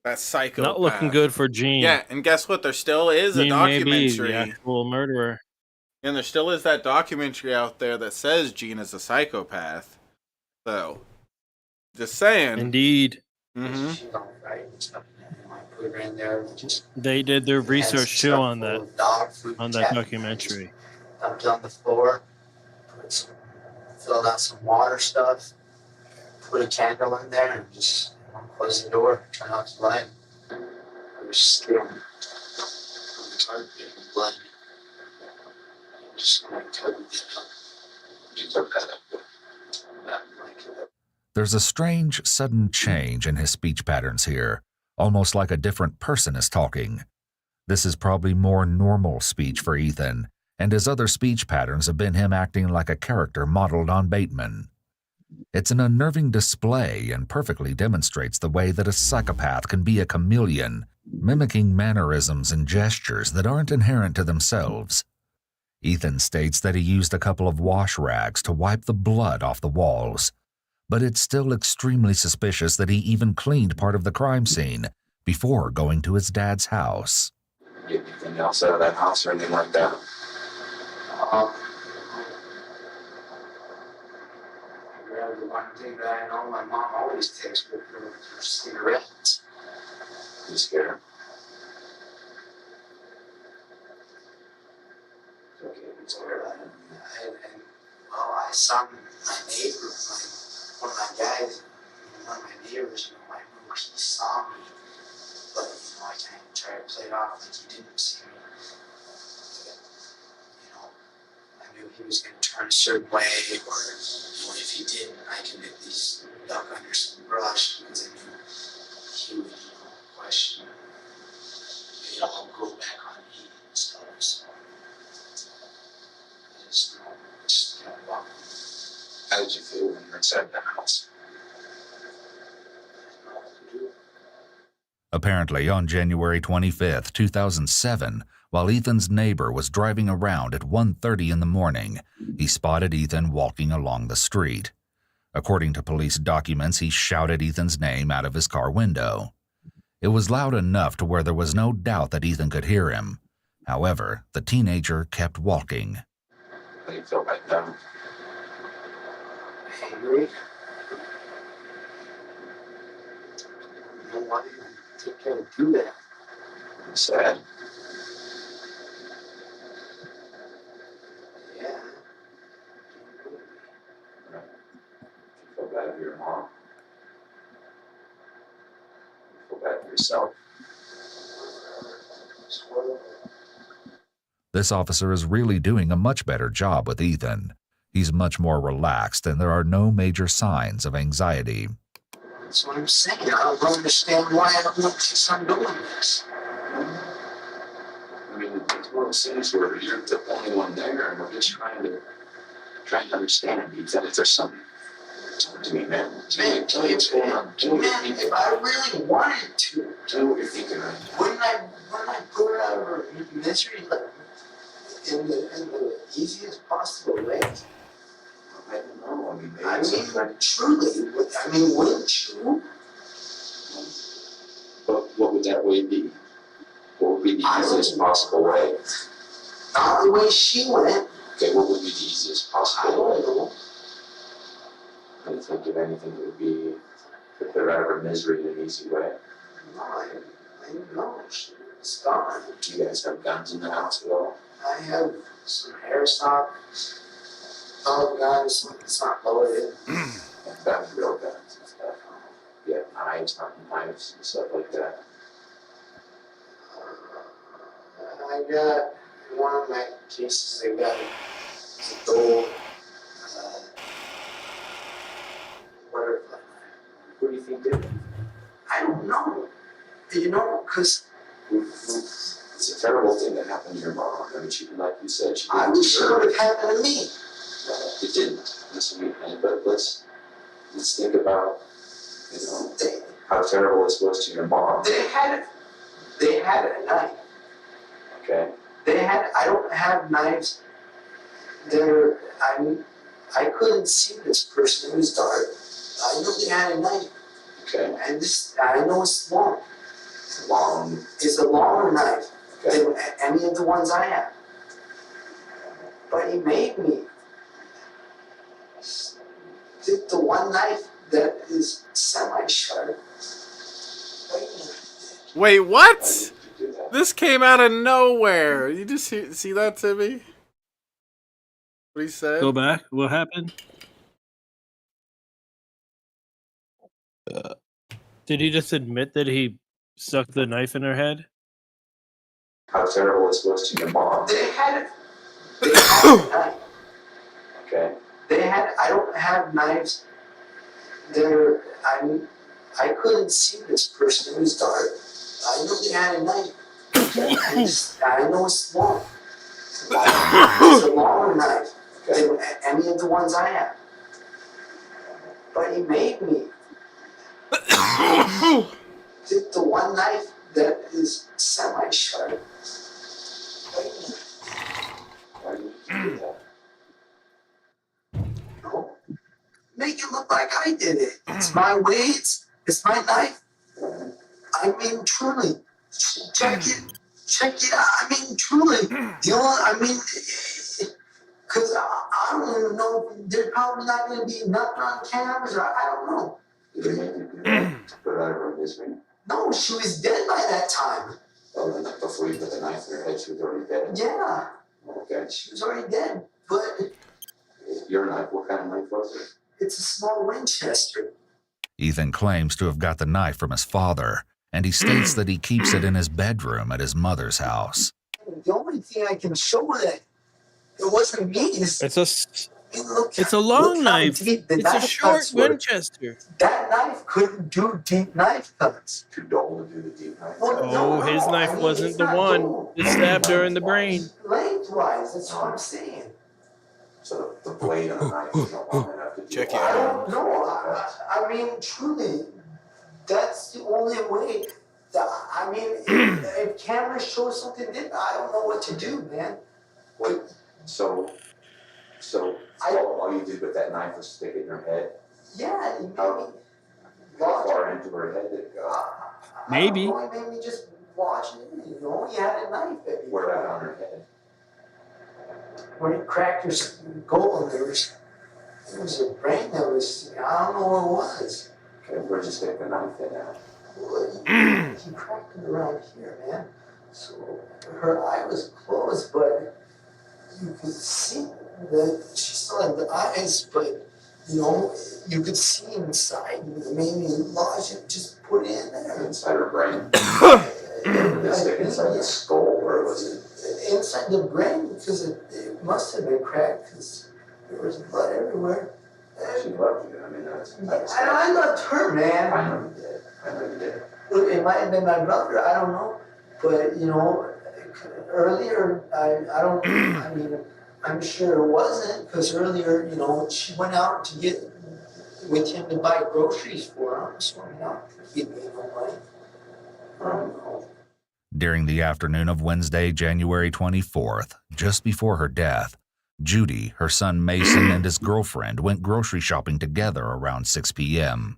That psychopath. Not looking good for Gene. Yeah, and guess what? There still is a documentary. May be the actual murderer. And there still is that documentary out there that says Gene is a psychopath. So, just saying. Indeed. Mm-hmm. They did their research too on that documentary. Dumped on the floor. filled out some water stuff, put a candle in there, and just close the door, turn off the light. I was scared. On the carpet and blood. I'm just going to cover it up. You took that up. There's a strange, sudden change in his speech patterns here, almost like a different person is talking. This is probably more normal speech for Ethan, and his other speech patterns have been him acting like a character modeled on Bateman. It's an unnerving display and perfectly demonstrates the way that a psychopath can be a chameleon, mimicking mannerisms and gestures that aren't inherent to themselves. Ethan states that he used a couple of wash rags to wipe the blood off the walls, but it's still extremely suspicious that he even cleaned part of the crime scene before going to his dad's house. Get anything else out of that house or anything like that? The one thing that I know, my mom always takes with her cigarettes. You scared? Okay, I'm scared. I saw my neighbor, one of my guys, one of my neighbors, my neighbor, he saw me, but I kind of tried to play it off like he didn't see me. But, I knew he was going to turn a certain way, or if he didn't, I can at least duck under some brush, because I knew he would question, go back on me and stuff. So I just kind of walked. How did you feel when you were inside the house? Apparently, on January 25th, 2007, while Ethan's neighbor was driving around at 1:30 in the morning, he spotted Ethan walking along the street. According to police documents, he shouted Ethan's name out of his car window. It was loud enough to where there was no doubt that Ethan could hear him. However, the teenager kept walking. How do you feel right now? Angry. I don't know why you can't do that. I'm sad. Yeah. You feel bad for your mom. You feel bad for yourself. This officer is really doing a much better job with Ethan. He's much more relaxed and there are no major signs of anxiety. That's what I'm saying. I don't understand why everyone keeps on doing this. I mean, it's one of those things where you're the only one there, and we're just trying to understand. He said, if there's something, talk to me, man. Man, Tell me what's going on. Tell me man, if I really wanted to, tell me what you're thinking right now. wouldn't I put her out of her misery in the easiest possible way? I don't know. I mean, Truly, wouldn't you? But what would that way be? What would be the easiest possible way? Not the way she went. Okay, what would be the easiest I possible way? don't know. I don't think of anything that would be put her out of her misery in an easy way. No, I know. It's gone. Do you guys have guns in the house at all? I have some airsoft guns. It's not loaded. That's real guns and stuff. Yeah, knives, hunting knives and stuff like that. I got one of my cases. I got a gold butterfly. Who do you think did it? I don't know. Because It's a terrible thing that happened to your mom. I mean, like you said, she I didn't wish it would have happened to me. It didn't. But let's think about, how terrible this was to your mom. They had a knife. Okay. I don't have knives. I couldn't see this person. It was dark. I knew they had a knife. Okay. And I know it's long. It's a longer knife than any of the ones I have. But he made me take the one knife that is semi-sharp. Wait, what? This came out of nowhere. You just see that, Timmy? What he said? Go back. What happened? Did he just admit that he stuck the knife in her head? How terrible this was to your mom. They had a knife. Okay. I don't have knives. I couldn't see this person. It was dark. I know they had a knife. I know it's long. It's a longer knife than any of the ones I have. But he made me. The one knife that is semi-sharp. Why did you do that? No. Make it look like I did it. It's my weights. It's my knife. I mean, truly. Check it out. I mean, truly. Because I don't even know. They're probably not going to be nothing on cameras. I don't know. Did you make it do that to put out of her misery? No, she was dead by that time. Oh, then before you put the knife in her head, she was already dead? Yeah. Okay. She was already dead. But your knife, what kind of knife was it? It's a small Winchester. Ethan claims to have got the knife from his father, and he states that he keeps it in his bedroom at his mother's house. The only thing I can show that it wasn't me is it's a long knife. It's a short Winchester. That knife couldn't do deep knife cuts. Too dull to do the deep knife. Well, his knife wasn't the one that stabbed her in the brain. Lengthwise, that's what I'm saying. So the blade on the knife is not long enough to do Check it I out. don't know. I mean, truly, that's the only way. If cameras show something different, I don't know what to do, man. Wait, so all you did with that knife was stick it in her head? Yeah, he made me. How far into her head did it go? Maybe. He made me just watch it. He had a knife at me. Where at on her head? When he cracked her skull, there was a brain that was, I don't know what it was. Okay, where'd you stick the knife in at? Well, he cracked it around here, man. So her eye was closed, but you could see that she still had the eyes, but you could see inside. It made me lodge it, just put it in there. Inside her brain? Did it stick inside the skull, or was it? Inside the brain, because it must have been cracked, because there was blood everywhere. She loved you. I mean, I loved her, man. I know you did. It might have been my brother, I don't know. But, earlier, I'm sure it wasn't, because earlier, she went out to get with him to buy groceries for him, so he gave me no money. I don't know. During the afternoon of Wednesday, January 24th, just before her death, Judy, her son Mason, and his girlfriend went grocery shopping together around 6 p.m.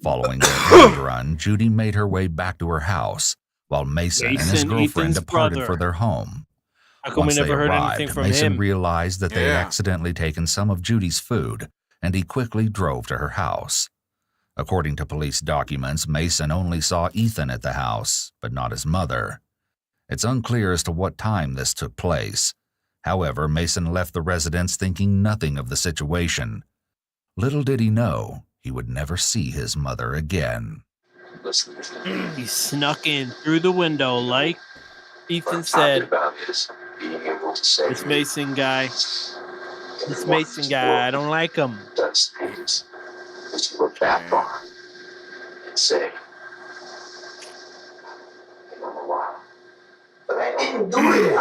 Following their errand run, Judy made her way back to her house, while Mason and his girlfriend Ethan's departed brother. for their home. How come Once we they never heard arrived, anything from Mason him? realized that they had accidentally taken some of Judy's food, and he quickly drove to her house. According to police documents, Mason only saw Ethan at the house, but not his mother. It's unclear as to what time this took place. However, Mason left the residence thinking nothing of the situation. Little did he know he would never see his mother again. He snuck in through the window like Ethan said. About is being able to say This Mason guy. This Mason guy, I don't like him. does things that you look back on and say, I don't know why. But I didn't do it.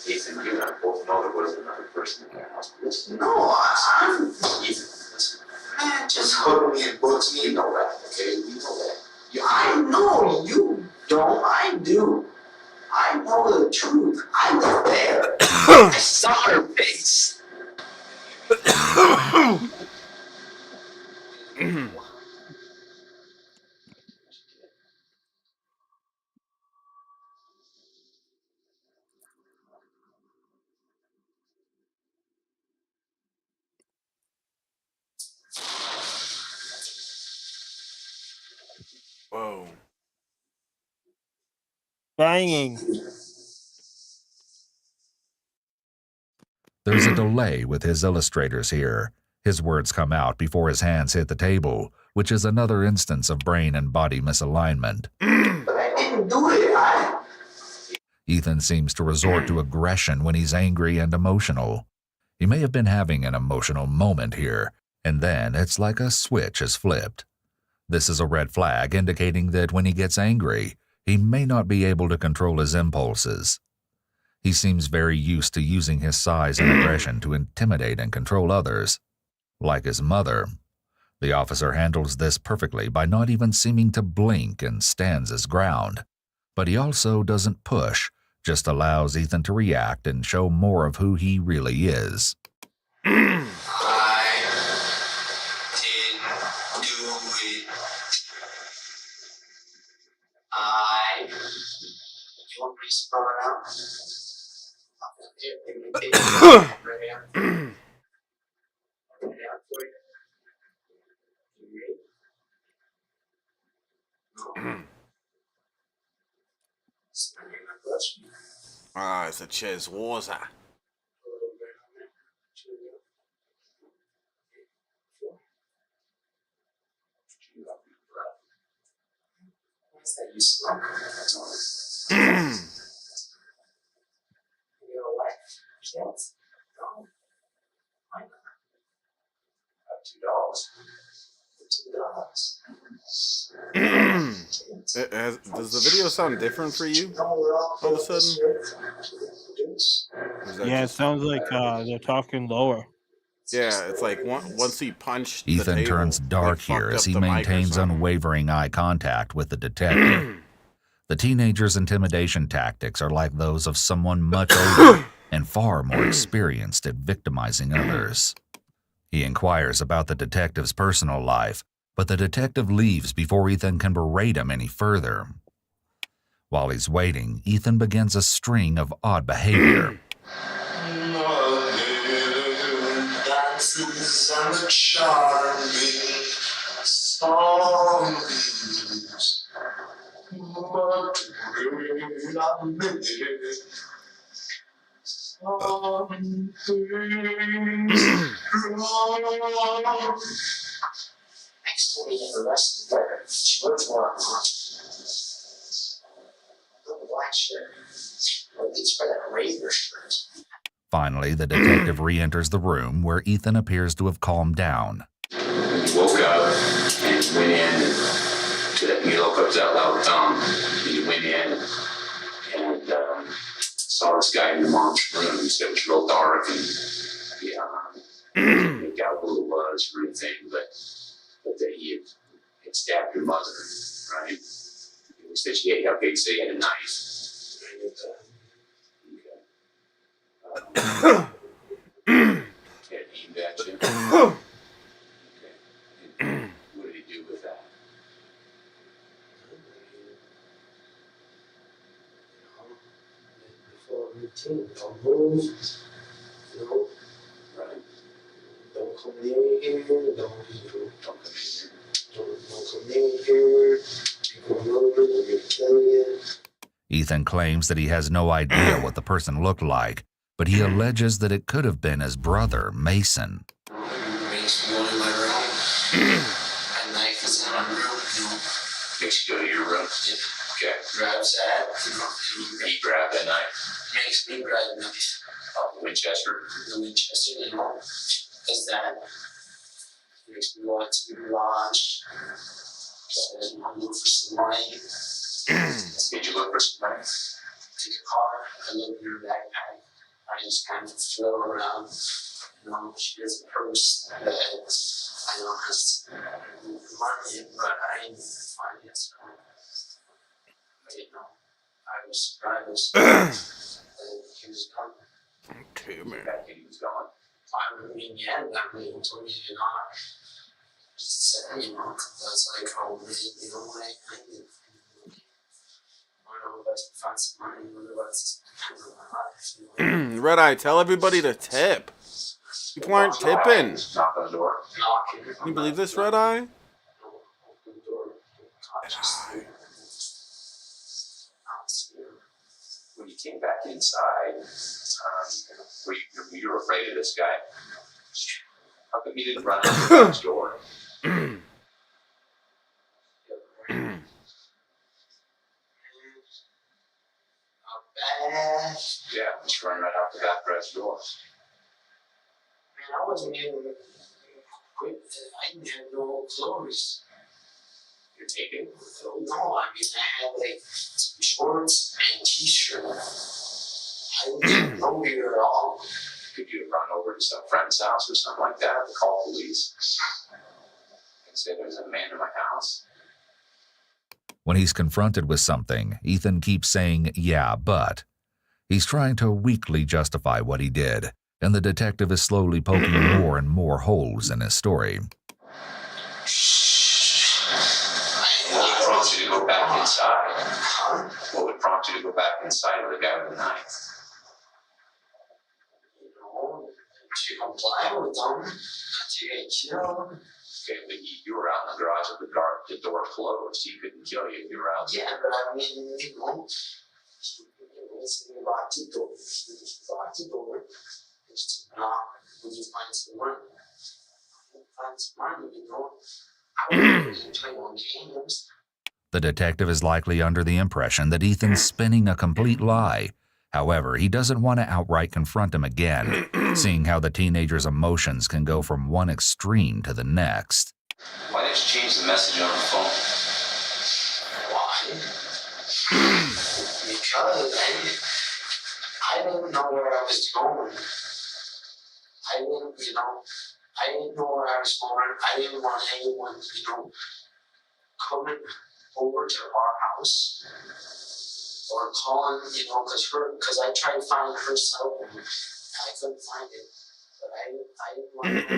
Ethan, you and I both know there was another person in the house. Listen, No, I'm... Ethan, listen. Man, just hook me and books me. You know that, okay? You know that. I know, you don't, I do. I know the truth. I was there. I saw her face. Whoa. Banging. There's a delay with his illustrators here. His words come out before his hands hit the table, which is another instance of brain and body misalignment. But I didn't do it. Ethan seems to resort to aggression when he's angry and emotional. He may have been having an emotional moment here, and then it's like a switch is flipped. This is a red flag indicating that when he gets angry, he may not be able to control his impulses. He seems very used to using his size and aggression to intimidate and control others. Like his mother, the officer handles this perfectly by not even seeming to blink and stands his ground. But he also doesn't push, just allows Ethan to react and show more of who he really is. I didn't do it. You want me to spell it out? It's a Ches Waza. What's that you smell? You know what? Yes. No. Why not? I have $2. Does the video sound different for you all of a sudden? Yeah, it sounds like they're talking lower. Yeah, it's like once he punched Ethan the table, turns dark here as he maintains unwavering eye contact with the detective. The teenager's intimidation tactics are like those of someone much older and far more experienced at victimizing others. He inquires about the detective's personal life, but the detective leaves before Ethan can berate him any further. While he's waiting, Ethan begins a string of odd behavior. Dances and the charming songs, but when I'm with you, some things wrong. Next to me in the rest of the she looks more the black shirt, or at least for that razor shirt. Finally, the detective re-enters the room where Ethan appears to have calmed down. He woke up and went in to that meal cups out loud tongue. He went in and saw this guy in your mom's room. He said it was real dark and he got who it was or anything, but that he had stabbed your mother, right? He said he had a knife. Aimed at you. Okay. What did he do with that? Before routine, don't move, Right. don't come near here, don't come near here, you can move it, I'm gonna kill you. Ethan claims that he has no idea what the person looked like, but he alleges that it could have been his brother, Mason. Makes me go to my room. A knife is in my room, Makes you go to your room? Yeah. Okay. Grabs that, He grabbed that knife. makes me grab the knife. Winchester. The Winchester, does that. Makes me want to watch. Says, I'm looking for some money. Did you look for some money? Take a car, I look in her backpack. I just kind of throw around. She has a purse that I know has money, but I didn't find it. So, I was surprised that he was gone. Okay, man. That he was gone. I mean, yeah, that really told me to not. Just said, that's like, oh, man, I didn't. I don't know if I can find some money, otherwise, my life. Red Eye, tell everybody to tip. People aren't tipping. Knock on the door. Can you believe this, Red Eye? When you came back inside, were you afraid of this guy? How come you didn't run out the door? that's yours. Man, I wasn't even equipped. I didn't have no clothes. You're taking it. No, I mean, I had like some shorts and t-shirt. I didn't know here at all. Could you have run over to some friend's house or something like that to call police and say there's a man in my house? When he's confronted with something, Ethan keeps saying, yeah, but. He's trying to weakly justify what he did, and the detective is slowly poking more and more holes in his story. What would prompt you to go back inside? What would prompt you to go back inside with the guy with the knife? To comply with them, to get killed. Okay, but you were out in the garage with the door closed. He couldn't kill you if you were out. Yeah, but I mean, you know, it's locked the door. Locked the door. Just knock when you find some money. Find some money, you know. I wouldn't play on games. The detective is likely under the impression that Ethan's spinning a complete lie. However, he doesn't want to outright confront him again, seeing how the teenager's emotions can go from one extreme to the next. Why didn't you change the message on the phone? Why? Because I didn't know where I was going. I didn't know where I was going. I didn't want anyone, coming over to our house. Or calling, because I tried to find her cell phone. I couldn't find it. But I didn't want to go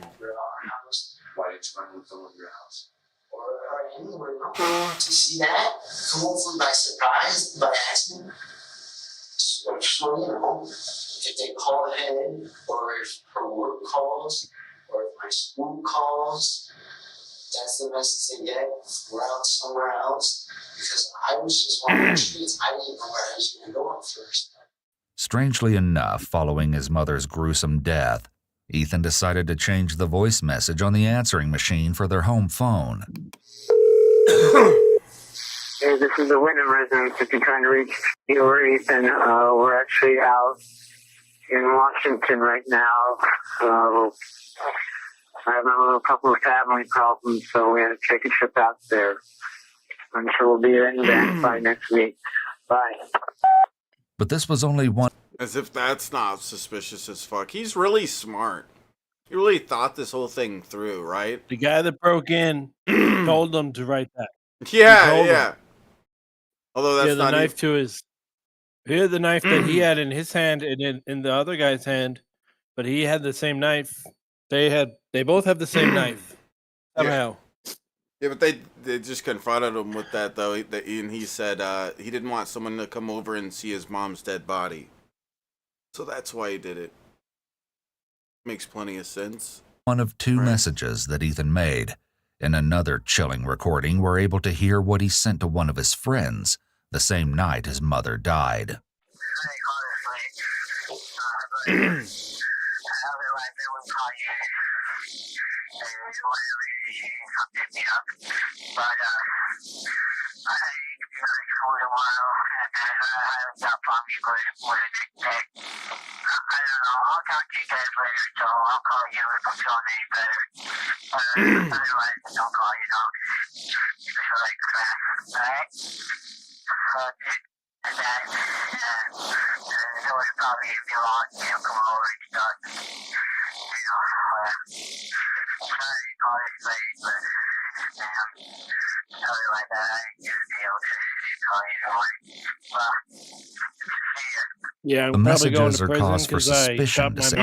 over to our house. Why didn't you want to go over your house? Or anywhere, to see that. Come over by surprise, by accident. So, if they call ahead, or if her work calls, or if my school calls, that's the message they get. We're out somewhere else. Because I was just walking the streets. I didn't know where I was going to go at first. Strangely enough, following his mother's gruesome death, Ethan decided to change the voice message on the answering machine for their home phone. Hey, this is the Windom residence. If you're trying to reach me or Ethan, we're actually out in Washington right now. I have a couple of family problems, so we had to take a trip out there. I'm sure we'll be in back by next week. Bye. But this was only one. As if that's not suspicious as fuck. He's really smart. He really thought this whole thing through, right? The guy that broke in told them to write that. Yeah. Although that's not the knife to his. He had the knife that he had in his hand and in the other guy's hand, but he had the same knife. They both have the same knife somehow. Yeah, but they just confronted him with that, though. And he said he didn't want someone to come over and see his mom's dead body. So that's why he did it. Makes plenty of sense. One of two messages that Ethan made. In another chilling recording, we're able to hear what he sent to one of his friends the same night his mother died. I'll talk to you guys later, so I'll call you if I'm feeling any better. Otherwise, don't call you, don't. You feel like crap, alright? And that, it was probably if you want, come over and start, sorry to call this late, but, otherwise, I ain't gonna be able to call you in the morning. Well, see ya. Yeah, I'm the probably going messages to are prison cause for suspicion, to say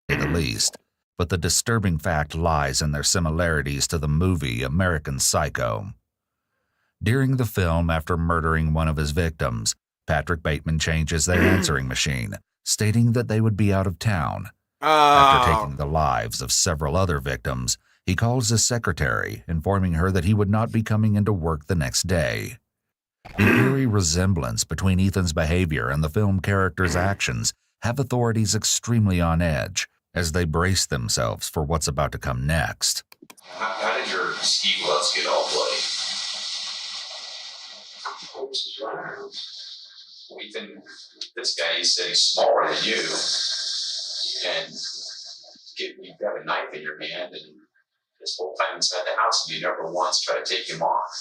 the least. But the disturbing fact lies in their similarities to the movie American Psycho. During the film, after murdering one of his victims, Patrick Bateman changes their answering machine, stating that they would be out of town. After taking the lives of several other victims, he calls his secretary, informing her that he would not be coming into work the next day. The eerie resemblance between Ethan's behavior and the film character's actions have authorities extremely on edge as they brace themselves for what's about to come next. How did your ski gloves get all bloody? Ethan, this guy, he said he's smaller than you, and you've got a knife in your hand, and this whole time inside the house, and you never once try to take him off.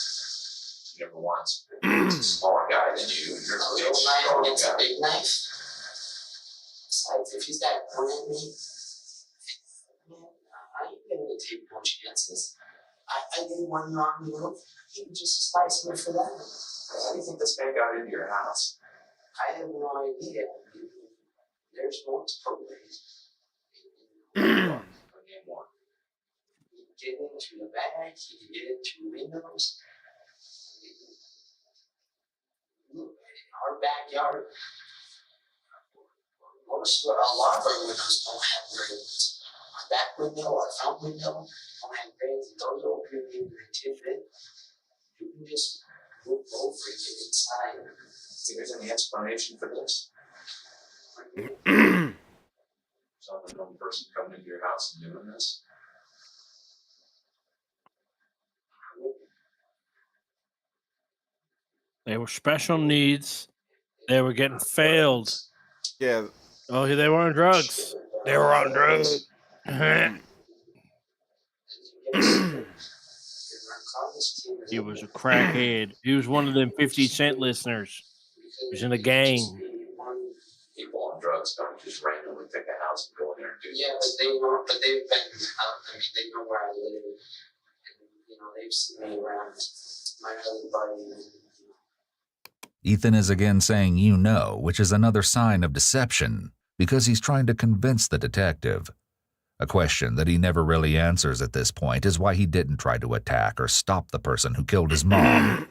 You never once. He's a smaller guy than you. You're a big, strong guy. It's a big knife. Besides, if he's got one at me, man, I ain't gonna take no chances. I did one wrong move. He can just slice me for that. How do you think this man got into your house? I have no idea. There's multiple ways. Name one. He can get into the back, he can get into windows. Our backyard, a lot of our windows don't have grates. Our back window, our front window don't have grates. Those open in the tidbit. You can just move over and get inside. Think there's any explanation for this? Some unknown person coming into your house and doing this? They were special needs. They were getting failed. Yeah. Oh, they were on drugs. They were on drugs. He was a crackhead. He was one of them 50 Cent listeners. He was in a gang. People on drugs don't just randomly pick a house and go in there and do Yeah, but they've been out. I mean, they know where I live, and they've seen me around my other buddy. Ethan is again saying "you know," which is another sign of deception, because he's trying to convince the detective. A question that he never really answers at this point is why he didn't try to attack or stop the person who killed his mom.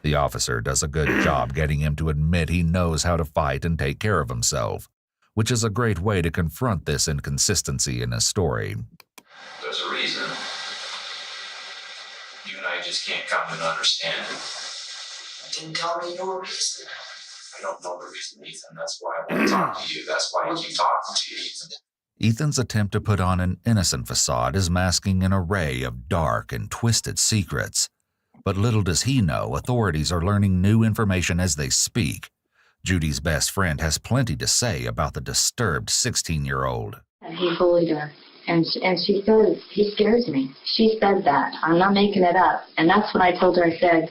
The officer does a good job getting him to admit he knows how to fight and take care of himself, which is a great way to confront this inconsistency in his story. There's a reason. You and I just can't come to an understanding. Didn't tell me your reason. I don't know the reason, Ethan. That's why I want to talk to you. That's why I keep talking to you, Ethan. Ethan's attempt to put on an innocent facade is masking an array of dark and twisted secrets. But little does he know, authorities are learning new information as they speak. Judy's best friend has plenty to say about the disturbed 16-year-old. He bullied her, and she says, he scares me. She said that. I'm not making it up. And that's when I told her, I said,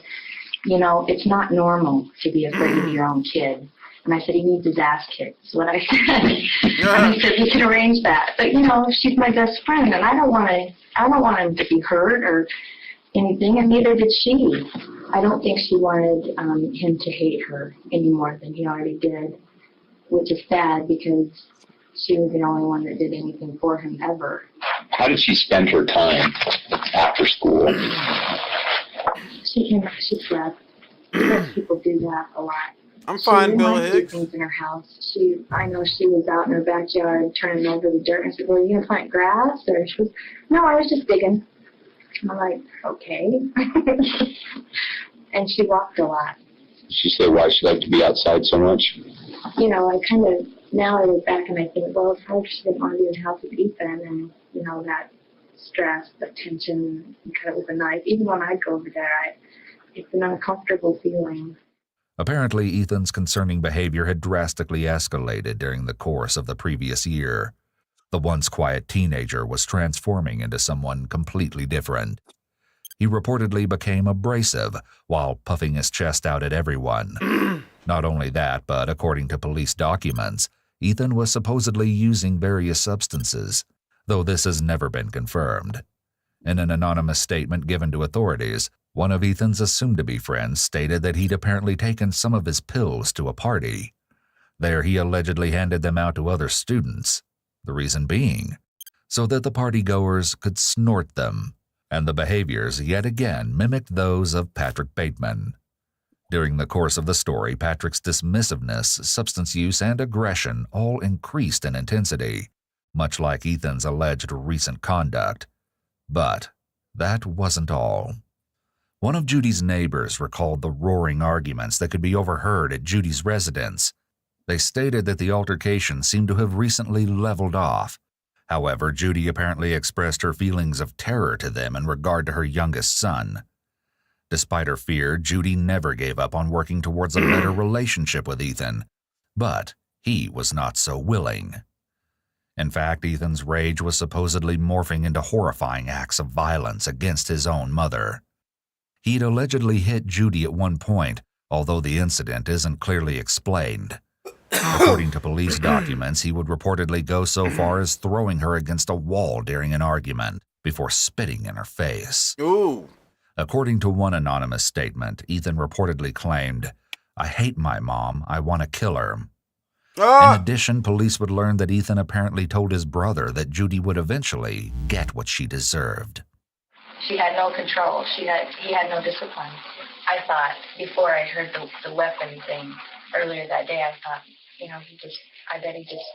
it's not normal to be afraid of your own kid. And I said, he needs his ass kicked, is what I said. And he said, we can arrange that. But, she's my best friend, and I don't want him to be hurt or anything, and neither did she. I don't think she wanted him to hate her any more than he already did, which is sad because she was the only one that did anything for him ever. How did she spend her time after school? She slept. Most people do that a lot. I'm fine, Bill Hicks. Things in her house. I know she was out in her backyard turning over the dirt, and I said, well, are you going to plant grass? Or she was, no, I was just digging. I'm like, okay. And she walked a lot. She said why she liked to be outside so much? I kind of, now I look back and I think, well, it's probably she didn't want to be in the house with Ethan, and, that stress, that tension, and cut it with a knife. Even when I go over there, it's an uncomfortable feeling. Apparently, Ethan's concerning behavior had drastically escalated during the course of the previous year. The once quiet teenager was transforming into someone completely different. He reportedly became abrasive while puffing his chest out at everyone. Not only that, but according to police documents, Ethan was supposedly using various substances, though this has never been confirmed. In an anonymous statement given to authorities, one of Ethan's assumed-to-be friends stated that he'd apparently taken some of his pills to a party. There he allegedly handed them out to other students, the reason being so that the partygoers could snort them, and the behaviors yet again mimicked those of Patrick Bateman. During the course of the story, Patrick's dismissiveness, substance use, and aggression all increased in intensity, much like Ethan's alleged recent conduct. But that wasn't all. One of Judy's neighbors recalled the roaring arguments that could be overheard at Judy's residence. They stated that the altercation seemed to have recently leveled off. However, Judy apparently expressed her feelings of terror to them in regard to her youngest son. Despite her fear, Judy never gave up on working towards a better relationship with Ethan, but he was not so willing. In fact, Ethan's rage was supposedly morphing into horrifying acts of violence against his own mother. He'd allegedly hit Judy at one point, although the incident isn't clearly explained. According to police documents, he would reportedly go so far as throwing her against a wall during an argument before spitting in her face. Ooh. According to one anonymous statement, Ethan reportedly claimed, "I hate my mom. I want to kill her." In addition, police would learn that Ethan apparently told his brother that Judy would eventually get what she deserved. She had no control. He had no discipline. I thought, before I heard the weapon thing earlier that day, I thought, I bet he just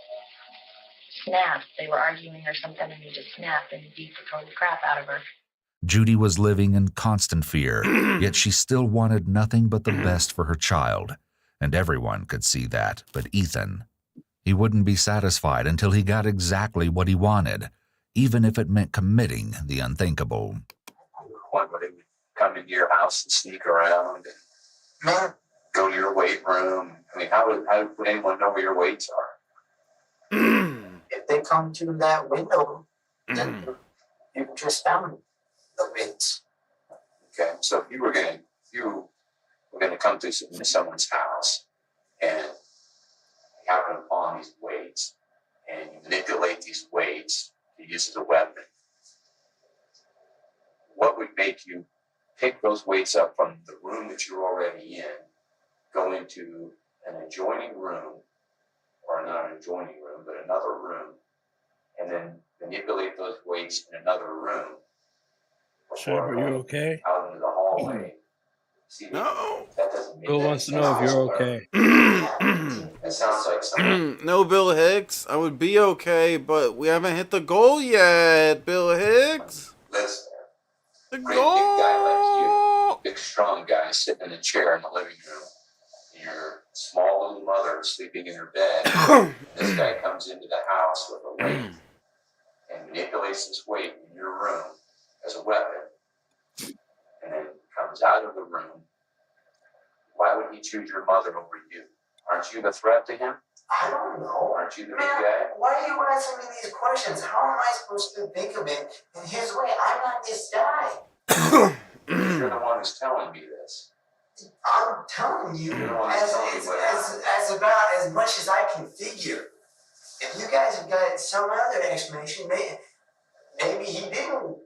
snapped. They were arguing or something, and he just snapped and beat the crap out of her. Judy was living in constant fear, yet she still wanted nothing but the best for her child, and everyone could see that but Ethan. He wouldn't be satisfied until he got exactly what he wanted, even if it meant committing the unthinkable. One would come into your house and sneak around and go to your weight room. I mean, how would anyone know where your weights are? If they come to that window, then you just found the weights. Okay, so if you were going to come to someone's house and you happen upon these weights and you manipulate these weights to use as a weapon, what would make you pick those weights up from the room that you're already in, go into an adjoining room, or not an adjoining room, but another room, and then manipulate those weights in another room? Chef, are you okay? Out into the hallway. See, no. That doesn't make Bill wants to know if you're okay. That sounds like something. No, Bill Hicks. I would be okay, but we haven't hit the goal yet, Bill Hicks. Listen. The Great goal. big guy like you, big strong guy sitting in a chair in the living room. Your small little mother sleeping in her bed. This guy comes into the house with a weight and manipulates this weight in your room as a weapon, and then comes out of the room. Why would he choose your mother over you? Aren't you the threat to him? I don't know. Aren't you the big guy? Why are you asking me these questions? How am I supposed to think of it in his way? I'm not this guy. You're the one who's telling me this. I'm telling you as about as much as I can figure. If you guys have got some other explanation, maybe he didn't.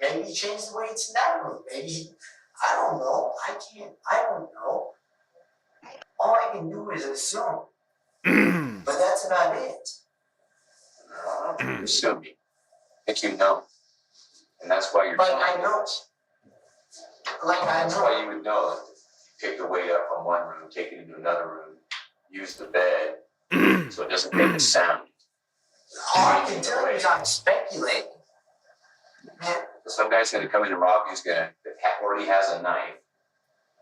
Maybe he changed the weights in that room. I don't know. I don't know. All I can do is assume. But that's about it. I don't think you're assuming. I think you know. And that's why you're telling me this. That's why you would know that you pick the weight up from one room, take it into another room, use the bed so it doesn't make a sound. All I can tell you is I'm speculating. Man. Some guy's going to come in and rob you, that already has a knife,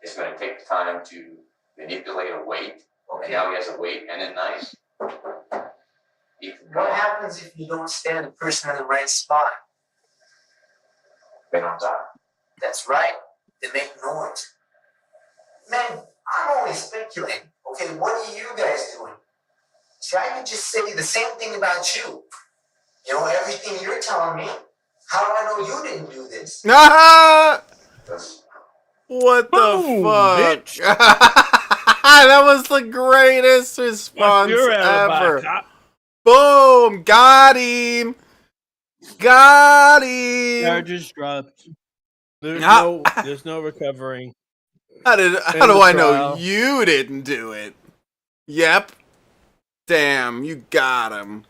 is going to take the time to manipulate a weight, and now he has a weight and a knife. What happens if you don't stand the person in the right spot? They don't die. That's right. They make noise. Man, I'm only speculating. Okay, what are you guys doing? See, I could just say the same thing about you. You know, everything you're telling me. How do I know you didn't do this? What the fuck? That was the greatest response ever. Boom! Got him! Got him! Charges dropped. There's no recovering. How do I know you didn't do it? Yep. Damn, you got him.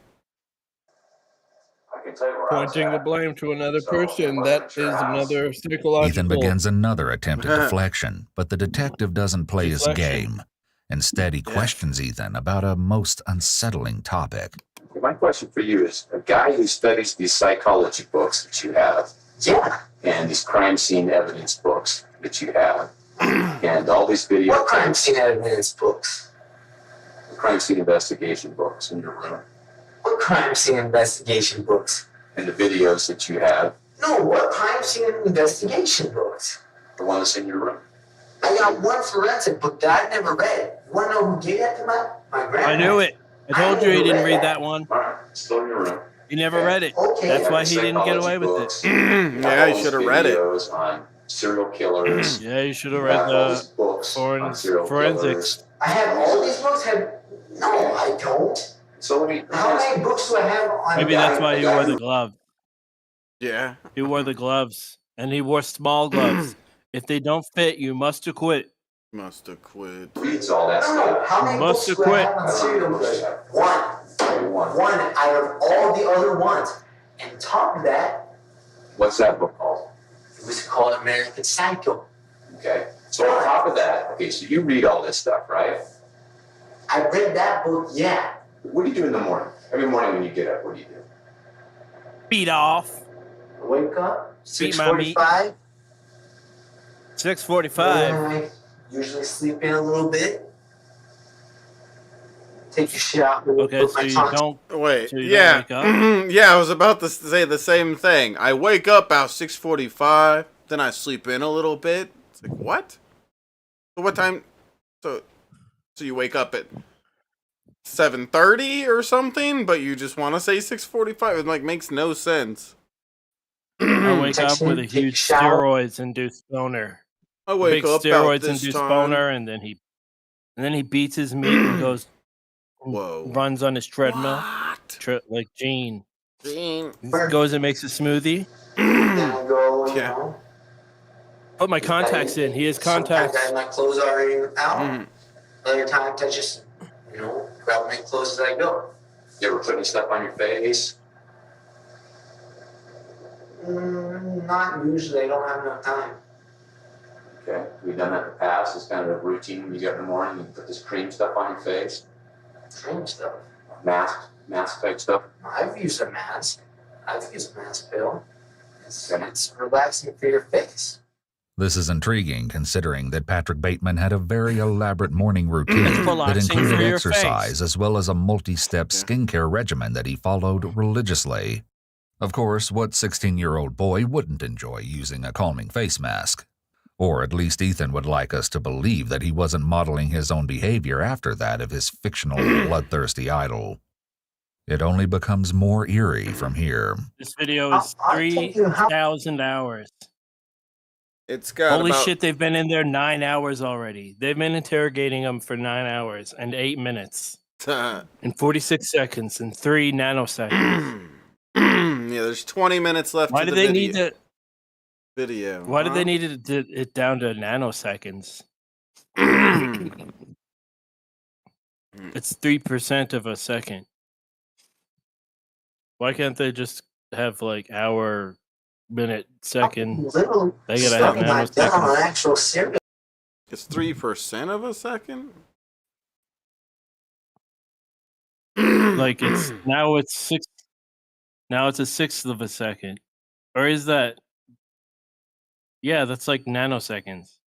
Pointing the blame to another person, that is another psychological... Ethan begins another attempt at deflection, but the detective doesn't play his game. Instead, he questions Ethan about a most unsettling topic. My question for you is, a guy who studies these psychology books that you have, and these crime scene evidence books that you have, and all these videos... What crime scene evidence books? The crime scene investigation books in your room. What crime scene investigation books? And the videos that you have. No, what crime scene investigation books? The one that's in your room. I got one forensic book that I never read. You want to know who gave that to my grandma? I knew it. I told you he didn't read that one. All right, still in your room. He never read it. Okay. That's why he didn't get away with it. Yeah, you should have read it. On serial killers. Yeah, you should have read the forensics. I have all these books. No, I don't. So let me. How many books do I have on? Maybe that's why he wore the glove. Yeah. He wore the gloves, and he wore small gloves. If they don't fit, you must have quit. Must have quit. Reads all that No, stuff. how many books do I have on serial killers? One out of all the other ones. And top of that, What's that book called? it was called American Psycho. Okay. So on top of that, okay, so you read all this stuff, right? I read that book, yeah. What do you do in the morning? Every morning when you get up, what do you do? Beat off. I wake up, Beat my meat. 6:45. 6:45. I usually sleep in a little bit. Take a shower. Okay, so you don't. Wait. So you Yeah. don't wake Yeah, I was about to say the same thing. I wake up about 6:45, then I sleep in a little bit. It's like, what? So what time? So you wake up at 7:30 or something, but you just want to say 6:45. It like makes no sense. I wake up with a huge steroids-induced boner. I wake Big up about steroids-induced this time. boner, and then he beats his meat and goes. Whoa. Runs on his treadmill. Like Gene. Gene. Goes and makes a smoothie. Yeah. Put my contacts in. He has contacts. Sometimes I have my clothes already out. Other times I just, grab my clothes as I go. You ever put any stuff on your face? Not usually. I don't have enough time. Okay. We've done that in the past. It's kind of a routine when you get up in the morning, you put this cream stuff on your face. Cream stuff? Mask type stuff. I've used a mask. I've used a mask pill. It's relaxing for your face. This is intriguing considering that Patrick Bateman had a very elaborate morning routine that included exercise as well as a multi-step skincare regimen that he followed religiously. Of course, what 16-year-old boy wouldn't enjoy using a calming face mask? Or at least Ethan would like us to believe that he wasn't modeling his own behavior after that of his fictional bloodthirsty idol. It only becomes more eerie from here. This video is 3,000 hours. It's got Holy about... shit, they've been in there 9 hours already. They've been interrogating him for 9 hours and 8 minutes. and 46 seconds and 3 nanoseconds. Yeah, there's 20 minutes left. Why do they need to... Video. Why did they need it down to nanoseconds? It's 3% of a second. Why can't they just have like hour, minute, second? They gotta have nanoseconds. It's 3% of a second. Like it's now it's 6. Now it's a sixth of a second, or is that? Yeah, that's like nanoseconds.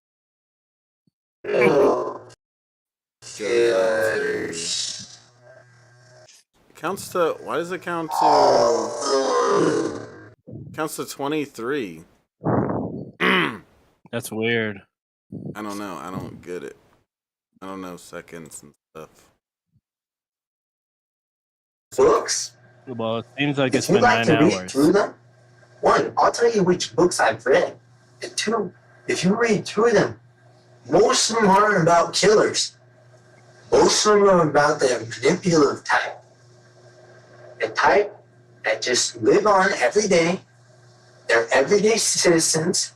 Counts to, why does it count to? Counts to 23. That's weird. I don't know. I don't get it. I don't know seconds and stuff. Books? Well, it seems like it's If you been like 9 to read hours. through them, 1, I'll tell you which books I've read. And 2, if you read through them, most of them aren't about killers. Most of them are about the manipulative type. The type that just live on every day. They're everyday citizens.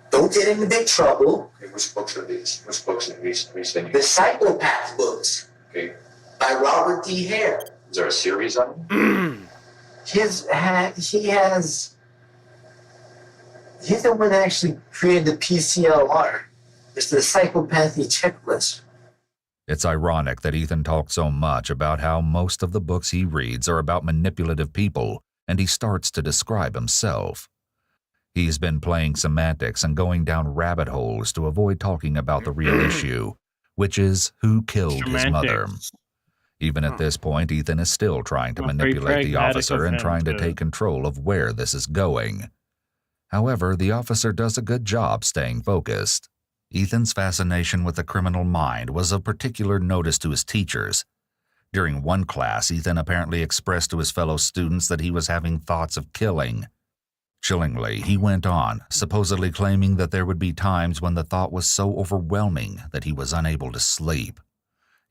Don't get into big trouble. Okay, which books are these? Which books are these? The Psychopath books. Okay. By Robert D. Hare. Is there a series of them? He's the one that actually created the PCLR. It's the psychopathy checklist. It's ironic that Ethan talks so much about how most of the books he reads are about manipulative people, and he starts to describe himself. He's been playing semantics and going down rabbit holes to avoid talking about the real issue, which is who killed his mother. Even at this point, Ethan is still trying to manipulate the officer and trying to take control of where this is going. However, the officer does a good job staying focused. Ethan's fascination with the criminal mind was of particular notice to his teachers. During one class, Ethan apparently expressed to his fellow students that he was having thoughts of killing. Chillingly, he went on, supposedly claiming that there would be times when the thought was so overwhelming that he was unable to sleep.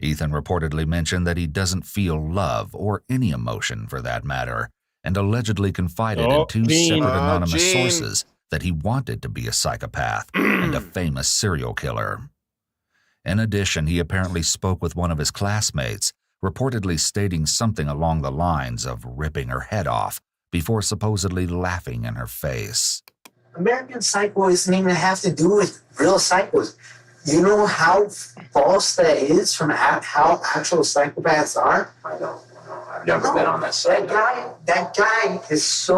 Ethan reportedly mentioned that he doesn't feel love or any emotion for that matter, and allegedly confided in two separate anonymous sources that he wanted to be a psychopath and a famous serial killer. In addition, he apparently spoke with one of his classmates, reportedly stating something along the lines of ripping her head off before supposedly laughing in her face. American Psycho doesn't even have to do with real psychos. You know how false that is from how actual psychopaths are? I don't know. I've never been on that side. That guy is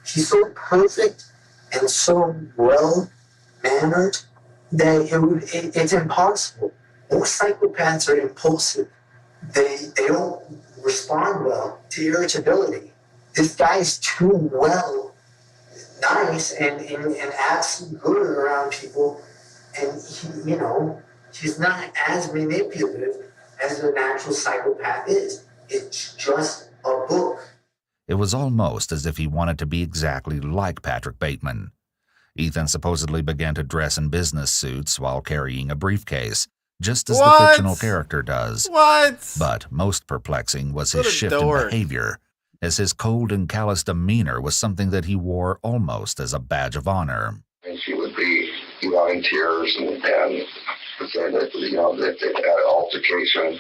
he's so perfect and so well-mannered that it's impossible. Most psychopaths are impulsive. They don't respond well to irritability. This guy's too nice and acts good around people, and he's not as manipulative as an actual psychopath is. It's just a book. It was almost as if he wanted to be exactly like Patrick Bateman. Ethan supposedly began to dress in business suits while carrying a briefcase, just as the fictional character does. But most perplexing was his shift in behavior, as his cold and callous demeanor was something that he wore almost as a badge of honor. And she would be in tears and say that, that they'd had an altercation.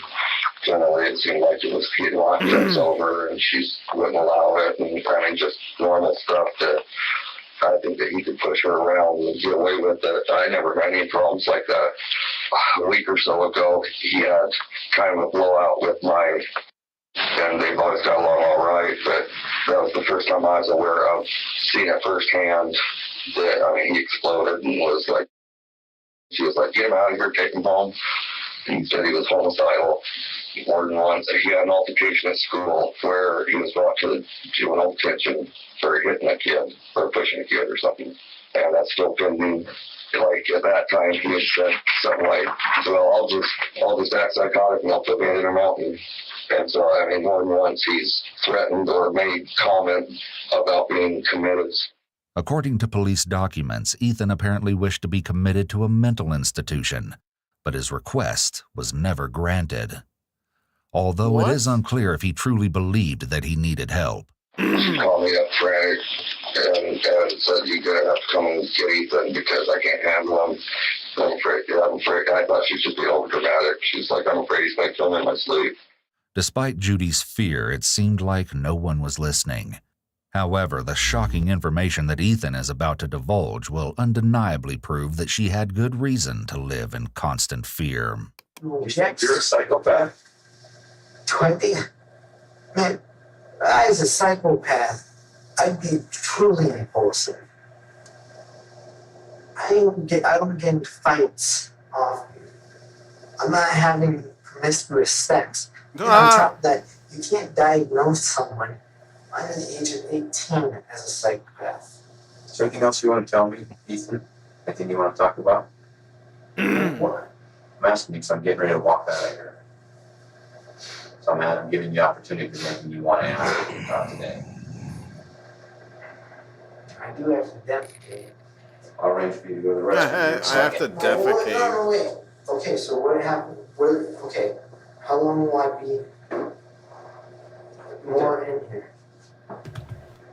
Generally, it seemed like it was he'd knocked things over and she wouldn't allow it, and just normal stuff that I think that he could push her around and get away with it. I never had any problems like that. A week or so ago, he had kind of a blowout with and they've always got along all right, but that was the first time I was aware of seeing it firsthand that, he exploded and she was like, get him out of here, take him home. And he said he was homicidal more than once. He had an altercation at school where he was brought to the juvenile detention for hitting a kid or pushing a kid or something. And that's still pending. At that time, he had said something like, well, I'll just act psychotic and I'll put me in a mountain. And so, more than once he's threatened or made comment about being committed. According to police documents, Ethan apparently wished to be committed to a mental institution, but his request was never granted. Although it is unclear if he truly believed that he needed help. She called me up frantic and said, you're going to have to come and get Ethan because I can't handle him. I'm afraid. I thought she should be overdramatic. She's like, I'm afraid he's going to kill me in my sleep. Despite Judy's fear, it seemed like no one was listening. However, the shocking information that Ethan is about to divulge will undeniably prove that she had good reason to live in constant fear. You're a psychopath? 20? Man, as a psychopath, I'd be truly impulsive. I don't get in fights often. I'm not having promiscuous sex. And on top of that, you can't diagnose someone under the age of 18 as a psychopath. Is there anything else you want to tell me, Ethan? Anything you want to talk about? What? I'm asking you because I'm getting ready to walk out of here. So I'm giving you the opportunity to make you want to answer today. I do have to defecate. I'll arrange for you to go to the restroom. I have to defecate. No, wait. Okay, so what happened? Okay, how long will I be more in here?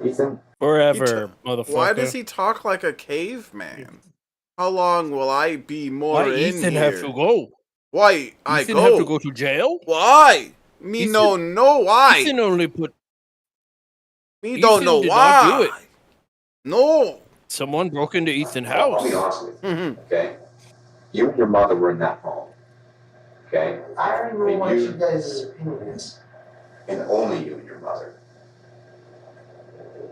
Ethan? Forever, motherfucker. Why does he talk like a caveman? How long will I be more in here? Why Ethan have to go? Why I Ethan go? have to go to jail? Why? Me Ethan, no know why. Ethan only put... Me Ethan don't know did why. not do it. No. Someone broke into Ethan's house. I'll be honest with you, okay? You and your mother were in that home, okay? I already know what you guys' opinion is. And only you and your mother.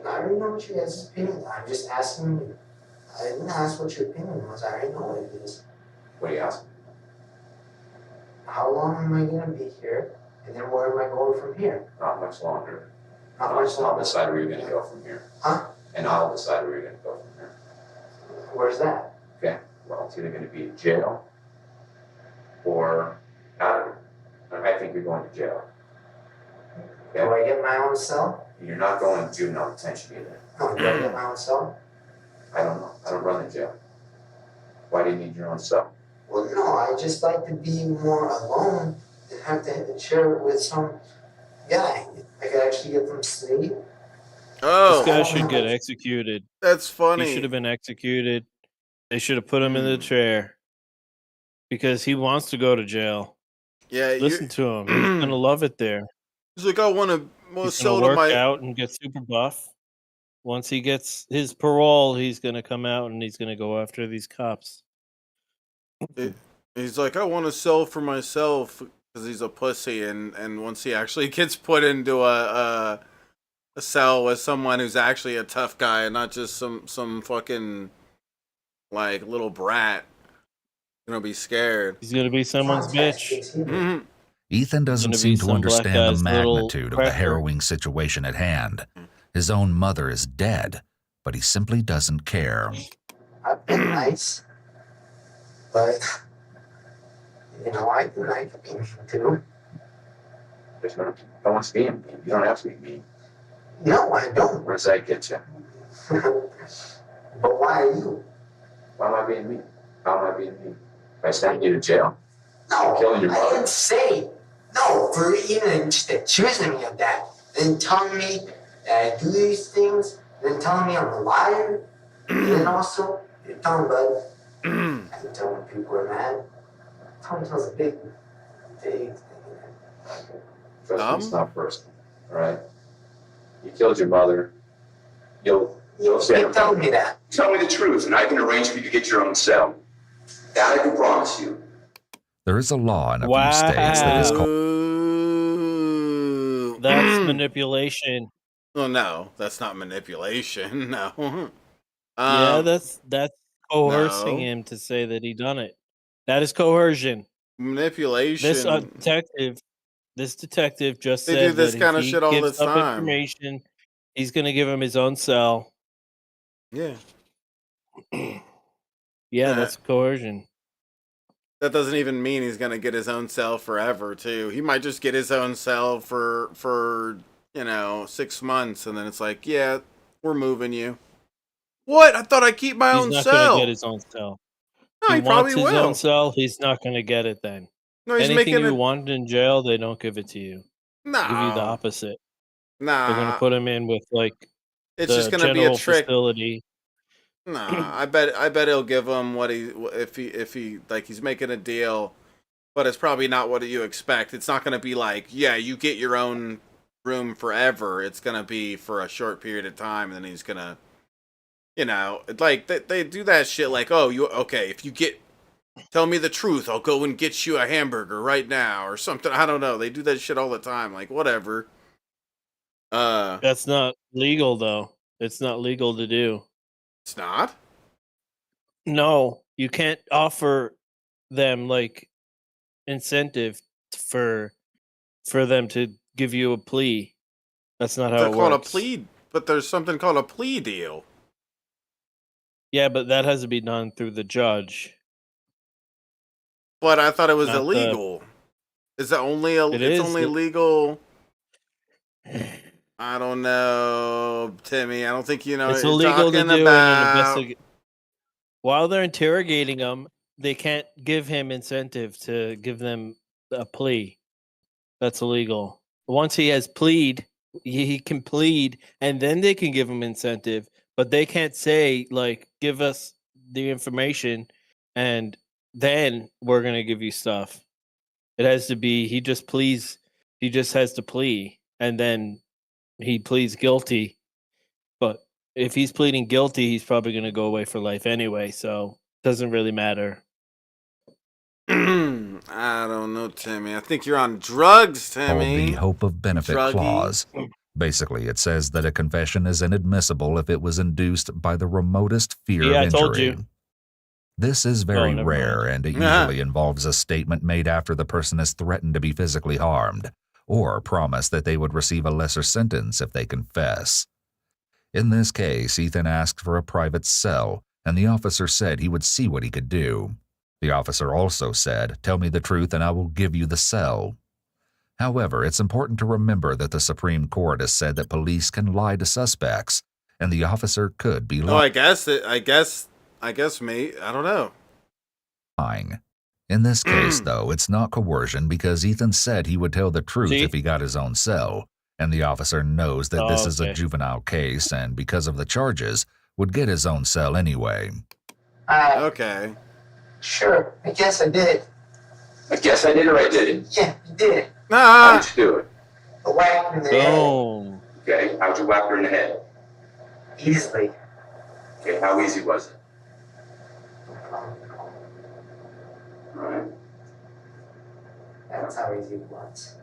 I already know what you guys' opinion is. I'm just asking you. I didn't ask what your opinion was. I already know what it is. What are you asking? How long am I going to be here? And then where am I going from here? Not much longer. Not much longer. I'll decide where you're going to go from here. Huh? And I'll decide where you're going to go from here. Where's that? Okay, well, it's either going to be in jail or out of it. I think you're going to jail. Okay? Do I get my own cell? You're not going to juvenile detention either. No, do I get my own cell? I don't know. I don't run the jail. Why do you need your own cell? Well, no, I just like to be more alone and have to share it with some guy. I could actually get them sleep. Oh, this guy should get executed. That's funny. He should have been executed. They should have put him in the chair because he wants to go to jail. Yeah, listen to him. He's gonna love it there. He's like, I want to He's gonna work out and get super buff. Once he gets his parole, he's gonna come out and he's gonna go after these cops. He's like, I want to sell for myself because he's a pussy, and once he actually gets put into a cell with someone who's actually a tough guy and not just some fucking like little brat, he's gonna be scared. He's gonna be someone's bitch. Mm-hmm. Ethan doesn't seem to understand the magnitude of the harrowing situation at hand. His own mother is dead, but he simply doesn't care. I've been nice, but I can be mean too. I want to be mean. You don't have to be mean. No, I don't. Where does that get you? But why are you? Why am I being mean? How am I being mean? Am I sending you to jail? No, killing your mother? I didn't say. No, for even just accusing me of that, then telling me that I do these things, then telling me I'm a liar, and then also, you're telling bud. I can tell when people are mad. Tom tells a big thing. Trust me, it's not personal, all right? You killed your mother. You'll say Keep telling me that. Tell me the truth, and I can arrange for you to get your own cell. That I can promise you. There is a law in a few states that is called... That's manipulation. Well, no, that's not manipulation. No. Yeah, that's coercing him to say that he done it. That is coercion. Manipulation. This detective just they said do this that kind if of he shit all the gives up time. information, he's going to give him his own cell. Yeah. Yeah, that's coercion. That doesn't even mean he's gonna get his own cell forever, too. He might just get his own cell for 6 months, and then it's like, yeah, we're moving you. What? I thought I'd keep my own He's not cell. going to get his own cell. No, he probably wants his will. own cell. He's not going to get it then. No, he's anything making you want in jail, they don't give it to you. Nah. They give you the opposite. Nah. They're going to put him in with it's just going to be a trick. Facility. Nah, I bet he'll give him what if he like he's making a deal, but it's probably not what you expect. It's not going to be like, yeah, you get your own room forever. It's going to be for a short period of time, and then he's going to, like they do that shit like, oh, if you tell me the truth, I'll go and get you a hamburger right now or something. I don't know. They do that shit all the time. Like, whatever. That's not legal, though. It's not legal to do. It's not? No, you can't offer them incentive for them to give you a plea. That's not how it called works. A plea, but there's something called a plea deal. Yeah, but that has to be done through the judge. But I thought it was illegal. Is it only it's only legal? I don't know, Timmy. I don't think you know. It's illegal to do an investigation. While they're interrogating him, they can't give him incentive to give them a plea. That's illegal. Once he has plead, he can plead, and then they can give him incentive. But they can't say, give us the information, and then we're going to give you stuff. It has to be, he just has to plea, and then he pleads guilty. But if he's pleading guilty, he's probably going to go away for life anyway, so it doesn't really matter. I don't know, Timmy. I think you're on drugs, Timmy. The hope of benefit clause. Basically, it says that a confession is inadmissible if it was induced by the remotest fear of injury. I told you. This is very rare, and it usually involves a statement made after the person is threatened to be physically harmed, or promised that they would receive a lesser sentence if they confess. In this case, Ethan asked for a private cell and the officer said he would see what he could do. The officer also said, "Tell me the truth and I will give you the cell." However, it's important to remember that the Supreme Court has said that police can lie to suspects, and the officer could be lying. I guess, mate. I don't know. In this case, though, it's not coercion because Ethan said he would tell the truth if he got his own cell, and the officer knows that this is a juvenile case, and because of the charges, would get his own cell anyway. Okay. Sure, I guess I did. I guess I did or I didn't? Yeah, you did. How'd you do it? A whack in the head. Okay, how'd you whack her in the head? Easily. Okay, how easy was it? Right. That's how easy it was.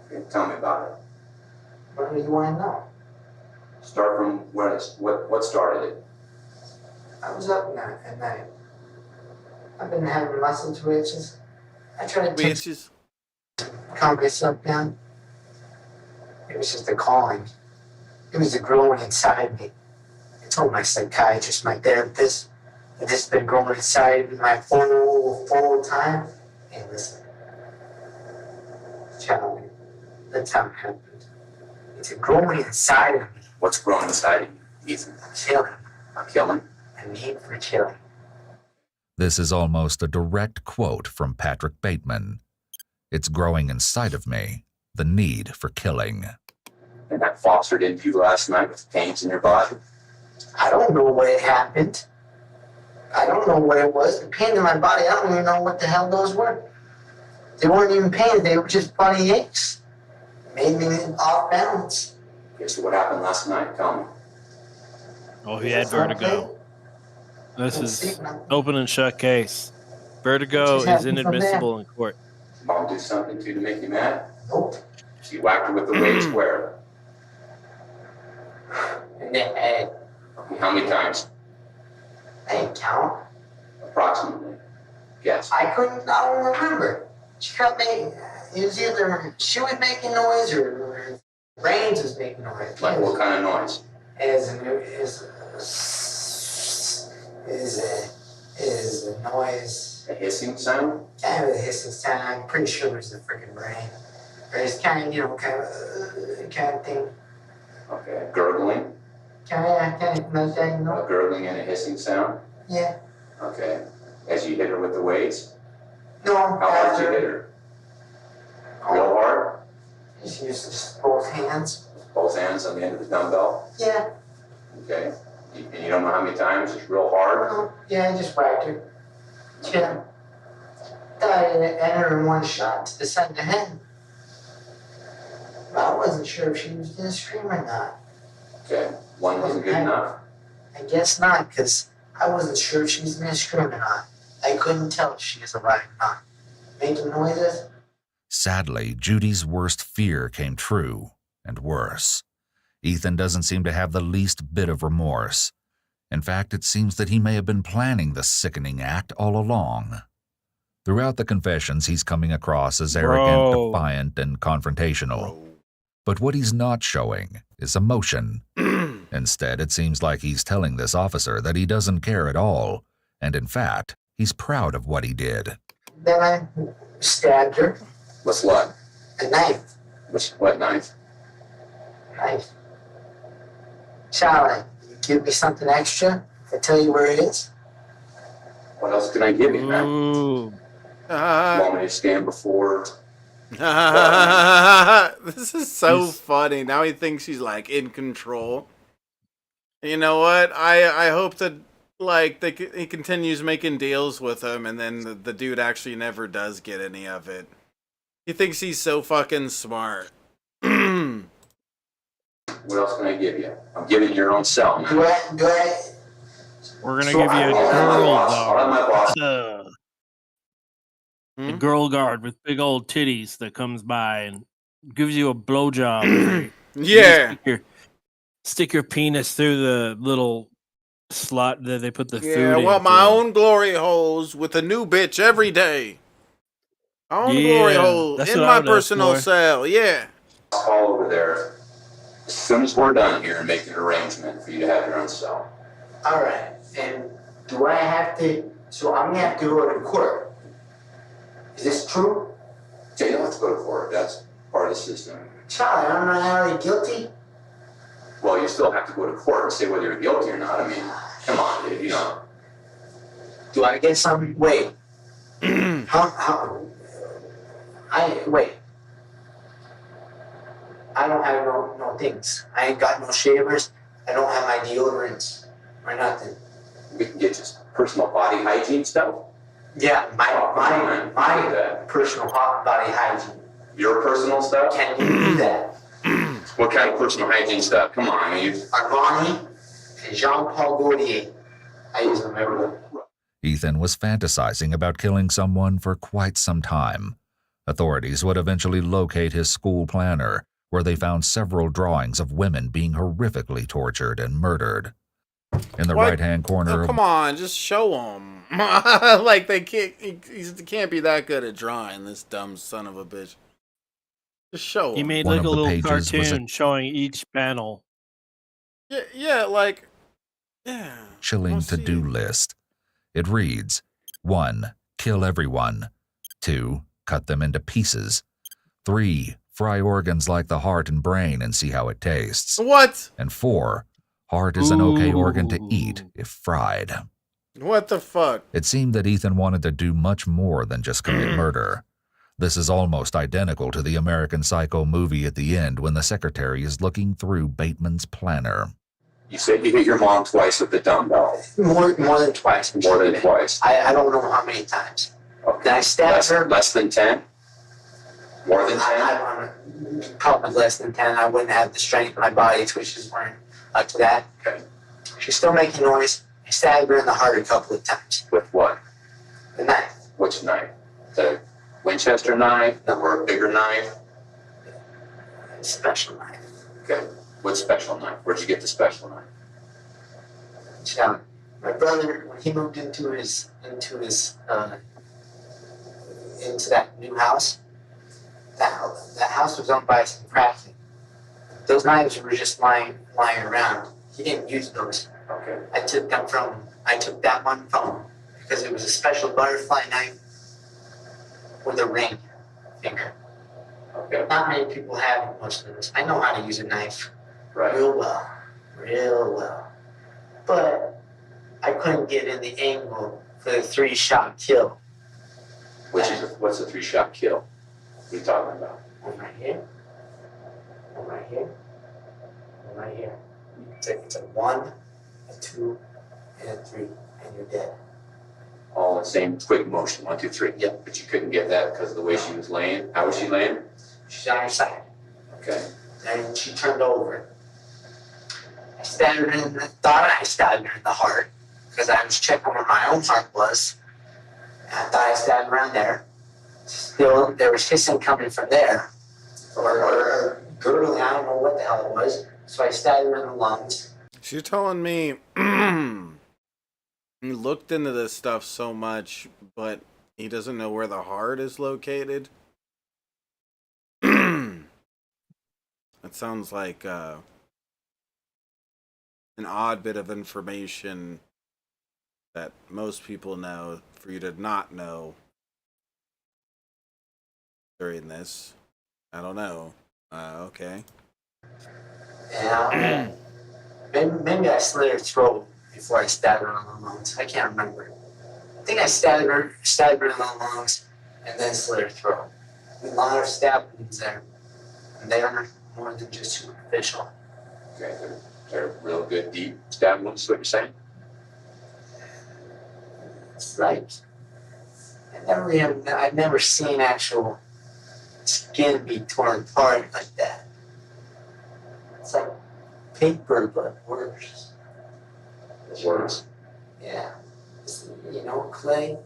Okay, tell me about it. What do you want to know? Start from what started it? I was up at night. I've been having muscle twitches. I tried to calm myself down. It was just a calling. It was a growing inside me. I told my psychiatrist, my therapist, that this has been growing inside me my full time. Hey, listen. Charlie, that's how it happened. It's a growing inside of me. What's growing inside of you, Ethan? Killing. I'm killing? A need for killing. This is almost a direct quote from Patrick Bateman. It's growing inside of me, the need for killing. And that fostered into you last night with pains in your body? I don't know what happened. I don't know what it was. The pain in my body, I don't even know what the hell those were. They weren't even pain, they were just funny aches. Made me off balance. Okay, so what happened last night? Tell me. Oh, he had vertigo. This is open and shut case. Vertigo is inadmissible in court. Did Mom do something to you to make you mad? Nope. She whacked you with the weights where? In the head. How many times? I didn't count. Approximately. Guess. I don't remember. She kept making, it was either she was making noise or brains was making noise. Like what kind of noise? Is a noise. A hissing sound? Kind of a hissing sound. I'm pretty sure it was the freaking brain. Or it's kind of, kind of thing. Okay. Gurgling? Kind of, A gurgling and a hissing sound? Yeah. Okay. As you hit her with the weights? No. How hard did you hit her? Real hard? She used just both hands. Both hands on the end of the dumbbell? Yeah. Okay. And you don't know how many times? Just real hard? Yeah, I just whacked her. Yeah. I ended her in one shot to the side of the head. But I wasn't sure if she was going to scream or not. Okay. One wasn't good enough? I guess not, because I wasn't sure if she was going to scream or not. I couldn't tell if she was alive or not. Making noises? Sadly, Judy's worst fear came true, and worse. Ethan doesn't seem to have the least bit of remorse. In fact, it seems that he may have been planning the sickening act all along. Throughout the confessions, he's coming across as arrogant, defiant, and confrontational. But what he's not showing is emotion. Instead, it seems like he's telling this officer that he doesn't care at all, and in fact, he's proud of what he did. Then I stabbed her. What's what? A knife. What knife? Knife. Charlie, you give me something extra if I tell you where it is? What else can I give you, man? You want me to stand before? This is so funny. Now he thinks he's like in control. You know what? I hope that he continues making deals with him, and then the dude actually never does get any of it. He thinks he's so fucking smart. What else can I give you? I'm giving you your own cell, man. We're gonna give you a girl guard. A girl guard with big old titties that comes by and gives you a blowjob. Yeah. Stick your penis through the little slot that they put the food in. Yeah, I want my own glory holes with a new bitch every day. My own glory hole in my personal cell. Yeah. Call over there as soon as we're done here and make an arrangement for you to have your own cell. All right. And do I have to, so I'm going to have to go to court. Is this true? Yeah, you don't have to go to court. That's part of the system. Charlie, I'm not already guilty? Well, you still have to go to court and say whether you're guilty or not. I mean, come on, dude, you know. Do I get some? Wait. Wait. I don't have no things. I ain't got no shavers. I don't have my deodorants or nothing. We can get just personal body hygiene stuff. Yeah, my personal body hygiene. Your personal stuff? Can you do that? What kind of personal hygiene stuff? Come on, I mean, Armani and Jean-Paul Gaultier. I use them every day. Ethan was fantasizing about killing someone for quite some time. Authorities would eventually locate his school planner, where they found several drawings of women being horrifically tortured and murdered. In the right-hand corner... Oh, come on, just show them. Like, they can't... He can't be that good at drawing, this dumb son of a bitch. Just show him. He made like a little cartoon showing each panel. Yeah, like... Yeah. Chilling to-do list. It reads, 1. Kill everyone. 2. Cut them into pieces. 3. Fry organs like the heart and brain and see how it tastes. What? And 4. Heart is an okay organ to eat if fried. What the fuck? It seemed that Ethan wanted to do much more than just commit murder. This is almost identical to the American Psycho movie at the end when the secretary is looking through Bateman's planner. you said you hit your mom twice with the dumbbell. More than twice. More than twice. I don't know how many times. Okay. Did I stab her? Less than 10? More than 10? Probably less than 10. I wouldn't have the strength. My body twitches weren't up to that. Okay. She's still making noise. I stabbed her in the heart a couple of times. With what? The knife. Which knife? The Winchester knife or a bigger knife? A special knife. Okay. What special knife? Where'd you get the special knife? Yeah. My brother, when he moved into that new house, that house was owned by some craftsmen. Those knives were just lying around. He didn't use those. Okay. I took that one from him because it was a special butterfly knife with a ring finger. Okay. Not many people have most of this. I know how to use a knife real well. But I couldn't get in the angle for the 3-shot kill. What's a 3-shot kill? What are you talking about? One right here. One right here. One right here. It's a 1, a 2, and a 3, and you're dead. All in the same quick motion, 1, 2, 3. Yep. But you couldn't get that because of the way she was laying. How was she laying? She's on her side. Okay. And she turned over. I stabbed her thought I stabbed her in the heart because I was checking where my own heart was. And I thought I stabbed around there. Still, there was hissing coming from there. Or gurgling, I don't know what the hell it was. So I stabbed her in the lungs. She's telling me he looked into this stuff so much, but he doesn't know where the heart is located. It sounds like an odd bit of information that most people know for you to not know during this. I don't know. Okay. Yeah. Maybe I slit her throat before I stabbed her in the lungs. I can't remember. I think I stabbed her in the lungs and then slit her throat. A lot of stab wounds there. And they are more than just superficial. Okay, they're real good deep stab wounds, is what you're saying? It's like I've never seen actual skin be torn apart like that. It's like paper, but worse. Worse? Yeah. It's, clay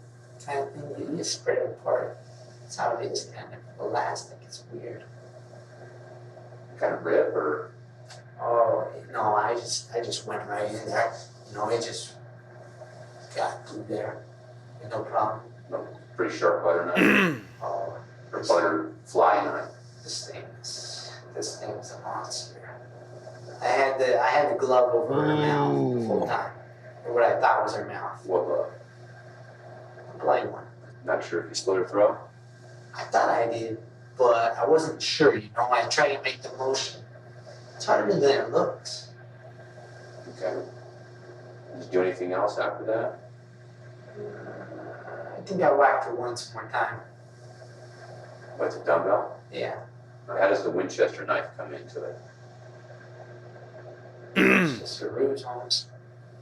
kind of thing. You just spread it apart. That's how it is, kind of elastic. It's weird. Kind of rip or? Oh no! I just went right in there. It just got through there. No problem. No, pretty sharp butter knife. Oh, or butter fly knife. This thing's a monster. I had the glove over her mouth the whole time. or what I thought was her mouth. What glove? The blind one. Not sure if you slit her throat? I thought I did, but I wasn't sure, you know. I tried to make the motion. It's harder than it looks. Okay. Did you do anything else after that? I think I whacked her once more time. With a dumbbell? Yeah. How does the Winchester knife come into it? It's just a ruse, Holmes.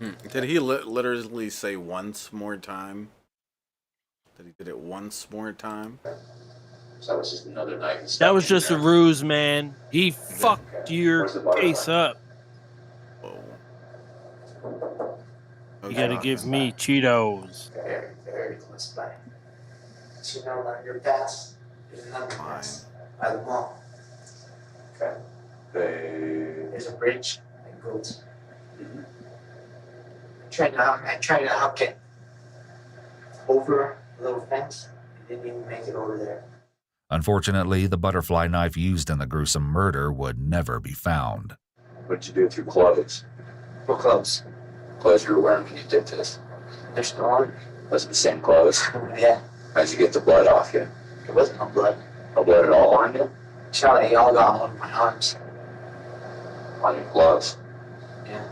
Did he literally say once more time? That he did it once more time? So that was just another knife. That was just a ruse, man. He fucked your case up. You gotta give me Cheetos. Very, very close by. So you know, on your pass, there's another pass by the mall. Okay. There's a bridge that goes. I tried to hook it over a little fence. It didn't even make it over there. Unfortunately, the butterfly knife used in the gruesome murder would never be found. What did you do with your clothes? What clothes? Clothes you were wearing when you did this. They're still on. Was it the same clothes? Yeah. How'd you get the blood off you? There wasn't no blood. No blood at all on you? Charlie, all got all over my arms. On your gloves? Yeah.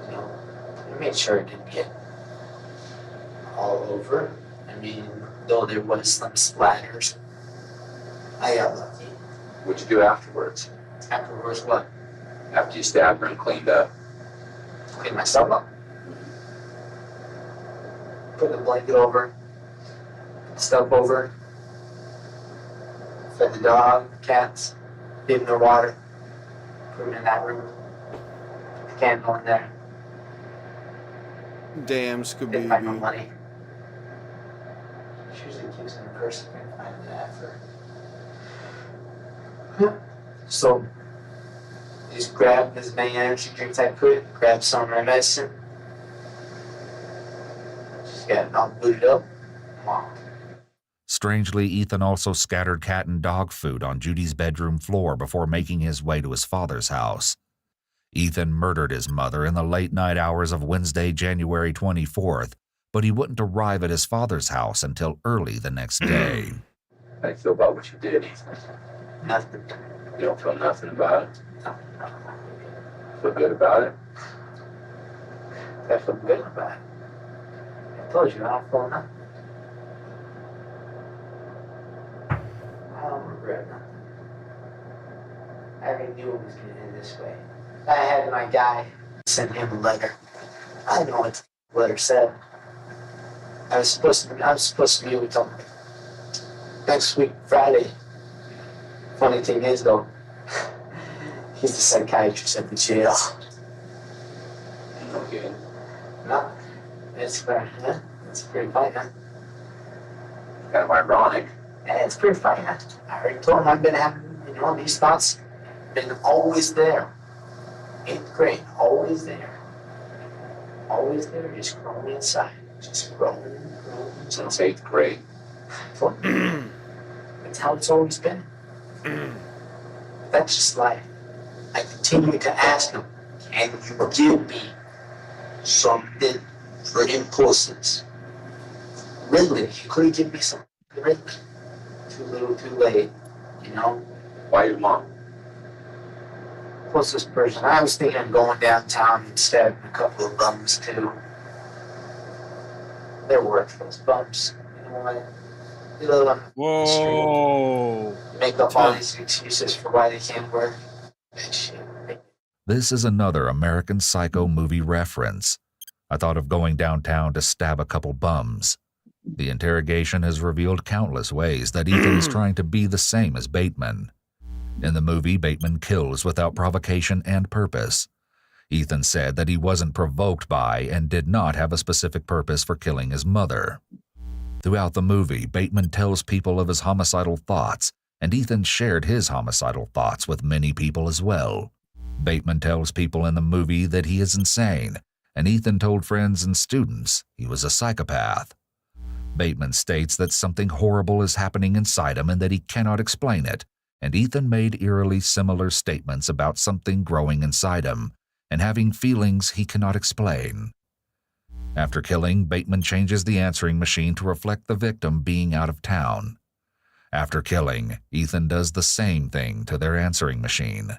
You know, I made sure it didn't get all over. I mean, though there was some splatters, I got lucky. What'd you do afterwards? Afterwards, what? After you stabbed her and cleaned up? Cleaned myself up. Put the blanket over, stuff over, fed the dog, cats, gave them their water, put them in that room, put the candle in there. Damn, Scooby. Didn't find no money. She usually keeps in her purse. I couldn't find that for her. So, just grabbed as many energy drinks I could, grabbed some of my medicine. Just got it all booted up. Walked. Strangely, Ethan also scattered cat and dog food on Judy's bedroom floor before making his way to his father's house. Ethan murdered his mother in the late night hours of Wednesday, January 24th, but he wouldn't arrive at his father's house until early the next day. How do you feel about what you did, Ethan? Nothing. You don't feel nothing about it? No. Feel good about it? I feel good about it. I told you, I don't feel nothing. I don't regret nothing. I already knew it was going to end this way. I had my guy send him a letter. I didn't know what the letter said. I was supposed to meet with him next week, Friday. Funny thing is, though, he's the psychiatrist at the jail. Okay. No, it's fair, huh? It's pretty funny, huh? Kind of ironic. Yeah, it's pretty funny, huh? I already told him I've been having, you know, these thoughts been always there. 8th grade, always there. Always there, just growing inside. Just growing. Since 8th grade. That's how it's always been. That's just life. I continue to ask him, can you give me something for impulses? Ridley, you could give me something. Ridley. Too little, too late. You know? Why your mom? Closest person. I was thinking of going downtown and stabbing a couple of bums too. They're worthless bums. You know what? They live on the street. Make up all these excuses for why they can't work. That shit. This is another American Psycho movie reference. I thought of going downtown to stab a couple bums. The interrogation has revealed countless ways that Ethan is trying to be the same as Bateman. In the movie, Bateman kills without provocation and purpose. Ethan said that he wasn't provoked by and did not have a specific purpose for killing his mother. Throughout the movie, Bateman tells people of his homicidal thoughts, and Ethan shared his homicidal thoughts with many people as well. Bateman tells people in the movie that he is insane, and Ethan told friends and students he was a psychopath. Bateman states that something horrible is happening inside him and that he cannot explain it, and Ethan made eerily similar statements about something growing inside him and having feelings he cannot explain. After killing, Bateman changes the answering machine to reflect the victim being out of town. After killing, Ethan does the same thing to their answering machine.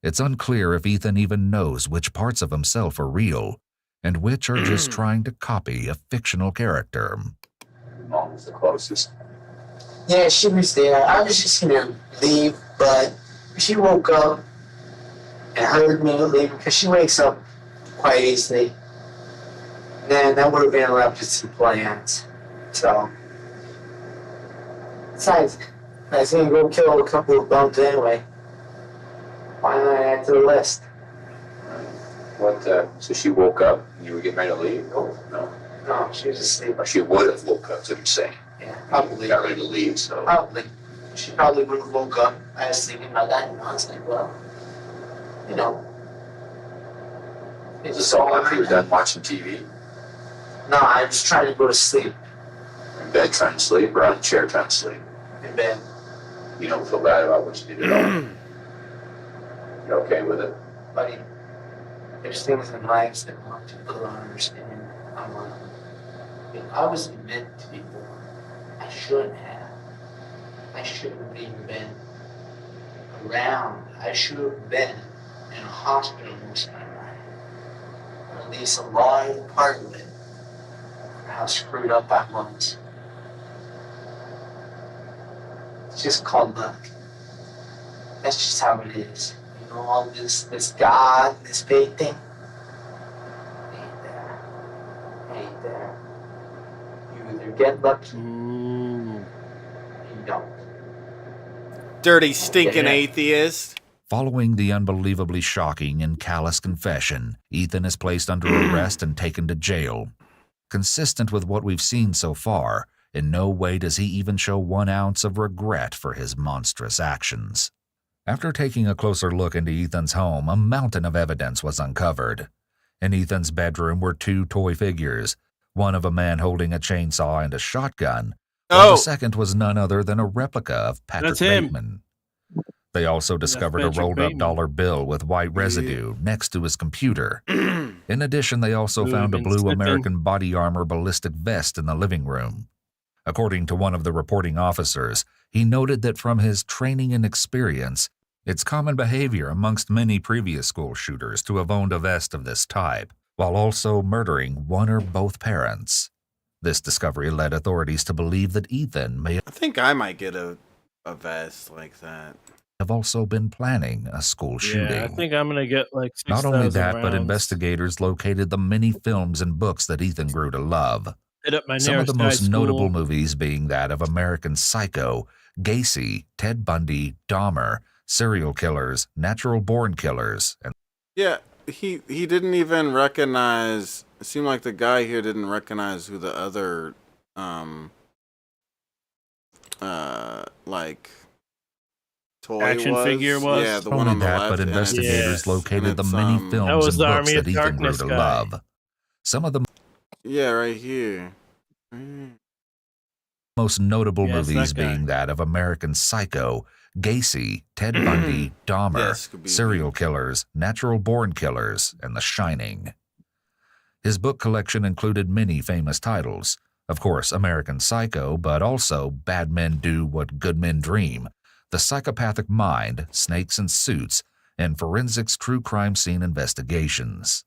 It's unclear if Ethan even knows which parts of himself are real and which are just trying to copy a fictional character. Mom was the closest. Yeah, she was there. I was just gonna leave, but she woke up and heard me leaving because she wakes up quite easily. Then that would have been interrupted some plans. So, besides, I was gonna go kill a couple of bums anyway. Why not add to the list? So she woke up and you were getting ready to leave? Oh, no. No, she was asleep. She would have woke up, so you're saying. Yeah, probably. Got ready to leave, so. Probably. She probably would have woke up. I was thinking about that, and I was like, well, you know. Is this all after you're done watching TV? No, I was trying to go to sleep. In bed trying to sleep, or on a chair trying to sleep? In bed. You don't feel bad about what you did at all? You're okay with it? Buddy, there's things in life that a lot of people don't understand. I wasn't meant to be born. I shouldn't have. I shouldn't have even been around. I should have been in a hospital most of my life. Or at least a large part of it. For how screwed up I was. It's just called luck. That's just how it is. You know, all this God, this faith thing. Ain't there. Ain't there. You either get lucky, you don't. Dirty, stinking atheist. Following the unbelievably shocking and callous confession, Ethan is placed under arrest and taken to jail. Consistent with what we've seen so far, in no way does he even show 1 ounce of regret for his monstrous actions. After taking a closer look into Ethan's home, a mountain of evidence was uncovered. In Ethan's bedroom were 2 toy figures, one of a man holding a chainsaw and a shotgun, while the second was none other than a replica of Patrick Bateman. They also discovered a rolled-up dollar bill with white residue next to his computer. In addition, they also found a blue American body armor ballistic vest in the living room. According to one of the reporting officers, he noted that from his training and experience, it's common behavior amongst many previous school shooters to have owned a vest of this type, while also murdering one or both parents. This discovery led authorities to believe that Ethan may I think I might get a vest like that. Have also been planning a school shooting. Yeah, I think I'm going to get like 6,000 Not only that, rounds. but investigators located the many films and books that Ethan grew to love. Some of the most notable movies being that of American Psycho, Gacy, Ted Bundy, Dahmer, serial killers, natural-born killers, and yeah, he didn't even recognize. It seemed like the guy here didn't recognize who the other like toy action figure was. Yeah, the one on the left. But investigators located the many films and books that Ethan grew to love. Some of the right here. Most notable movies being that of American Psycho, Gacy, Ted Bundy, Dahmer, serial killers, natural-born killers, and The Shining. His book collection included many famous titles. Of course, American Psycho, but also Bad Men Do What Good Men Dream, The Psychopathic Mind, Snakes and Suits, and Forensics True Crime Scene Investigations.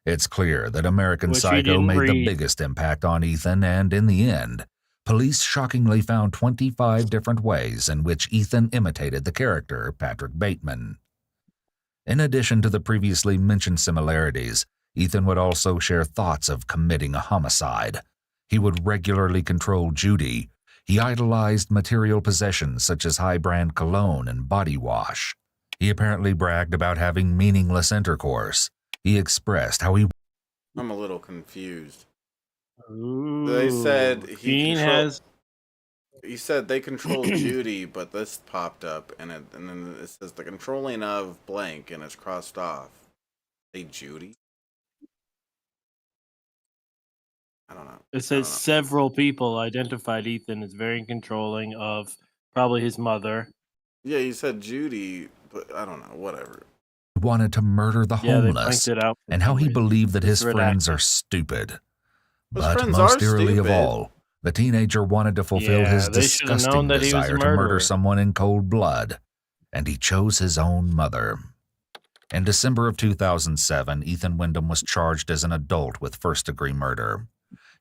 It's clear that American Psycho made the biggest impact on Ethan, and in the end, police shockingly found 25 different ways in which Ethan imitated the character Patrick Bateman. In addition to the previously mentioned similarities, Ethan would also share thoughts of committing a homicide. He would regularly control Judy. He idolized material possessions such as high-brand cologne and body wash. He apparently bragged about having meaningless intercourse. He expressed how he... I'm a little confused. Ooh, they said he said they control Judy, but this popped up and then it says the controlling of blank and it's crossed off. Hey, Judy? I don't know. It says several people identified Ethan as very controlling of probably his mother. Yeah, you said Judy, but I don't know, whatever. wanted to murder the homeless, it out and how he believed that his It's friends redacted. are stupid. His But friends most are eerily of stupid. all, the teenager wanted to fulfill Yeah, his they should have disgusting known that he was a desire to murder murderer. someone in cold blood, and he chose his own mother. In December of 2007, Ethan Windom was charged as an adult with first-degree murder.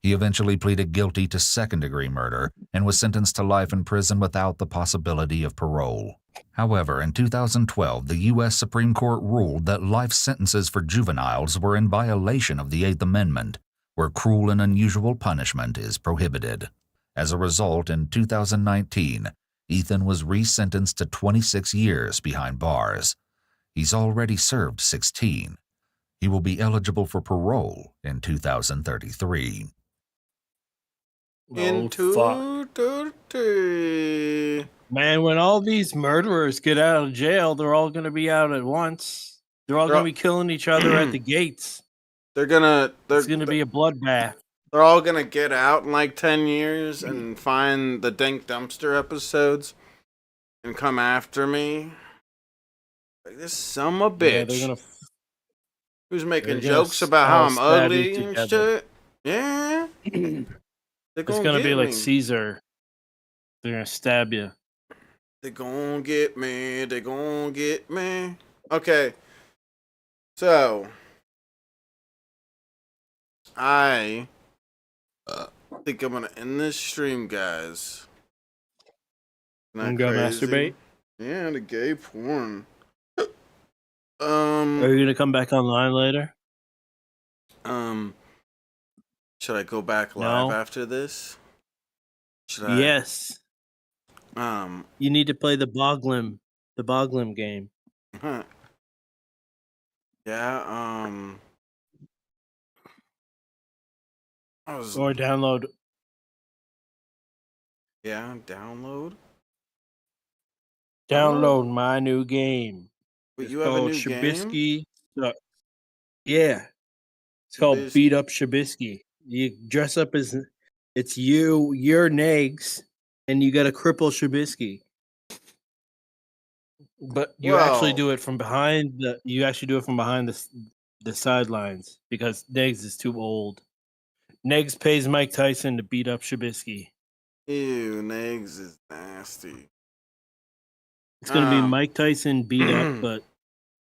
He eventually pleaded guilty to second-degree murder and was sentenced to life in prison without the possibility of parole. However, in 2012, the U.S. Supreme Court ruled that life sentences for juveniles were in violation of the Eighth Amendment, where cruel and unusual punishment is prohibited. As a result, in 2019, Ethan was resentenced to 26 years behind bars. He's already served 16. He will be eligible for parole in 2033. Man, when all these murderers get out of jail, they're all going to be out at once. They're all going to be killing each other at the gates. It's going to be a bloodbath. They're all going to get out in like 10 years and find the Dank Dumpster episodes and come after me. Like this son of a bitch. Yeah, who's making jokes about how I'm ugly and shit. Yeah. It's going to be like Caesar. They're going to stab you. They're going to get me. They're going to get me. Okay. So, I think I'm going to end this stream, guys. I'm going to masturbate? Yeah, the gay porn. Are you going to come back online later? Should I go back live after this? Should I? Yes. You need to play the Boglum game. Huh. Yeah, Or download. Yeah, download. Download my new game. But you have a new Shabisky. Yeah. It's called Beat Up Shabisky. You dress up as you're Negs, and you got to cripple Shabisky. But you actually do it from behind the sidelines because Negs is too old. Negs pays Mike Tyson to beat up Shabisky. Ew, Negs is nasty. It's gonna be Mike Tyson beat up, but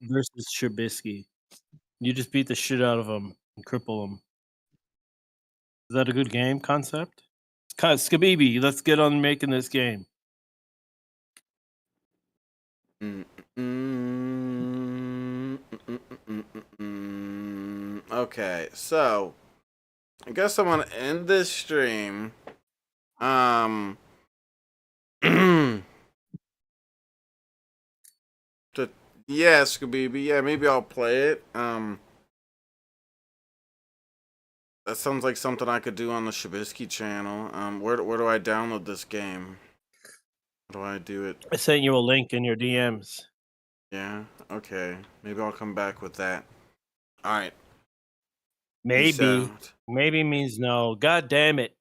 versus Shabisky. You just beat the shit out of him and cripple him. Is that a good game concept? Skabibi, let's get on making this game. Okay, so I guess I'm gonna end this stream. Yeah, Skabibi. Yeah, maybe I'll play it. That sounds like something I could do on the Shabisky channel. Where do I download this game? How do I do it? I sent you a link in your DMs. Yeah, okay. Maybe I'll come back with that. Alright. Maybe. Maybe means no. God damn it.